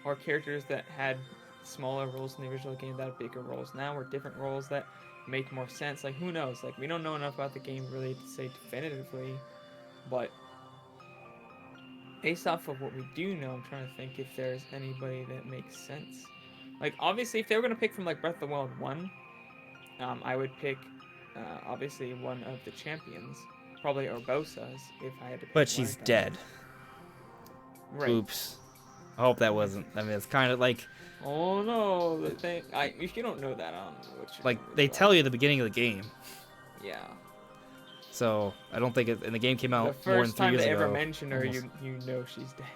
Or characters that had smaller roles in the original game that have bigger roles now, or different roles that make more sense. Like, who knows? Like, we don't know enough about the game really to say definitively, but based off of what we do know, I'm trying to think if there's anybody that makes sense. Like, obviously, if they were going to pick from, like, Breath of the Wild 1, I would pick, obviously, one of the champions. Probably Urbosa's, if I had to pick. But she's dead. Right. Oops. I hope that wasn't. I mean, it's kind of like... Oh, no. The thing... if you don't know that, I don't know what you're like, they tell you at the beginning of the game. Yeah. So, I don't think and the game came out more than 3 years ago. The first time they ever mention her, you know she's dead.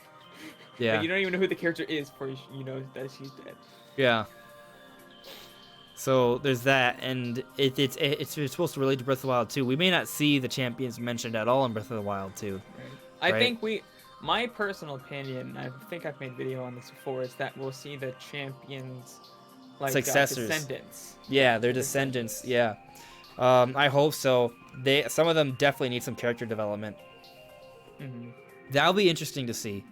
Yeah. Like, you don't even know who the character is before you know that she's dead. Yeah. So, there's that, and it's supposed to relate to Breath of the Wild 2. We may not see the champions mentioned at all in Breath of the Wild 2. Right. I think my personal opinion, I think I've made a video on this before, is that we'll see the champions, like, successors. Descendants. Yeah, they're descendants, yeah. I hope so. Some of them definitely need some character development. That'll be interesting to see.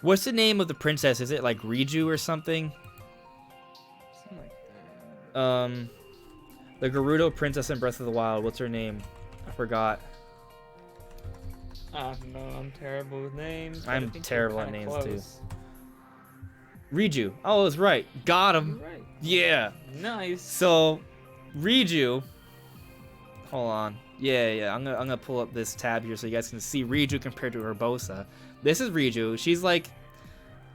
What's the name of the princess? Is it like Riju or something? Something like that. The Gerudo princess in Breath of the Wild. What's her name? I forgot. I don't know. I'm terrible with names. I'm terrible at names close. too. Riju. Oh, I was right. Got him. Right. Yeah. Nice. So, Riju. Hold on. Yeah. I'm gonna pull up this tab here so you guys can see Riju compared to Urbosa. This is Riju. She's like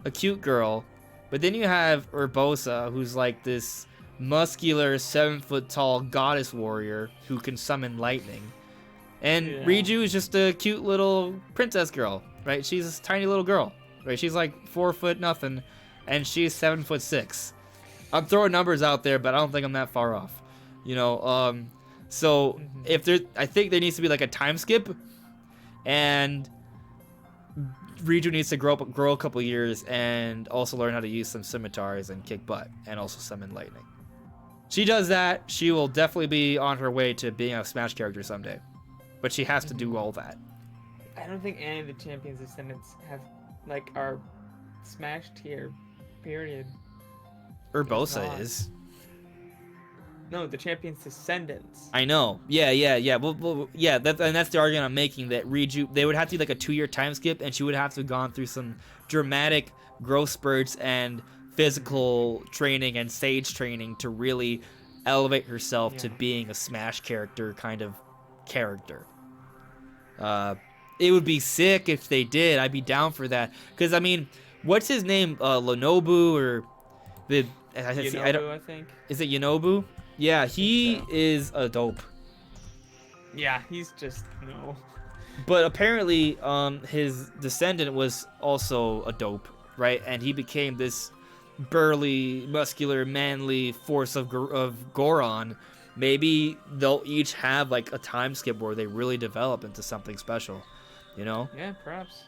a cute girl, but then you have Urbosa, who's like this muscular 7-foot tall goddess warrior who can summon lightning. And Yeah. Riju is just a cute little princess girl, right? She's a tiny little girl, right? She's like 4 foot nothing, and she's 7'6". I'm throwing numbers out there, but I don't think I'm that far off. You know, so if there, I think there needs to be like a time skip, and Riju needs to grow a couple years, and also learn how to use some scimitars and kick butt, and also summon lightning. She does that, she will definitely be on her way to being a Smash character someday. But she has to do all that. I don't think any of the champions' descendants have, like, are Smash tier, period. Urbosa is. No, the champion's descendants. I know. Yeah. Well, yeah, and that's the argument I'm making, that Riju, they would have to do like a 2-year time skip, and she would have to have gone through some dramatic growth spurts and physical training and stage training to really elevate herself to being a Smash character kind of character. It would be sick if they did. I'd be down for that. Because, I mean, what's his name? Lonobu or the... Yonobu, I think. Is it Yonobu? Yeah, he is a dope. Yeah, he's just... no. But apparently, his descendant was also a dope, right? And he became this burly, muscular, manly force of Goron. Maybe they'll each have like a time skip where they really develop into something special, you know? Yeah, perhaps.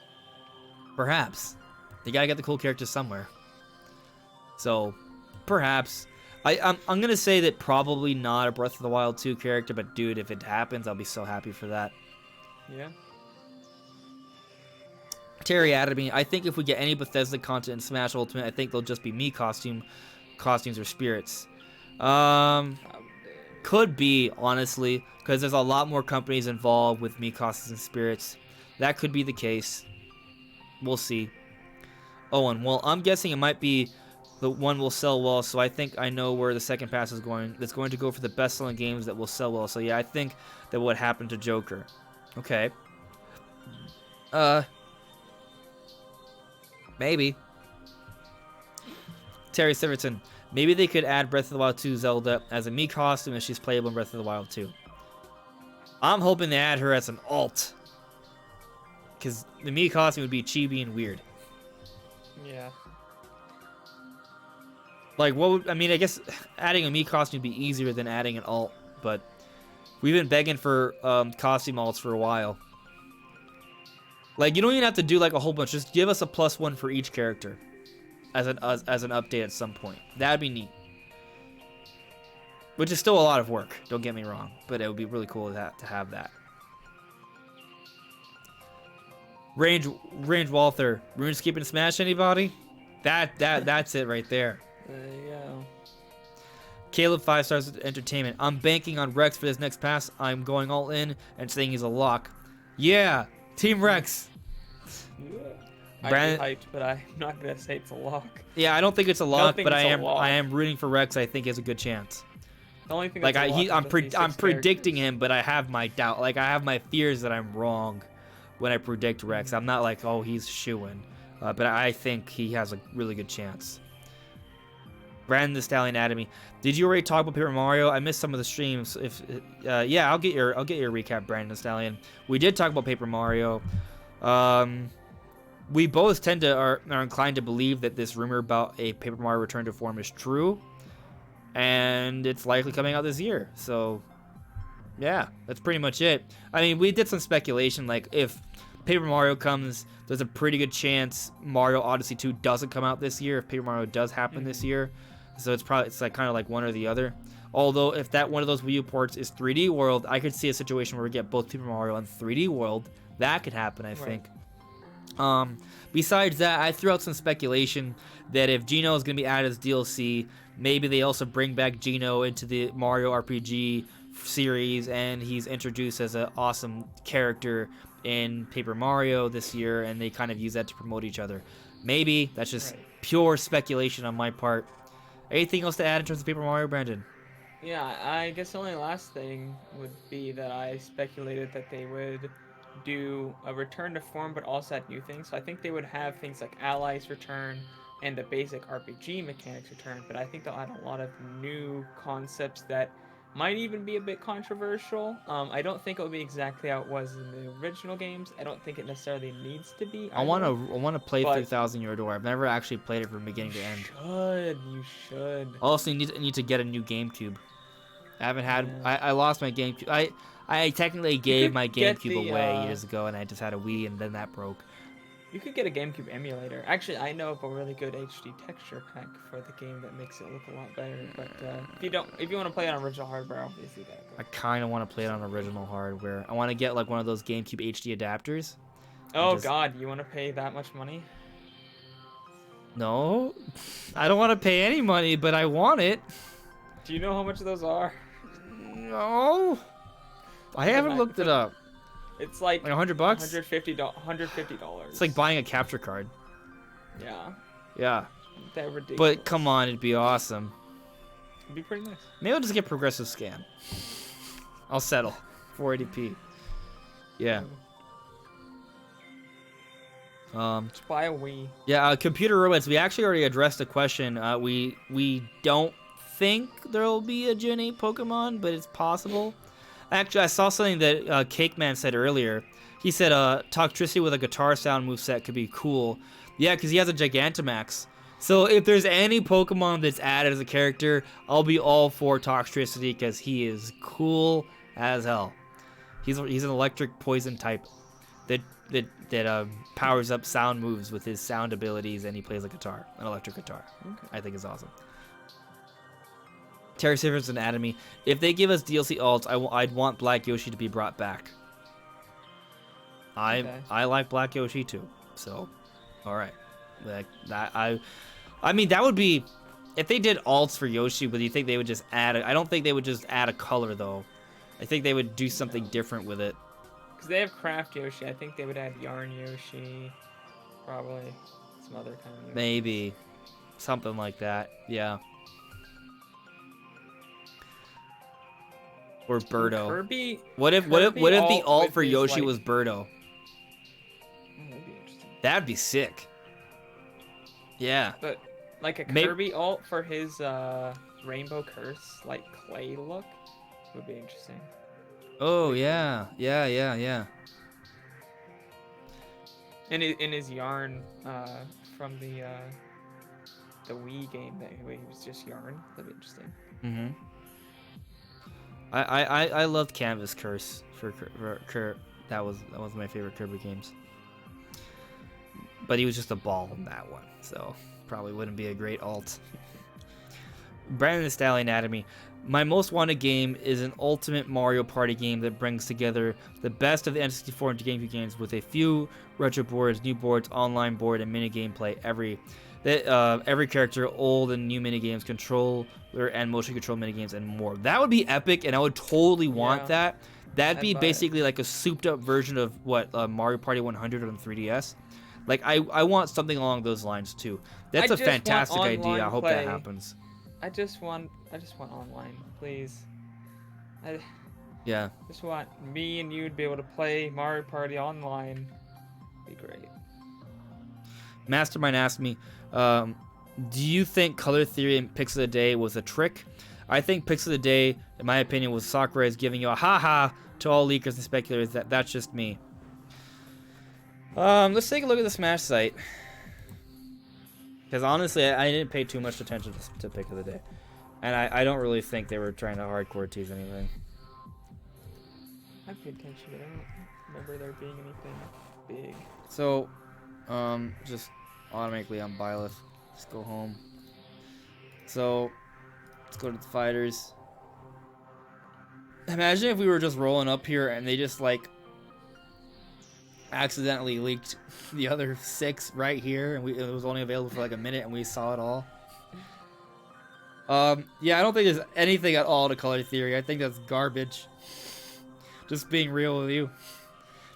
Perhaps. They gotta get the cool characters somewhere. So, perhaps. I'm gonna say that probably not a Breath of the Wild 2 character, but dude, if it happens, I'll be so happy for that. Yeah. Terry added me, I think if we get any Bethesda content in Smash Ultimate, I think they'll just be me costumes or spirits. Could be, honestly, because there's a lot more companies involved with me costumes and spirits. That could be the case. We'll see. Owen, well, I'm guessing it might be the one will sell well, so I think I know where the second pass is going. It's going to go for the best-selling games that will sell well. So yeah, I think that what happened to Joker. Okay. Maybe. Terry Siverton. Maybe they could add Breath of the Wild 2 Zelda as a Mii costume if she's playable in Breath of the Wild 2. I'm hoping they add her as an alt. Because the Mii costume would be chibi and weird. Yeah. Like, what would... I mean, I guess adding a Mii costume would be easier than adding an alt. But we've been begging for costume alts for a while. Like, you don't even have to do, like, a whole bunch. Just give us a +1 for each character. As an update at some point. That'd be neat. Which is still a lot of work, don't get me wrong. But it would be really cool to have that. Range Walther. RuneScape and Smash, anybody? That's it right there. There you go. Caleb 5 stars entertainment. I'm banking on Rex for this next pass. I'm going all in and saying he's a lock. Yeah, Team Rex. Yeah. I'm hyped, but I'm not gonna say it's a lock. Yeah, I don't think it's a lock, but I lock. am rooting for Rex. I think he has a good chance. The only thing like I'm predicting characters. him, but I have my doubt. Like I have my fears that I'm wrong when I predict Rex. I'm not like, oh, he's shoo-in, but I think he has a really good chance. Brandon the Stallion Anatomy. Did you already talk about Paper Mario? I missed some of the streams. Yeah, I'll get your recap, Brandon the Stallion. We did talk about Paper Mario. We both tend to are inclined to believe that this rumor about a Paper Mario return to form is true, and it's likely coming out this year. So, yeah, that's pretty much it. I mean, we did some speculation, like if Paper Mario comes, there's a pretty good chance Mario Odyssey 2 doesn't come out this year. If Paper Mario does happen this year, so it's like kind of like one or the other. Although if that one of those Wii U ports is 3D World, I could see a situation where we get both Paper Mario and 3D World. That could happen, I think. Besides that, I threw out some speculation that if Geno is going to be added as DLC, maybe they also bring back Geno into the Mario RPG series, and he's introduced as an awesome character in Paper Mario this year, and they kind of use that to promote each other. Maybe. That's just pure speculation on my part. Anything else to add in terms of Paper Mario, Brandon? Yeah, I guess the only last thing would be that I speculated that they would do a return to form, but also add new things. So I think they would have things like allies return and the basic RPG mechanics return, but I think they'll add a lot of new concepts that Might even be a bit controversial. I don't think it'll be exactly how it was in the original games. I don't think it necessarily needs to be I either. want to play But 3000 Year Door. I've never actually played it from beginning to end. you should. Also, need to get a new GameCube. I haven't had. Yeah. I lost my GameCube. I technically You gave could my get GameCube the away years ago, and I just had a Wii, and then that broke. you could get a GameCube emulator. Actually, I know of a really good HD texture pack for the game that makes it look a lot better. But if you want to play it on original hardware, obviously that. I kind of want to play it on original hardware. I want to get like one of those GameCube HD adapters. Oh God, you want to pay that much money? No, I don't want to pay any money, but I want it. Do you know how much those are? No, I haven't looked it up. It's like $100. $150. It's like buying a capture card. Yeah. Yeah. They're ridiculous. But come on, it'd be awesome. It'd be pretty nice. Maybe I'll just get progressive scan. I'll settle. 480p. Yeah. Just buy a Wii. Yeah, computer robots. We actually already addressed the question. We don't think there'll be a Gen 8 Pokemon, but it's possible. Actually, I saw something that Cake Man said earlier. He said Toxtricity with a guitar sound moveset could be cool. Yeah, because he has a Gigantamax. So if there's any Pokemon that's added as a character, I'll be all for Toxtricity because he is cool as hell. He's an electric poison type that powers up sound moves with his sound abilities, and he plays a guitar, an electric guitar. Okay. I think it's awesome. Terry Silver's Anatomy. If they give us DLC alts, I'd want Black Yoshi to be brought back. I like Black Yoshi too. So, all right. Like that, I mean that would be if they did alts for Yoshi. But you think they would just add? I don't think they would just add a color though. I think they would do something different with it. Because they have Craft Yoshi. I think they would add Yarn Yoshi. Probably some other kind of Yoshi. Maybe something like that. Yeah. Or Birdo. Kirby. What if the alt for Yoshi was Birdo? That'd be interesting. That'd be sick. Yeah. But like a Kirby alt for his Rainbow Curse, like clay look, would be interesting. Oh yeah. In his Yarn from the Wii game that he was just Yarn. That'd be interesting. Mhm. I loved Canvas Curse for that was my favorite Kirby games. But he was just a ball in that one, so probably wouldn't be a great alt. Brandon the Stallion Anatomy. My most wanted game is an ultimate Mario Party game that brings together the best of the N64 and GameCube games with a few retro boards, new boards, online board, and mini gameplay. Every character, old and new mini games, controller and motion control mini games, and more. That would be epic, and I would totally want that. That'd be basically like a souped up version of what Mario Party 100 on 3DS. Like I want something along those lines too. That's a fantastic idea. I hope that happens. I just want online, please. I just want me and you to be able to play Mario Party online. Be great. Mastermind asked me, do you think Color Theory and Picks of the Day was a trick? I think Picks of the Day, in my opinion, was Sakurai is giving you a ha-ha to all leakers and speculators. That's just me. Let's take a look at the Smash site. Because honestly, I didn't pay too much attention to Pick of the Day. And I don't really think they were trying to hardcore tease anything. I paid attention, but I don't remember there being anything big. So, just automatically on Byleth. Just go home. So, let's go to the fighters. Imagine if we were just rolling up here and they just like accidentally leaked the other 6 right here, and it was only available for like a minute, and we saw it all. Yeah, I don't think there's anything at all to Color Theory. I think that's garbage. Just being real with you.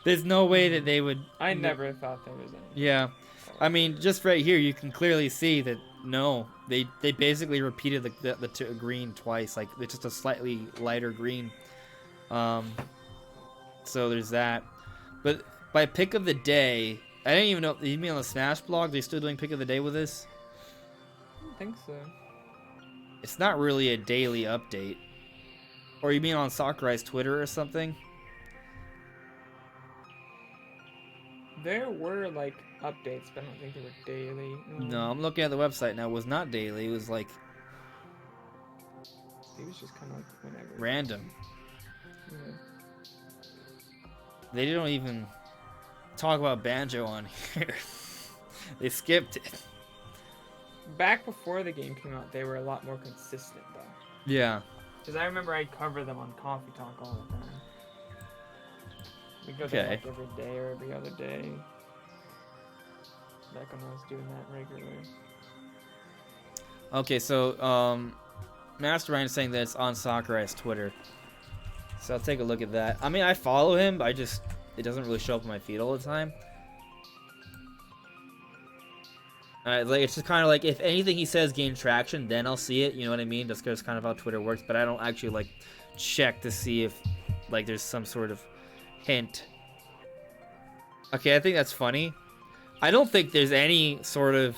There's no way that they would... I never thought there was any. Yeah. I mean, just right here, you can clearly see that, no, they basically repeated the green twice. Like, it's just a slightly lighter green. So there's that. But by Pick of the Day, I didn't even know... You mean on the Smash blog, they're still doing Pick of the Day with this? I don't think so. It's not really a daily update. Or you mean on Sakurai's Twitter or something? There were like updates, but I don't think they were daily. No, I'm looking at the website now. It was not daily. It was like It was just kind of like whenever. random. Yeah. They don't even talk about Banjo on here. They skipped it. Back before the game came out, they were a lot more consistent though. Yeah. Because I remember I'd cover them on Coffee Talk all the time. We go there like every day or every other day. Back when I was doing that regularly. Okay, so Mastermind is saying that it's on Sakurai's Twitter. So I'll take a look at that. I mean, I follow him, but it doesn't really show up on my feed all the time. Like it's just kind of like if anything he says gains traction, then I'll see it. You know what I mean? That's kind of how Twitter works. But I don't actually like check to see if like there's some sort of hint. Okay, I think that's funny. I don't think there's any sort of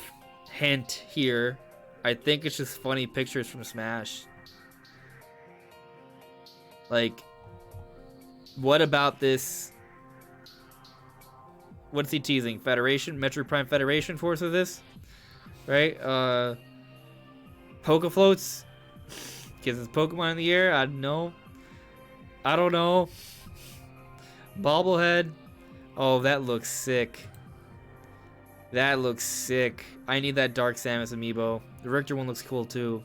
hint here. I think it's just funny pictures from Smash. Like, what about this? What's he teasing? Federation? Metroid Prime Federation Force with this? Right? Poke Floats? Because it's Pokemon in the air? I don't know. I don't know. Bobblehead? Oh, that looks sick. That looks sick. I need that Dark Samus amiibo. The Richter one looks cool too.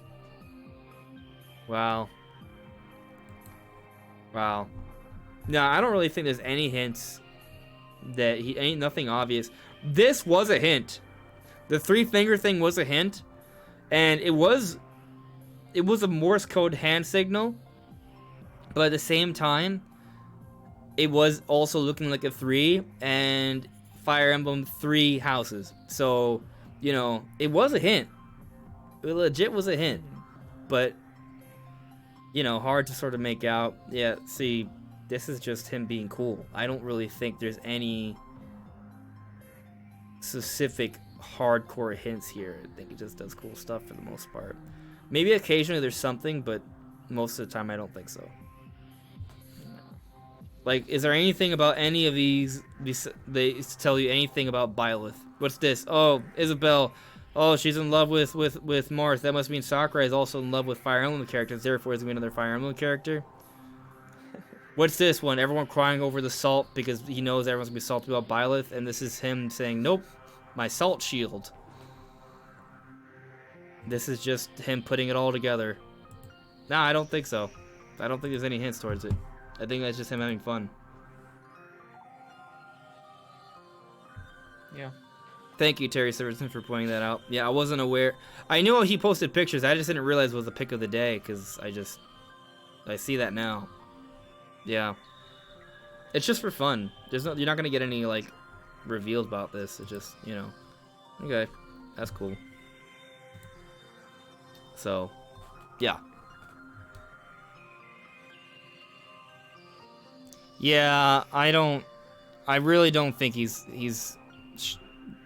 Wow. Wow. No, I don't really think there's any hints that he ain't nothing obvious. This was a hint. The three finger thing was a hint, and it was a Morse code hand signal, but at the same time, it was also looking like a 3 and Fire Emblem 3 houses. So, you know, it was a hint. It legit was a hint, but you know, hard to sort of make out. Yeah, see, this is just him being cool. I don't really think there's any specific hardcore hints here. I think he just does cool stuff for the most part. Maybe occasionally there's something, but most of the time I don't think so. Like, is there anything about any of these they tell you anything about Byleth? What's this? Oh, Isabelle. Oh, she's in love with Marth. That must mean Sakurai is also in love with Fire Emblem characters. Therefore, is going to be another Fire Emblem character. What's this one? Everyone crying over the salt because he knows everyone's going to be salty about Byleth. And this is him saying, nope, my salt shield. This is just him putting it all together. Nah, I don't think so. I don't think there's any hints towards it. I think that's just him having fun. Yeah. Thank you, Terry Silverton, for pointing that out. Yeah, I wasn't aware. I knew he posted pictures. I just didn't realize it was the pick of the day because I see that now. Yeah. It's just for fun. You're not gonna get any like reveals about this. It's just, you know. Okay, that's cool. So, yeah. Yeah, I really don't think he's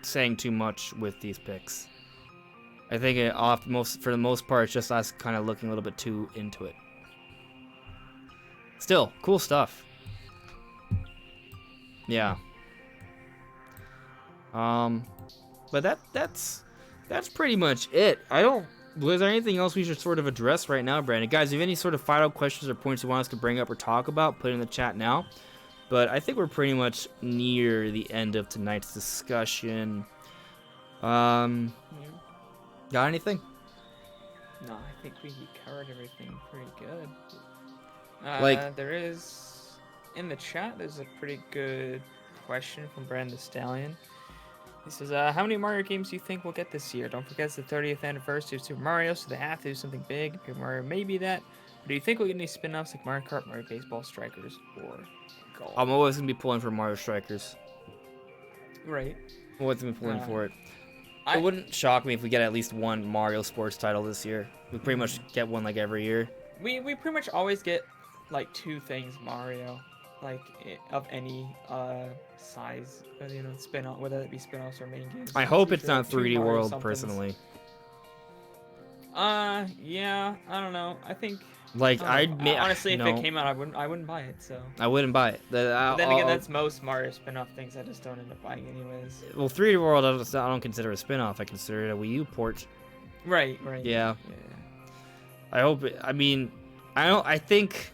saying too much with these picks. I think for the most part, it's just us kind of looking a little bit too into it. Still, cool stuff. Yeah. But that's pretty much it. Was there anything else we should sort of address right now, Brandon? Guys, if you have any sort of final questions or points you want us to bring up or talk about, put it in the chat now. But I think we're pretty much near the end of tonight's discussion. Got anything? No, I think we covered everything pretty good. There is in the chat. There's a pretty good question from Brandon Stallion. He says, how many Mario games do you think we'll get this year? Don't forget it's the 30th anniversary of Super Mario, so they have to do something big. Paper Mario may be that. But do you think we'll get any spin-offs like Mario Kart, Mario Baseball, Strikers, or Golf? I'm always going to be pulling for Mario Strikers. Right. I'm always going to be pulling for it. It wouldn't shock me if we get at least one Mario sports title this year. We pretty much get one like every year. We pretty much always get like 2 things Mario. Like of any size, you know, spin-off, whether it be spin-offs or main games. I hope it's not 3D World, personally. Yeah, I don't know. I think Like honestly, if no, it came out, I wouldn't buy it. So. I wouldn't buy it. But then again, that's most Mario spin-off things. I just don't end up buying anyways. Well, 3D World, I don't consider a spin-off. I consider it a Wii U port. Right. Yeah. I hope. I think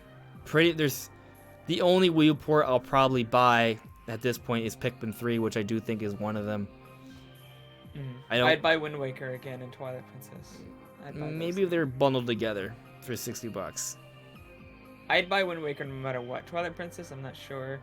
there's the only Wii U port I'll probably buy at this point is Pikmin 3, which I do think is one of them. I'd buy Wind Waker again and Twilight Princess. Maybe if they're bundled together for $60. I'd buy Wind Waker no matter what. Twilight Princess, I'm not sure.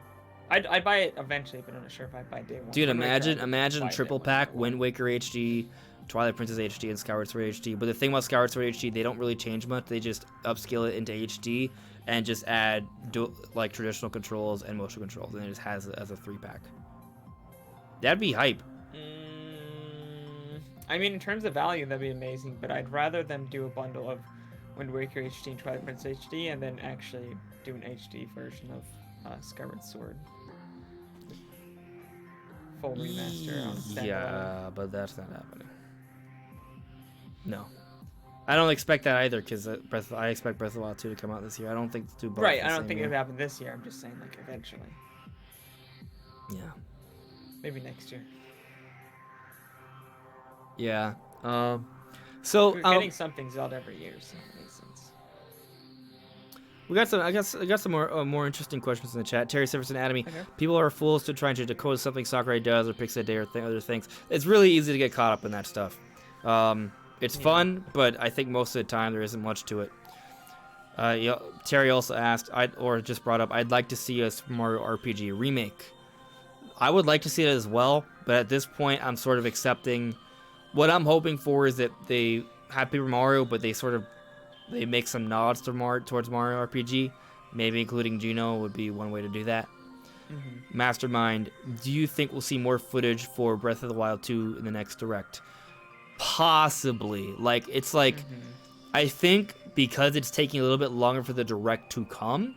I'd buy it eventually, but I'm not sure if I'd buy day one. Dude, imagine a triple pack: Wind Waker HD, Twilight Princess HD, and Skyward Sword HD. But the thing about Skyward Sword HD, they don't really change much. They just upscale it into HD and just add like traditional controls and motion controls, and it just has it as a 3-pack. That'd be hype. I mean, in terms of value, that'd be amazing. But I'd rather them do a bundle of Wind Waker HD and Twilight Princess HD, and then actually do an HD version of Skyward Sword. Full remaster on standalone. Yeah, but that's not happening. No. I don't expect that either, because I expect Breath of the Wild 2 to come out this year. I don't think to both. Right, I don't think it would happen this year. I'm just saying, like, eventually. Yeah. Maybe next year. Yeah. So we're getting something Zelda every year, so it makes sense. We got some. I got some more interesting questions in the chat. Terry Severson Anatomy. Okay. People are fools to trying to decode something Sakurai does or picks a day or other things. It's really easy to get caught up in that stuff. It's fun, but I think most of the time there isn't much to it. Terry also asked, or just brought up, I'd like to see a Super Mario RPG remake. I would like to see it as well, but at this point, I'm sort of accepting. What I'm hoping for is that they have Paper Mario, but they make some nods towards Mario RPG. Maybe including Juno would be one way to do that. Mm-hmm. Mastermind, do you think we'll see more footage for Breath of the Wild 2 in the next Direct? Possibly. I think because it's taking a little bit longer for the Direct to come,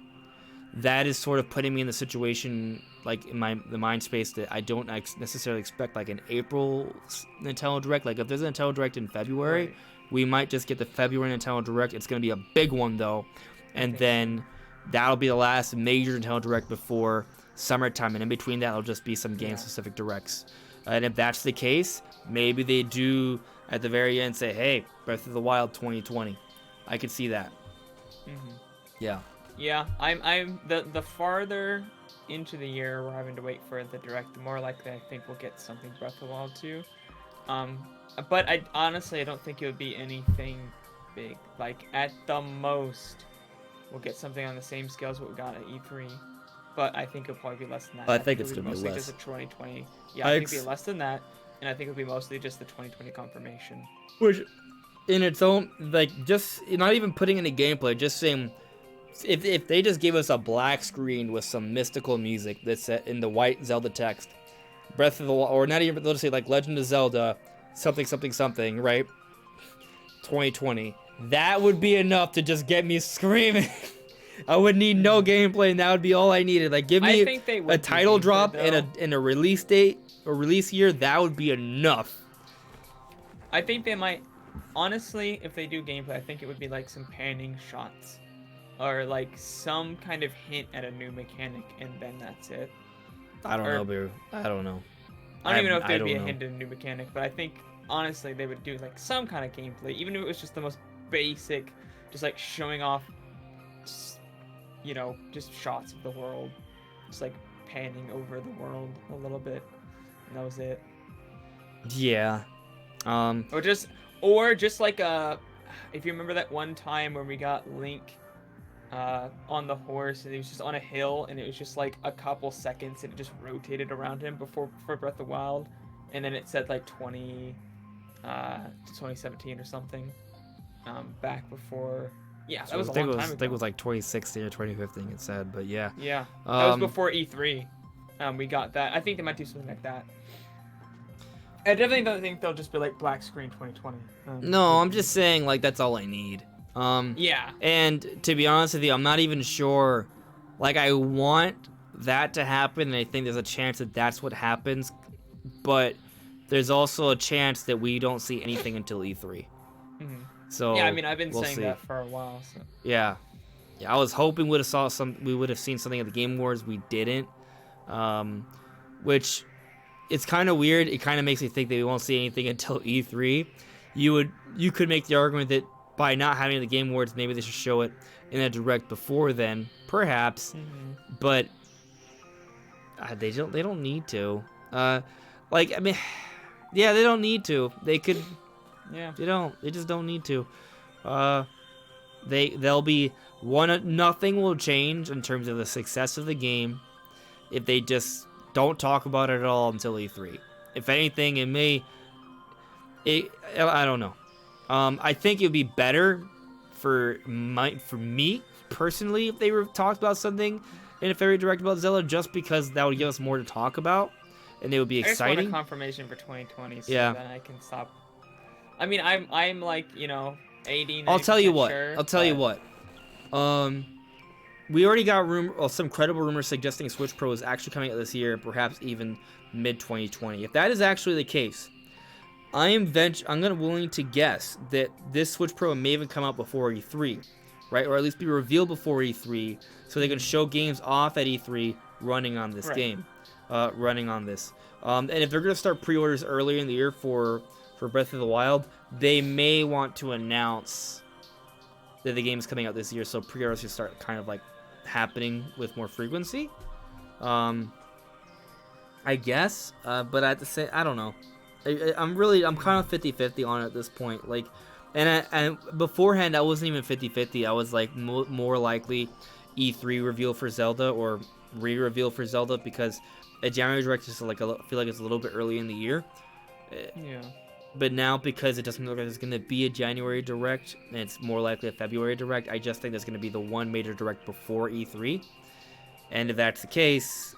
that is sort of putting me in the situation, like in the mind space, that I don't necessarily expect like an April Nintendo Direct. Like if there's a Nintendo Direct in February, we might just get the February Nintendo Direct. It's going to be a big one though, and then that'll be the last major Nintendo Direct before summertime, and in between that, it'll just be some game-specific directs. And if that's the case, maybe they do at the very end say, "Hey, Breath of the Wild 2020." I could see that. Mm-hmm. Yeah. Yeah, I'm the farther into the year we're having to wait for the Direct, the more likely I think we'll get something Breath of the Wild 2. But I honestly don't think it would be anything big. Like at the most, we'll get something on the same scale as what we got at E3. But I think it'll probably be less than that. I think it's gonna be mostly less. Just a 2020. Yeah, I think it'll be less than that, and I think it'll be mostly just the 2020 confirmation. Which, in its own, like, just not even putting any gameplay, just saying, if they just gave us a black screen with some mystical music that's set in the white Zelda text, Breath of the Wild, or not even, let's say like Legend of Zelda, something, right? 2020. That would be enough to just get me screaming. I would need no gameplay, and that would be all I needed. Like, give me a title drop and a release date or release year. That would be enough. I think they might, honestly, if they do gameplay, I think it would be like some panning shots, or like some kind of hint at a new mechanic, and then that's it. I don't know, Beer. I don't know. I don't even know if there'd be a hint at a new mechanic, but I think honestly they would do like some kind of gameplay, even if it was just the most basic, just like showing off. Just shots of the world, just like panning over the world a little bit, and that was it. Yeah. Or just like if you remember that one time when we got Link on the horse, and he was just on a hill, and it was just like a couple seconds, and it just rotated around him for Breath of the Wild, and then it said like 2017 or something, back before. Yeah, that was a long time ago. I think it was like 2016 or 2015 it said, but yeah. Yeah, that was before E3. We got that. I think they might do something like that. I definitely don't think they'll just be like black screen 2020. No, I'm just saying like that's all I need. Yeah. And to be honest with you, I'm not even sure. Like I want that to happen, and I think there's a chance that that's what happens, but there's also a chance that we don't see anything until E3. Mm-hmm. So yeah, I mean, I've been we'll saying see. that for a while. So. Yeah, Yeah, I was hoping we would have seen something at the Game Awards. We didn't, which it's kind of weird. It kind of makes me think that we won't see anything until E3. You could make the argument that by not having the Game Awards, maybe they should show it in a direct before then, perhaps. But they don't need to. Like, I mean, yeah, they don't need to. They could. Yeah. They just don't need to. They'll be one. Nothing will change in terms of the success of the game if they just don't talk about it at all until E3. If anything, it may. I don't know. I think it would be better for me personally if they were talked about something in a February Direct about Zelda, just because that would give us more to talk about, and it would be exciting. I just want a confirmation for 2020 so yeah. that I can stop. I mean, I'm like, 80, 90% I'll tell you what. sure, I'll tell you what. We already got some credible rumors suggesting Switch Pro is actually coming out this year, perhaps even mid 2020. If that is actually the case, I'm willing to guess that this Switch Pro may even come out before E3, right? Or at least be revealed before E3, so they can show games off at E3 running on this game, running on this. And if they're gonna start pre-orders earlier in the year for Breath of the Wild, they may want to announce that the game is coming out this year, so pre-orders should start kind of like happening with more frequency. I guess, but at the same, I don't know. I'm kind of 50-50 on it at this point. Like, and beforehand, I wasn't even 50-50. I was like more likely E3 reveal for Zelda or re-reveal for Zelda, because a January Direct is like I feel like it's a little bit early in the year. Yeah. But now, because it doesn't look like there's going to be a January Direct, and it's more likely a February Direct, I just think there's going to be the one major Direct before E3. And if that's the case,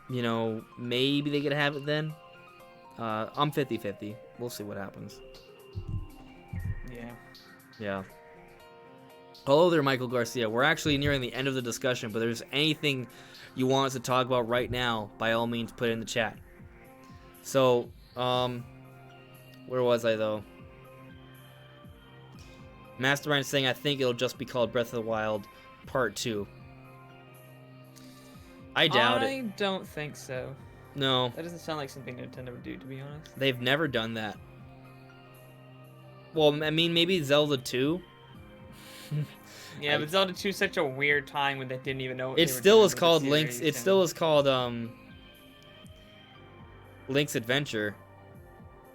maybe they could have it then. I'm 50-50. We'll see what happens. Yeah. Hello there, Michael Garcia. We're actually nearing the end of the discussion, but if there's anything you want us to talk about right now, by all means, put it in the chat. So, where was I, though? Mastermind saying, I think it'll just be called Breath of the Wild Part 2. I doubt it. I don't think so. No. That doesn't sound like something Nintendo would do, to be honest. They've never done that. Well, I mean, maybe Zelda 2. Yeah, but Zelda 2 is such a weird time when they didn't even know what it still is called Link's. It still is called Link's Adventure.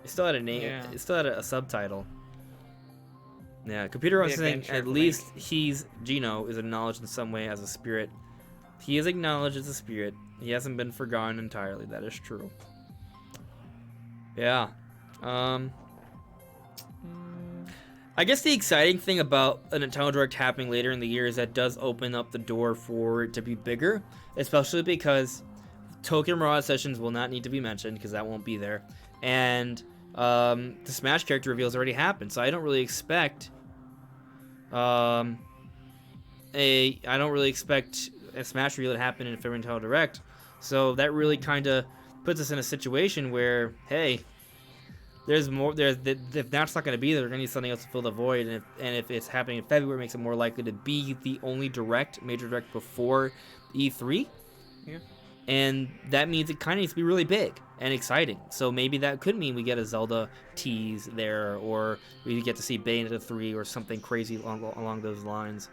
It still had a name. Yeah. It still had a subtitle. Yeah, Computer Rock is saying at least Gino is acknowledged in some way as a spirit. He is acknowledged as a spirit. He hasn't been forgotten entirely. That is true. Yeah. I guess the exciting thing about a Nintendo Direct happening later in the year is that it does open up the door for it to be bigger, especially because Tokyo Mirage Sessions will not need to be mentioned because that won't be there, and the Smash character reveals already happened, so I don't really expect a Smash reveal to happen in a February Nintendo Direct. So that really kind of puts us in a situation where, hey, there's more. If that's not going to be there, they're going to need something else to fill the void. And if it's happening in February, it makes it more likely to be the only major direct before E3. Yeah. And that means it kind of needs to be really big and exciting. So maybe that could mean we get a Zelda tease there, or we get to see Bayonetta 3 or something crazy along those lines.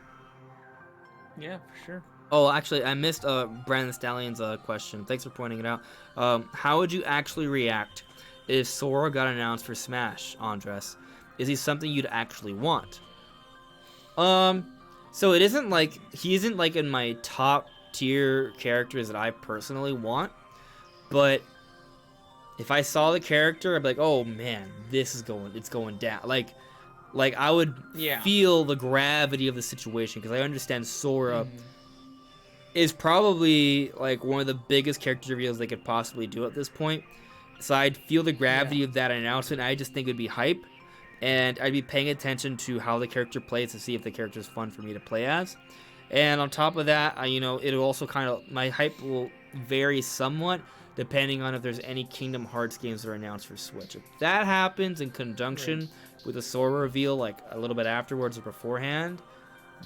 Yeah, for sure. Oh, actually, I missed Brandon Stallion's question. Thanks for pointing it out. How would you actually react if Sora got announced for Smash, Andres? Is he something you'd actually want? So it isn't like he isn't like in my top tier characters that I personally want, but if I saw the character, I'd be like, oh man, it's going down. Like I would feel the gravity of the situation, because I understand Sora is probably like one of the biggest character reveals they could possibly do at this point. So I'd feel the gravity of that announcement. I just think it'd be hype, and I'd be paying attention to how the character plays to see if the character is fun for me to play as. And on top of that, it'll also my hype will vary somewhat depending on if there's any Kingdom Hearts games that are announced for Switch. If that happens in conjunction with the Sora reveal, like a little bit afterwards or beforehand,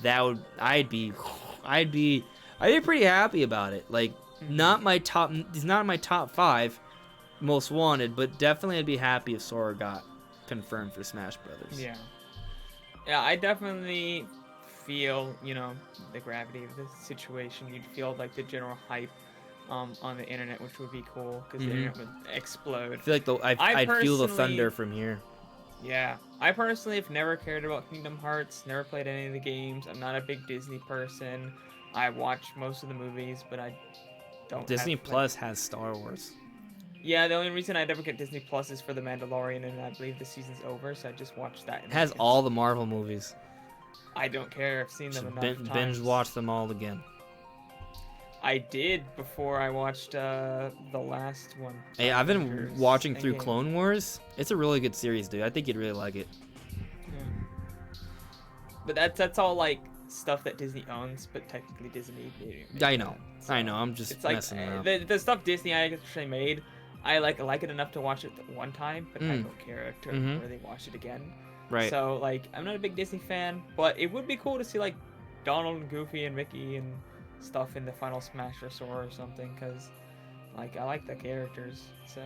I'd be pretty happy about it. Like, not my top, he's not in my top 5 most wanted, but definitely I'd be happy if Sora got confirmed for Smash Brothers. Yeah. Yeah, I definitely feel, you know, the gravity of the situation. You'd feel like the general hype on the internet, which would be cool because the internet would explode. I feel like I'd feel the thunder from here. Yeah, I personally have never cared about Kingdom Hearts, never played any of the games. I'm not a big Disney person. I watch most of the movies, but I don't. Disney Plus has Star Wars. Yeah, the only reason I'd ever get Disney Plus is for The Mandalorian, and I believe the season's over, so I just watched that. It has all the Marvel movies. I don't care. I've seen them enough times. Binge watch them all again. I did before I watched the last one. Hey, I've been watching through Clone Wars. It's a really good series, dude. I think you'd really like it. Yeah. But that's all like stuff that Disney owns, but technically Disney made. I know. So I know. I'm just messing around. The stuff Disney actually made, I like it enough to watch it one time, but I don't care to really watch it again. Right. So like, I'm not a big Disney fan, but it would be cool to see like Donald and Goofy and Mickey and stuff in the final Smash or Sora or something, because like I like the characters. So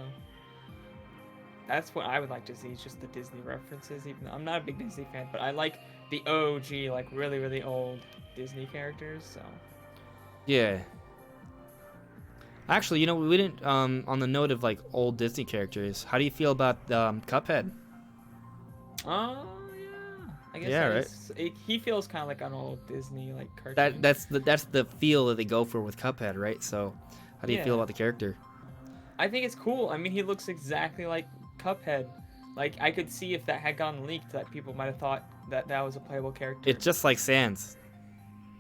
that's what I would like to see, just the Disney references. Even though I'm not a big Disney fan, but I like the OG, like really, really old Disney characters. So yeah. Actually, you know, we didn't. On the note of like old Disney characters, how do you feel about Cuphead? Yeah. I guess he feels kind of like an old Disney like cartoon. That's the feel that they go for with Cuphead, right? So, how do you feel about the character? I think it's cool. I mean, he looks exactly like Cuphead. Like, I could see if that had gotten leaked, that people might have thought that was a playable character. It's just like Sans.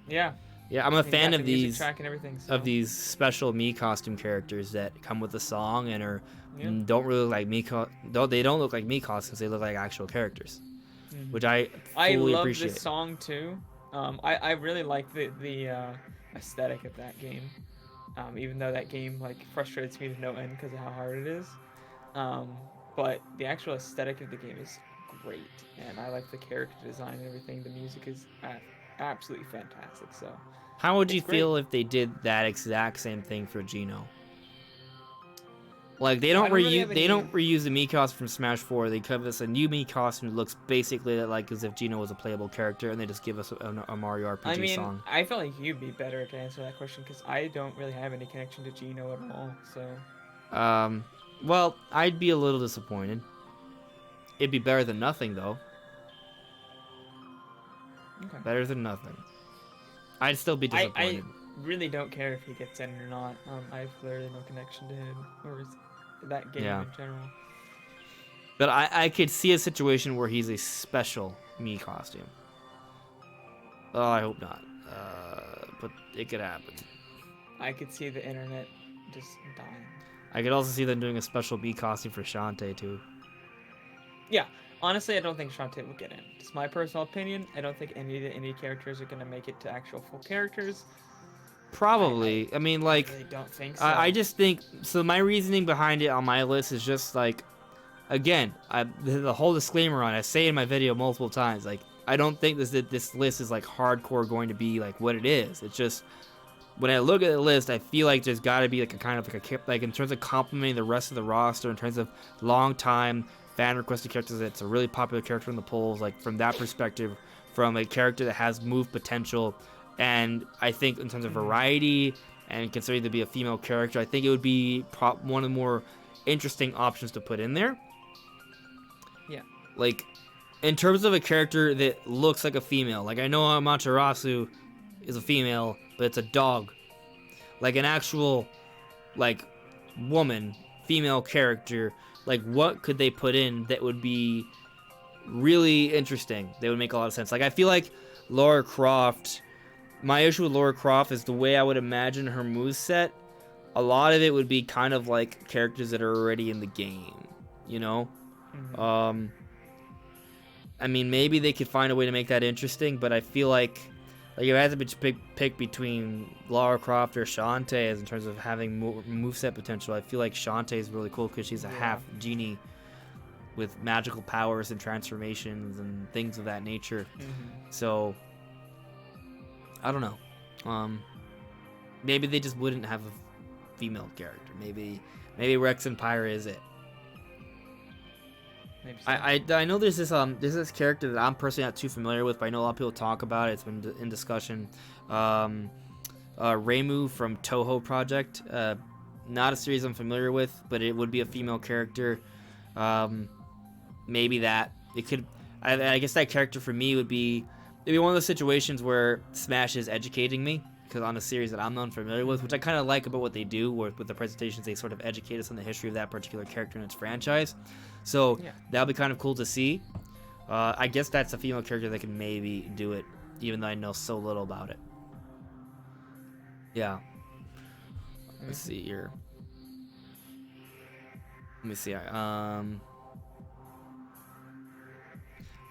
Yeah. Yeah, I'm a fan of these track and everything, these special Mii costume characters that come with a song and don't really look like Mii. They don't look like Mii costumes. They look like actual characters, which I fully love appreciate. This song too. I really like the aesthetic of that game. Even though that game like frustrates me to no end because of how hard it is. But the actual aesthetic of the game is great, and I like the character design and everything. The music is absolutely fantastic. So, how would you feel if they did that exact same thing for Geno? Like they don't reuse the Mii costume from Smash 4. They give us a new Mii costume that looks basically like as if Geno was a playable character, and they just give us a Mario RPG song. I feel like you'd be better to answer that question because I don't really have any connection to Geno at all. So. Well, I'd be a little disappointed. It'd be better than nothing, though. Okay. Better than nothing. I'd still be disappointed. I really don't care if he gets in or not. I have literally no connection to him or that game in general. But I could see a situation where he's a special Mii costume. Oh, I hope not. But it could happen. I could see the internet just dying. I could also see them doing a special Mii costume for Shantae, too. Yeah. Honestly, I don't think Shantae will get in. It's my personal opinion. I don't think any of the indie characters are going to make it to actual full characters. Probably. I mean, like... I really don't think so. I just think... So my reasoning behind it on my list is just, like... Again, the whole disclaimer on it, I say in my video multiple times, like, I don't think this list is, like, hardcore going to be, like, what it is. It's just... When I look at the list, I feel like there's got to be like a kind of like in terms of complementing the rest of the roster, in terms of long time fan requested characters, that's a really popular character in the polls. Like from that perspective, from a character that has move potential, and I think in terms of variety and considering to be a female character, I think it would be one of the more interesting options to put in there. Yeah. Like in terms of a character that looks like a female, like I know Amaterasu is a female, but it's a dog. Like an actual, like, woman, female character. Like, what could they put in that would be really interesting? That would make a lot of sense. Like, I feel like Lara Croft, my issue with Lara Croft is the way I would imagine her moveset. A lot of it would be kind of like characters that are already in the game, you know? Mm-hmm. I mean, maybe they could find a way to make that interesting, but I feel like if I had to pick between Lara Croft or Shantae in terms of having more moveset potential, I feel like Shantae is really cool because she's a half genie with magical powers and transformations and things of that nature. Mm-hmm. So I don't know. Maybe they just wouldn't have a female character. Maybe Rex and Pyra is it. Maybe so. I know there's this character that I'm personally not too familiar with, but I know a lot of people talk about it. It's been in discussion. Reimu from Toho Project. Not a series I'm familiar with, but it would be a female character. Maybe that it could. I guess that character for me would be maybe one of those situations where Smash is educating me, because on a series that I'm not familiar with, which I kind of like about what they do, where with the presentations they sort of educate us on the history of that particular character and its franchise. So that'll be kind of cool to see. I guess that's a female character that can maybe do it, even though I know so little about it. Yeah. Let's see here. Let me see.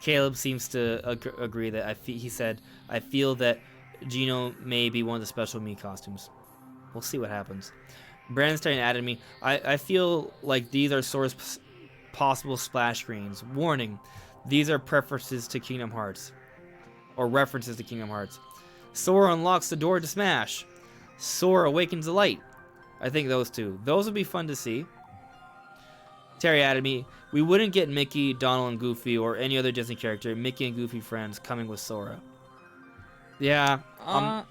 Caleb seems to agree that he said, I feel that Geno may be one of the special Mii costumes. We'll see what happens. Brandstein added me. I feel like these are Sora's possible splash screens. Warning, these are preferences to Kingdom Hearts. Or references to Kingdom Hearts. Sora unlocks the door to Smash. Sora awakens the light. I think those two. Those would be fun to see. Terry added me. We wouldn't get Mickey, Donald, and Goofy, or any other Disney character, Mickey and Goofy friends, coming with Sora. Yeah, I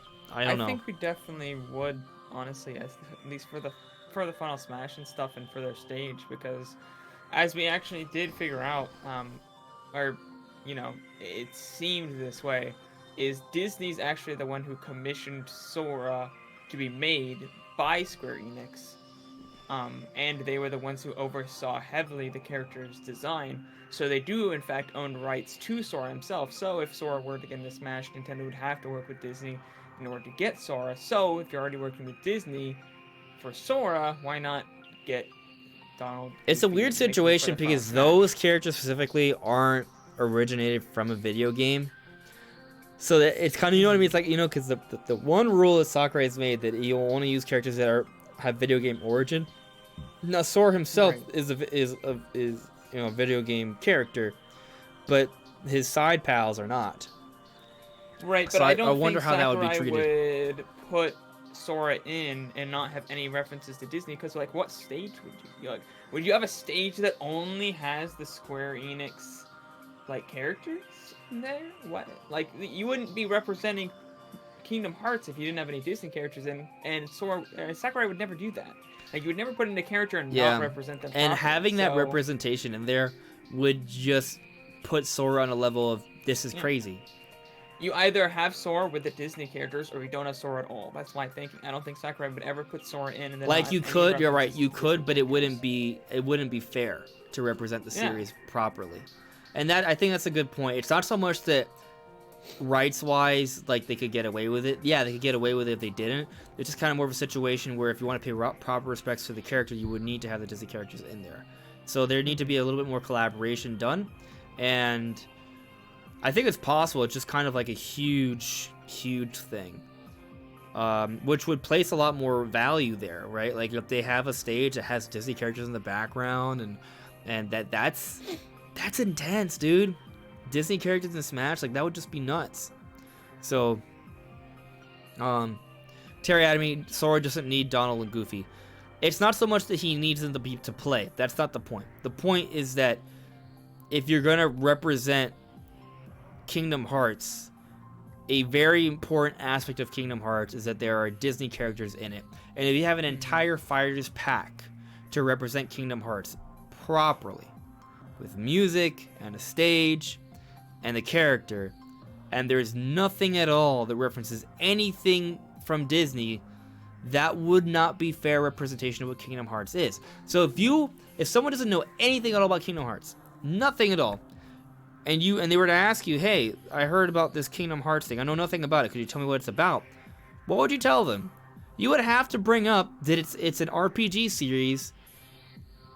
don't know. I think we definitely would, honestly, at least for the Final Smash and stuff, and for their stage, because as we actually did figure out, or it seemed this way, is Disney's actually the one who commissioned Sora to be made by Square Enix. And they were the ones who oversaw heavily the character's design. So they do, in fact, own rights to Sora himself. So if Sora were to get into Smash, Nintendo would have to work with Disney in order to get Sora. So if you're already working with Disney for Sora, why not get Donald? It's a weird situation because those characters specifically aren't originated from a video game. So that it's kind of, you know what I mean? It's like, because the one rule that Sakurai has made that you'll only use characters that have video game origin. Now Sora himself is a video game character, but his side pals are not. Right, so but I don't wonder think how that would be Sakurai treated. would put Sora in and not have any references to Disney, because what stage would you would you have a stage that only has the Square Enix characters in there? What, you wouldn't be representing Kingdom Hearts if you didn't have any Disney characters in, and Sakurai would never do that. You would never put in a character and not represent them properly. And having that representation in there would just put Sora on a level of, this is crazy. You either have Sora with the Disney characters, or you don't have Sora at all. That's my thinking. I don't think Sakurai would ever put Sora in and then you could, you're right, you could, but it wouldn't be fair to represent the series properly. And I think that's a good point. It's not so much that rights-wise, they could get away with it. Yeah, they could get away with it if they didn't. It's just kind of more of a situation where if you want to pay proper respects to the character, you would need to have the Disney characters in there. So there need to be a little bit more collaboration done, and I think it's possible. It's just kind of like a huge thing, which would place a lot more value there, right? If they have a stage that has Disney characters in the background, and that's intense, dude. Disney characters in Smash, that would just be nuts. So, Terry Adamy, Sora doesn't need Donald and Goofy. It's not so much that he needs them to play. That's not the point. The point is that if you're going to represent Kingdom Hearts, a very important aspect of Kingdom Hearts is that there are Disney characters in it. And if you have an entire fighters pack to represent Kingdom Hearts properly, with music and a stage and the character, and there's nothing at all that references anything from Disney, that would not be fair representation of what Kingdom Hearts is. So if someone doesn't know anything at all about Kingdom Hearts, nothing at all, and they were to ask you, hey, I heard about this Kingdom Hearts thing, I know nothing about it, could you tell me what it's about? What would you tell them? You would have to bring up that it's an RPG series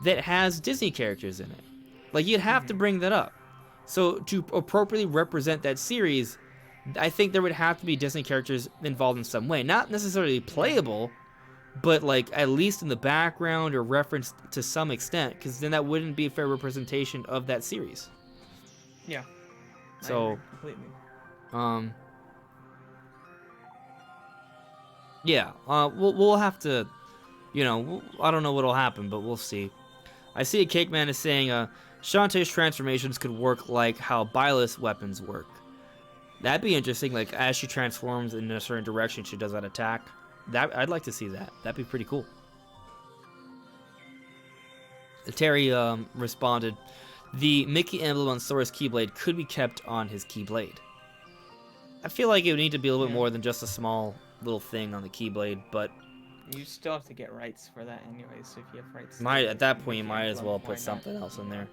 that has Disney characters in it. You'd have to bring that up. So to appropriately represent that series, I think there would have to be Disney characters involved in some way. Not necessarily playable, but at least in the background or referenced to some extent, because then that wouldn't be a fair representation of that series. Yeah. So, completely. Yeah, we'll have to, I don't know what'll happen, but we'll see. I see a Cake Man is saying, Shantae's transformations could work like how Byleth's weapons work. That'd be interesting. Like as she transforms in a certain direction, she does that attack. I'd like to see that. That'd be pretty cool. Terry responded, the Mickey emblem on Sora's Keyblade could be kept on his Keyblade. I feel like it would need to be a little bit more than just a small little thing on the Keyblade, but you still have to get rights for that anyway. So if you have rights, at that point you might as well put something else in there.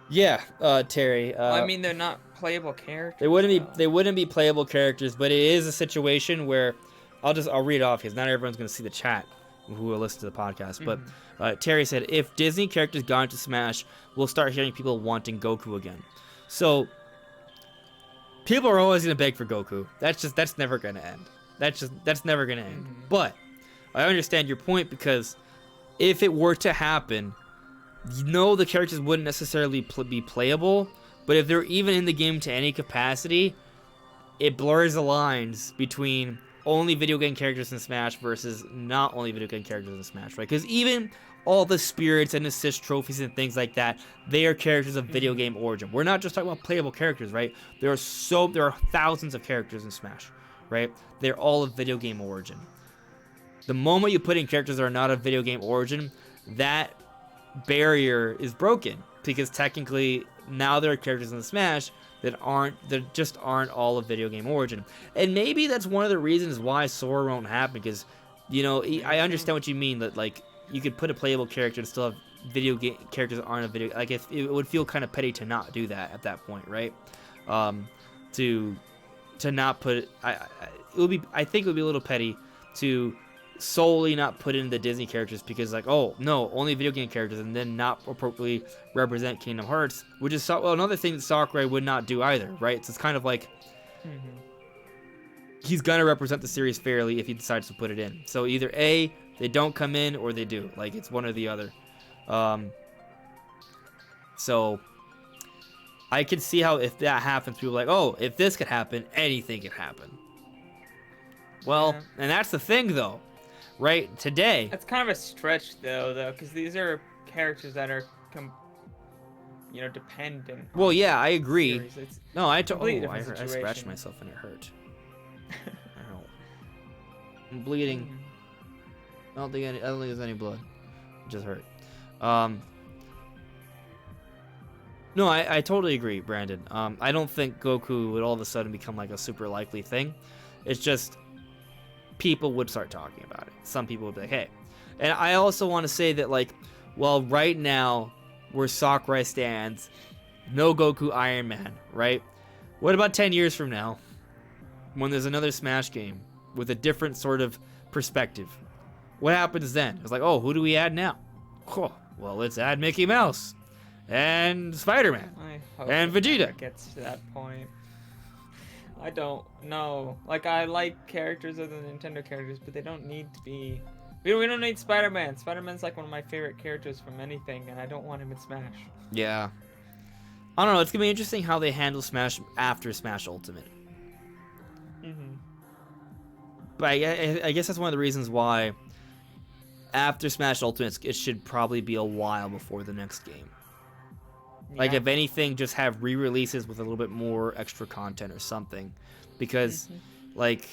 Yeah, Terry. I mean, they're not playable characters. They wouldn't be playable characters, but it is a situation where I'll read it off because not everyone's going to see the chat who will listen to the podcast. But Terry said, if Disney characters got into Smash, we'll start hearing people wanting Goku again. So people are always going to beg for Goku. That's never going to end. That's never going to end. But I understand your point, because if it were to happen, the characters wouldn't necessarily be playable, but if they're even in the game to any capacity, it blurs the lines between only video game characters in Smash versus not only video game characters in Smash, right? Because even all the spirits and assist trophies and things like that, they are characters of video game origin. We're not just talking about playable characters, right? There are thousands of characters in Smash, right? They're all of video game origin. The moment you put in characters that are not of video game origin, that barrier is broken, because technically now there are characters in the Smash that just aren't all of video game origin. And maybe that's one of the reasons why Sora won't happen, because I understand what you mean, that like you could put a playable character and still have video game characters that aren't a video, like if it would feel kind of petty to not do that at that point, right? To not put I think it would be a little petty to solely not put in the Disney characters, because like, oh no, only video game characters, and then not appropriately represent Kingdom Hearts, which is another thing that Sakurai would not do either, right? So it's kind of like he's gonna represent the series fairly if he decides to put it in. So either A, they don't come in, or they do. Like, it's one or the other. So I could see how if that happens, people are like, oh, if this could happen, anything could happen. Well, and that's the thing though. Right, today. That's kind of a stretch, though, because these are characters that are, dependent. Well, yeah, I agree. No, I scratched myself and it hurt. Ow. I'm bleeding. I don't think there's any blood. It just hurt. No, I totally agree, Brandon. I don't think Goku would all of a sudden become like a super likely thing. It's just people would start talking about it. Some people would be like, hey. And I also want to say that, like, well, right now, where Sakurai stands, no Goku Iron Man, right? What about 10 years from now, when there's another Smash game with a different sort of perspective? What happens then? It's like, oh, who do we add now? Oh, well, let's add Mickey Mouse and Spider-Man and Vegeta. It gets to that point. I don't know. Like, I like characters other than Nintendo characters, but they don't need to be. We don't need Spider-Man. Spider-Man's like one of my favorite characters from anything, and I don't want him in Smash. Yeah. I don't know. It's gonna be interesting how they handle Smash after Smash Ultimate. But I guess that's one of the reasons why after Smash Ultimate, it should probably be a while before the next game. Like, if anything, just have re-releases with a little bit more extra content or something. Because, like,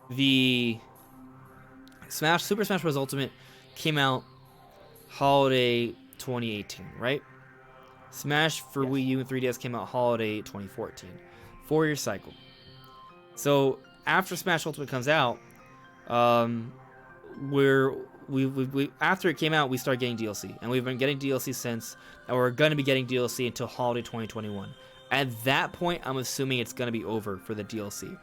the Super Smash Bros. Ultimate came out holiday 2018, right? Smash for Wii U and 3DS came out holiday 2014. 4-year cycle. So, after Smash Ultimate comes out, after it came out, we started getting DLC, and we've been getting DLC since, and we're going to be getting DLC until holiday 2021. At that point, I'm assuming it's going to be over for the DLC.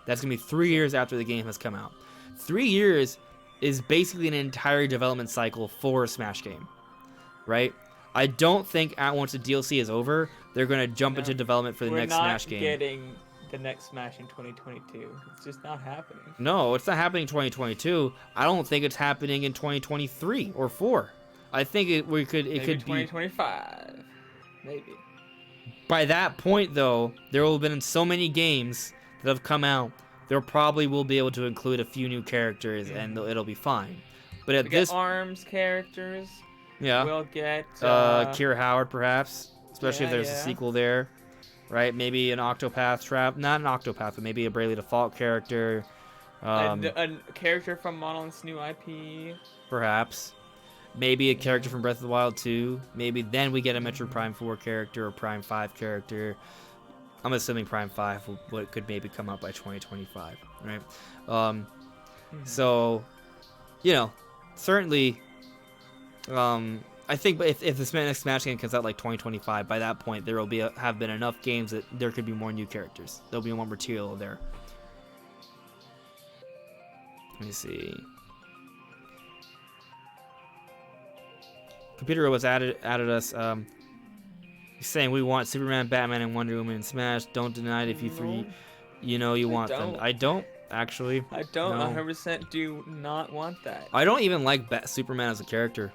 That's going to be 3 years after the game has come out. 3 years is basically an entire development cycle for a Smash game, right? I don't think once the DLC is over, they're going to jump into development for the next Smash game. We're not getting the next Smash in 2022. It's just not happening. No, it's not happening in 2022. I don't think it's happening in 2023 or 4. I think it could be 2025. Maybe. By that point, though, there will have been so many games that have come out. There probably will be able to include a few new characters, and it'll be fine. But at We this, get ARMS characters. yeah, We'll get Kira Howard, perhaps, especially if yeah, there's a sequel there, right? Maybe an Octopath Trap, not an Octopath, but maybe a Bravely Default character. a character from Monolith's new IP. Perhaps. Maybe a character from Breath of the Wild 2. Maybe then we get a Metroid Prime 4 character or Prime 5 character. I'm assuming Prime 5 what could maybe come out by 2025, right? So, you know, certainly, I think if the next Smash game comes out like 2025, by that point there will be have been enough games that there could be more new characters. There'll be more material there. Let me see. Computer Robots added us. He's saying we want Superman, Batman, and Wonder Woman in Smash. Don't deny it if you three, you know you want them. I don't actually. I don't. No. 100% do not want that. I don't even like Superman as a character.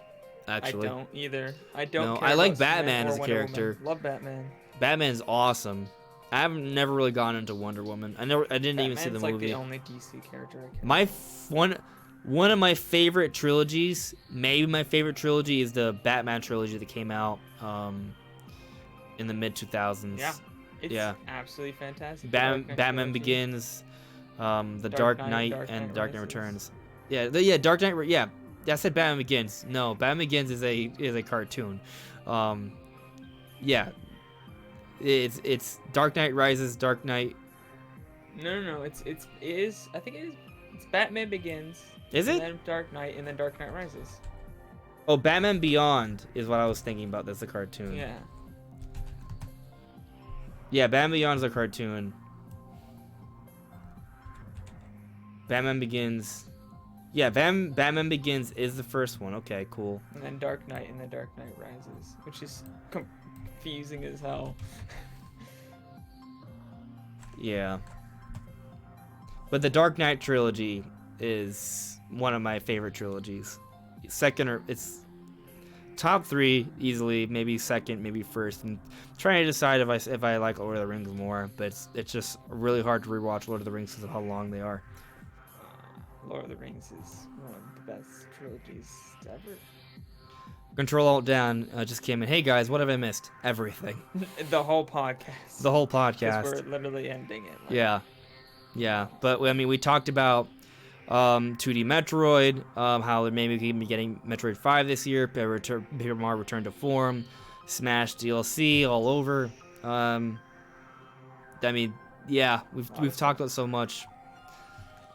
Actually, I don't either. I don't. No, care I like about Batman Superman as a or Wonder character. Woman. Love Batman. Batman's awesome. I've never really gone into Wonder Woman. I didn't even see the movie. Batman's like the only DC character I care. My one of my favorite trilogies, maybe my favorite trilogy, is the Batman trilogy that came out in the mid 2000s. Yeah, it's absolutely fantastic. Batman Begins, the Dark Knight, and Dark Knight Returns. Yeah, Dark Knight. Yeah, I said Batman Begins. No, Batman Begins is a cartoon. Yeah, it's Dark Knight Rises, Dark Knight. No. It is. I think it is. It's Batman Begins. Is it? And then Dark Knight, and then Dark Knight Rises. Oh, Batman Beyond is what I was thinking about. That's a cartoon. Yeah. Yeah, Batman Beyond is a cartoon. Batman Begins. Yeah, Batman Begins is the first one. Okay, cool. And then Dark Knight, and then Dark Knight Rises, which is confusing as hell. Yeah. But the Dark Knight trilogy is one of my favorite trilogies. It's top 3 easily, maybe second, maybe first. I'm trying to decide if I like Lord of the Rings more, but it's just really hard to rewatch Lord of the Rings because of how long they are. Lord of the Rings is one of the best trilogies ever. Control Alt Down just came in. Hey guys, what have I missed? Everything. The whole podcast. The whole podcast. We're literally ending it. Yeah. But I mean, we talked about 2D Metroid, how maybe we could be getting Metroid 5 this year, Paper Mario Return to Form, Smash DLC all over. I mean, yeah, we've talked about so much.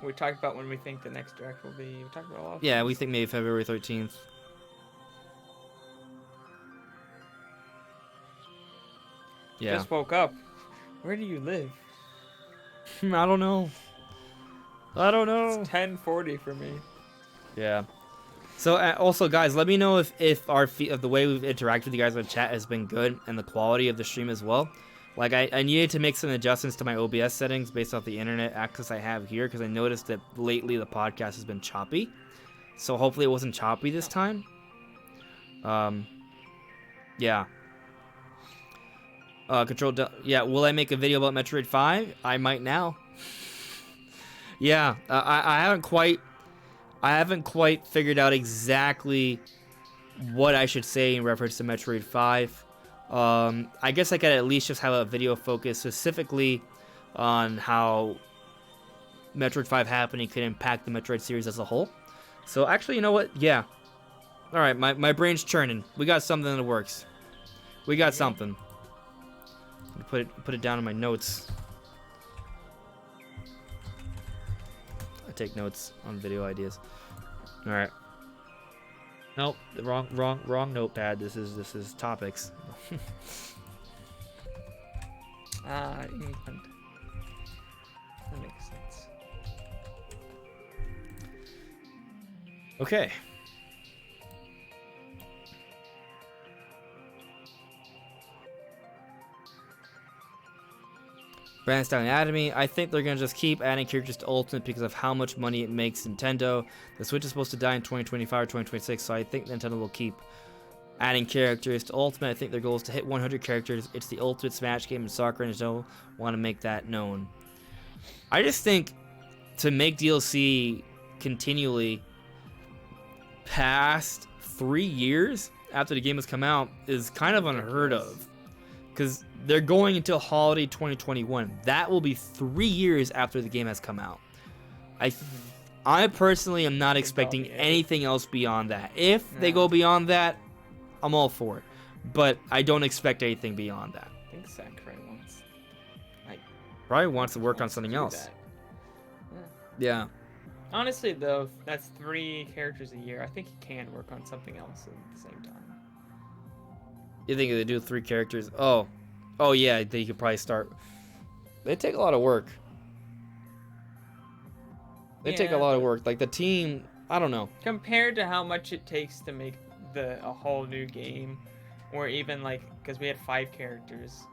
We talked about when we think the next direct will be. We talked about a lot of Yeah, things. we think maybe February 13th. Yeah. Just woke up. Where do you live? I don't know. It's 10:40 for me. Yeah. So also, guys, let me know if the way we've interacted with you guys on chat has been good and the quality of the stream as well. Like I needed to make some adjustments to my OBS settings based off the internet access I have here because I noticed that lately the podcast has been choppy. So hopefully it wasn't choppy this time. Yeah. Will I make a video about Metroid 5? I might now. Yeah, I haven't quite figured out exactly what I should say in reference to Metroid 5. I guess I could at least just have a video focused specifically on how Metroid 5 happening could impact the Metroid series as a whole. So actually, you know what? Yeah. All right, my brain's churning. We got something in the works. We got something. Put it down in my notes. I take notes on video ideas. All right. Nope, wrong notepad. This is topics. England. That makes sense. Okay. Brandstown Anatomy. I think they're going to just keep adding characters to Ultimate because of how much money it makes Nintendo. The Switch is supposed to die in 2025 or 2026, so I think Nintendo will keep adding characters to Ultimate. I think their goal is to hit 100 characters. It's the ultimate Smash game in soccer, and so want to make that known. I just think to make DLC continually past 3 years after the game has come out is kind of unheard of, because they're going until holiday 2021. That will be 3 years after the game has come out. I personally am not expecting anything else beyond that. If they go beyond that, I'm all for it, but I don't expect anything beyond that. I think Sakurai probably wants to work on something else. Yeah. Honestly, though, that's 3 characters a year. I think he can work on something else at the same time. You think if they do 3 characters? Oh yeah, they could probably start. They take a lot of work. They take a lot of work. Like the team, I don't know. Compared to how much it takes to make a whole new game, or even like, because we had 5 characters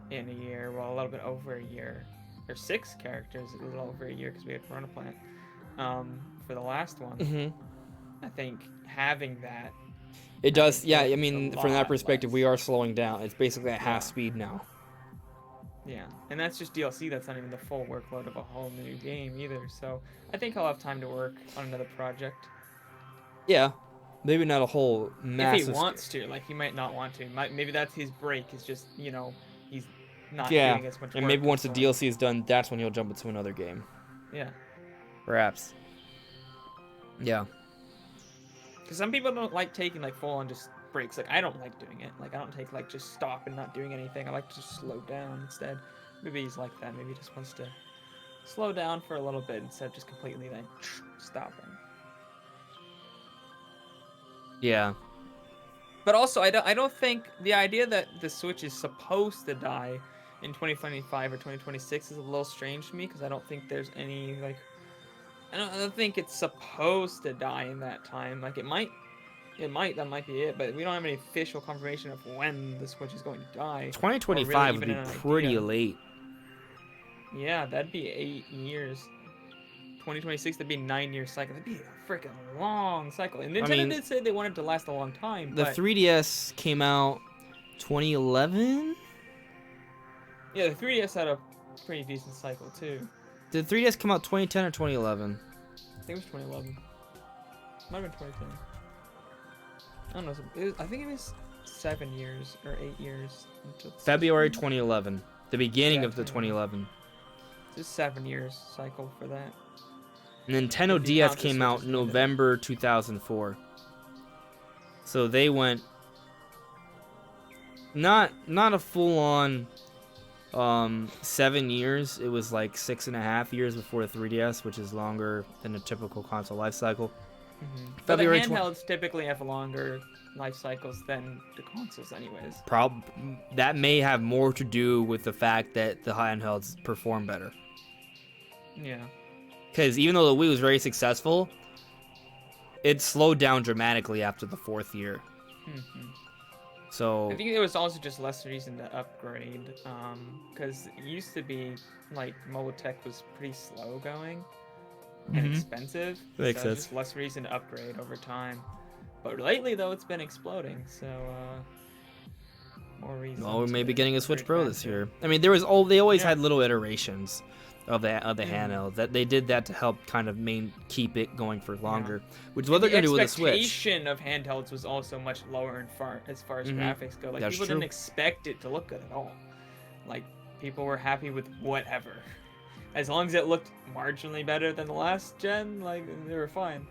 in a year, well, a little bit over a year, or 6 characters a little over a year because we had Corona Plant for the last one. I think having that, it does. Yeah, I mean, from that perspective, we are slowing down. It's basically at half speed now. Yeah, and that's just DLC. That's not even the full workload of a whole new game either. So I think I'll have time to work on another project. Yeah, maybe not a whole massive. If he wants to, like, he might not want to. Maybe that's his break. Is just, you know, he's not doing as much work. And maybe once the DLC is done, that's when he'll jump into another game. Yeah. Perhaps. Yeah. Because some people don't like taking like full on just breaks. Like, I don't like doing it. Like, I don't take like just stop and not doing anything. I like to just slow down instead. Maybe he's like that. Maybe he just wants to slow down for a little bit instead of just completely like stopping. Yeah. But also, I don't think the idea that the Switch is supposed to die in 2025 or 2026 is a little strange to me, because I don't think there's any like, I don't think it's supposed to die in that time. Like, that might be it, but we don't have any official confirmation of when the Switch is going to die. 2025 would be pretty late. Yeah, that'd be 8 years. 2026, that'd be a 9-year cycle. That'd be a freaking long cycle. And Nintendo did say they wanted to last a long time. The 3DS came out 2011? Yeah, the 3DS had a pretty decent cycle too. Did 3DS come out 2010 or 2011? I think it was 2011. Might have been 2010. I don't know. I think it was 7 years or 8 years. February 2011. The beginning of the 2011. It's a 7 years cycle for that. Nintendo DS came out November 2004. So they went not a full on 7 years. It was like 6.5 years before the 3DS, which is longer than a typical console life cycle. But the handhelds typically have longer life cycles than the consoles anyways. That may have more to do with the fact that the handhelds perform better. Yeah. Because even though the Wii was very successful, it slowed down dramatically after the 4th year. So I think there was also just less reason to upgrade, because it used to be like mobile tech was pretty slow going and expensive. Makes sense. Just less reason to upgrade over time. But lately, though, it's been exploding, so more reason. Well, we may be getting a Switch Pro this year. I mean, they always had little iterations of the handheld. That they did that to help kind of keep it going for longer, which is what they're going to do with the Switch. The expectation of handhelds was also much lower as far as graphics go. Like, That's people true. didn't expect it to look good at all. Like, people were happy with whatever. As long as it looked marginally better than the last gen, like, they were fine.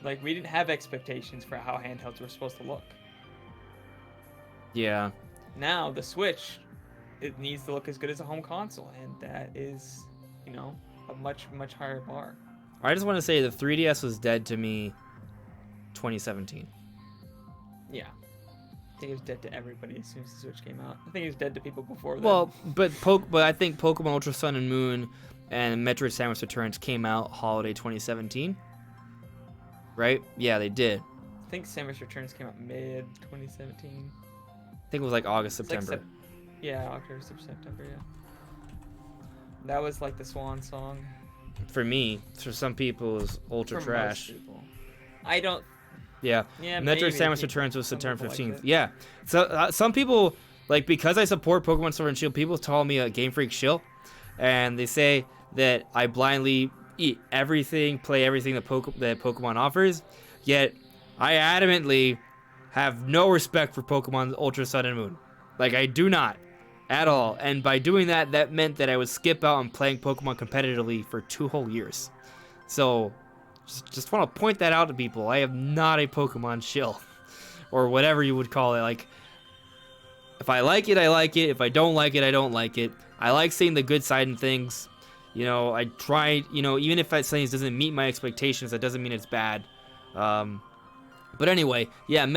Like, we didn't have expectations for how handhelds were supposed to look. Yeah. Now, the Switch, it needs to look as good as a home console, and that is, you know, a much, much higher bar. I just want to say the 3DS was dead to me 2017. Yeah. I think it was dead to everybody as soon as the Switch came out. I think it was dead to people before that. Well, but I think Pokemon Ultra Sun and Moon and Metroid Samus Returns came out holiday 2017. Right? Yeah, they did. I think Samus Returns came out mid 2017. I think it was like August, September. Yeah, October, September, yeah. That was like the swan song. For me, for some people, it was ultra trash. Most people. I don't Yeah. Yeah, Metroid maybe Samus people- Returns was some September people liked 15th. it. Yeah. So some people, like, because I support Pokemon Sword and Shield, people call me a Game Freak shill, and they say that I blindly eat everything, play everything that Pokemon offers. Yet I adamantly have no respect for Pokemon Ultra Sun and Moon. Like, I do not at all. And by doing that, that meant that I would skip out on playing Pokemon competitively for 2 whole years. So just want to point that out to people. I am not a Pokemon shill, or whatever you would call it. Like, if I like it, I like it. If I don't like it, I don't like it. I like seeing the good side in things. You know, I try, you know, even if something doesn't meet my expectations, that doesn't mean it's bad. But anyway, yeah,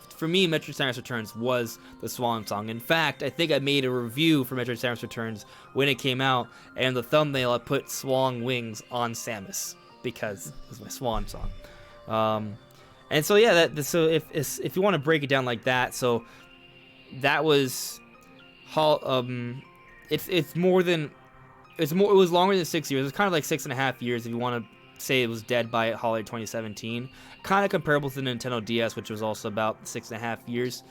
for me, Metroid Samus Returns was the swan song. In fact, I think I made a review for Metroid Samus Returns when it came out, and the thumbnail I put swan wings on Samus because it was my swan song. And so yeah, so if you want to break it down like that, so that was it's more than it was longer than 6 years. It's kind of like 6.5 years if you want to say it was dead by holiday 2017. Kind of comparable to the Nintendo DS, which was also about 6.5 years.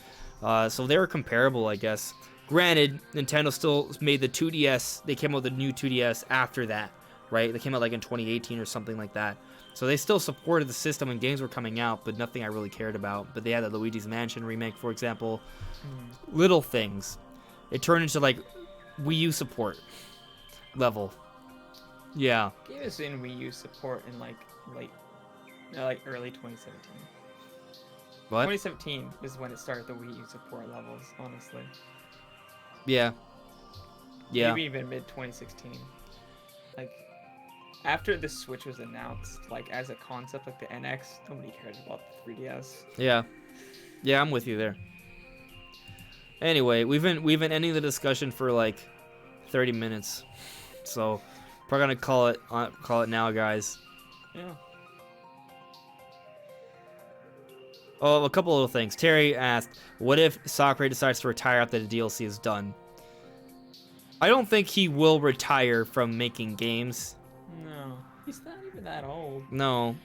So they were comparable, I guess. Granted, Nintendo still made the 2DS. They came out with the new 2DS after that, right? They came out like in 2018 or something like that. So they still supported the system when games were coming out, but nothing I really cared about. But they had the Luigi's Mansion remake, for example. Little things. It turned into like Wii U support level. Yeah. Game is in Wii U support in like early 2017. What? 2017 is when it started the Wii U support levels, honestly. Yeah. Yeah. Maybe even mid 2016. Like after the Switch was announced, like as a concept, like the NX, nobody cared about the 3DS. Yeah. Yeah, I'm with you there. Anyway, we've been ending the discussion for like 30 minutes. So we're gonna call it now, guys. Yeah. Oh, a couple of things. Terry asked, what if Sakurai decides to retire after the DLC is done? I don't think he will retire from making games. No. He's not even that old. No.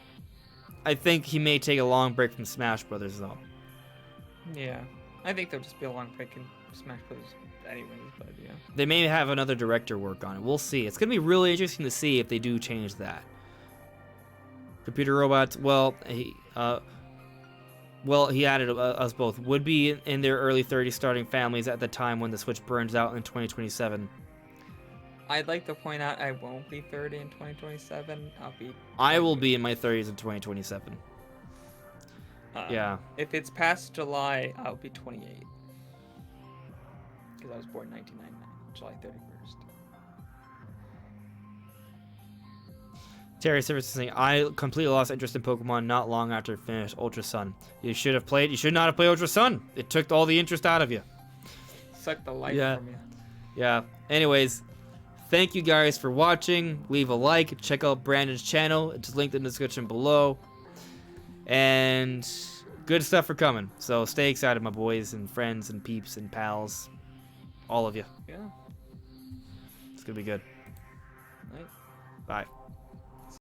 I think he may take a long break from Smash Brothers, though. Yeah. I think there'll just be a long break in Smash Bros. Anyways, but yeah. They may have another director work on it. We'll see. It's going to be really interesting to see if they do change that. Computer robots, he added us both. Would be in their early 30s starting families at the time when the Switch burns out in 2027. I'd like to point out I won't be 30 in 2027. I will be in my 30s in 2027. Yeah. If it's past July, I'll be 28. Because I was born 1999, July 31st. Terry Service is saying, I completely lost interest in Pokemon not long after I finished Ultra Sun. You should not have played Ultra Sun. It took all the interest out of you. Sucked the life from you. Yeah. Anyways, thank you guys for watching. Leave a like. Check out Brandon's channel. It's linked in the description below. And good stuff for coming. So stay excited, my boys and friends and peeps and pals. All of you. Yeah. It's going to be good. Right. Bye.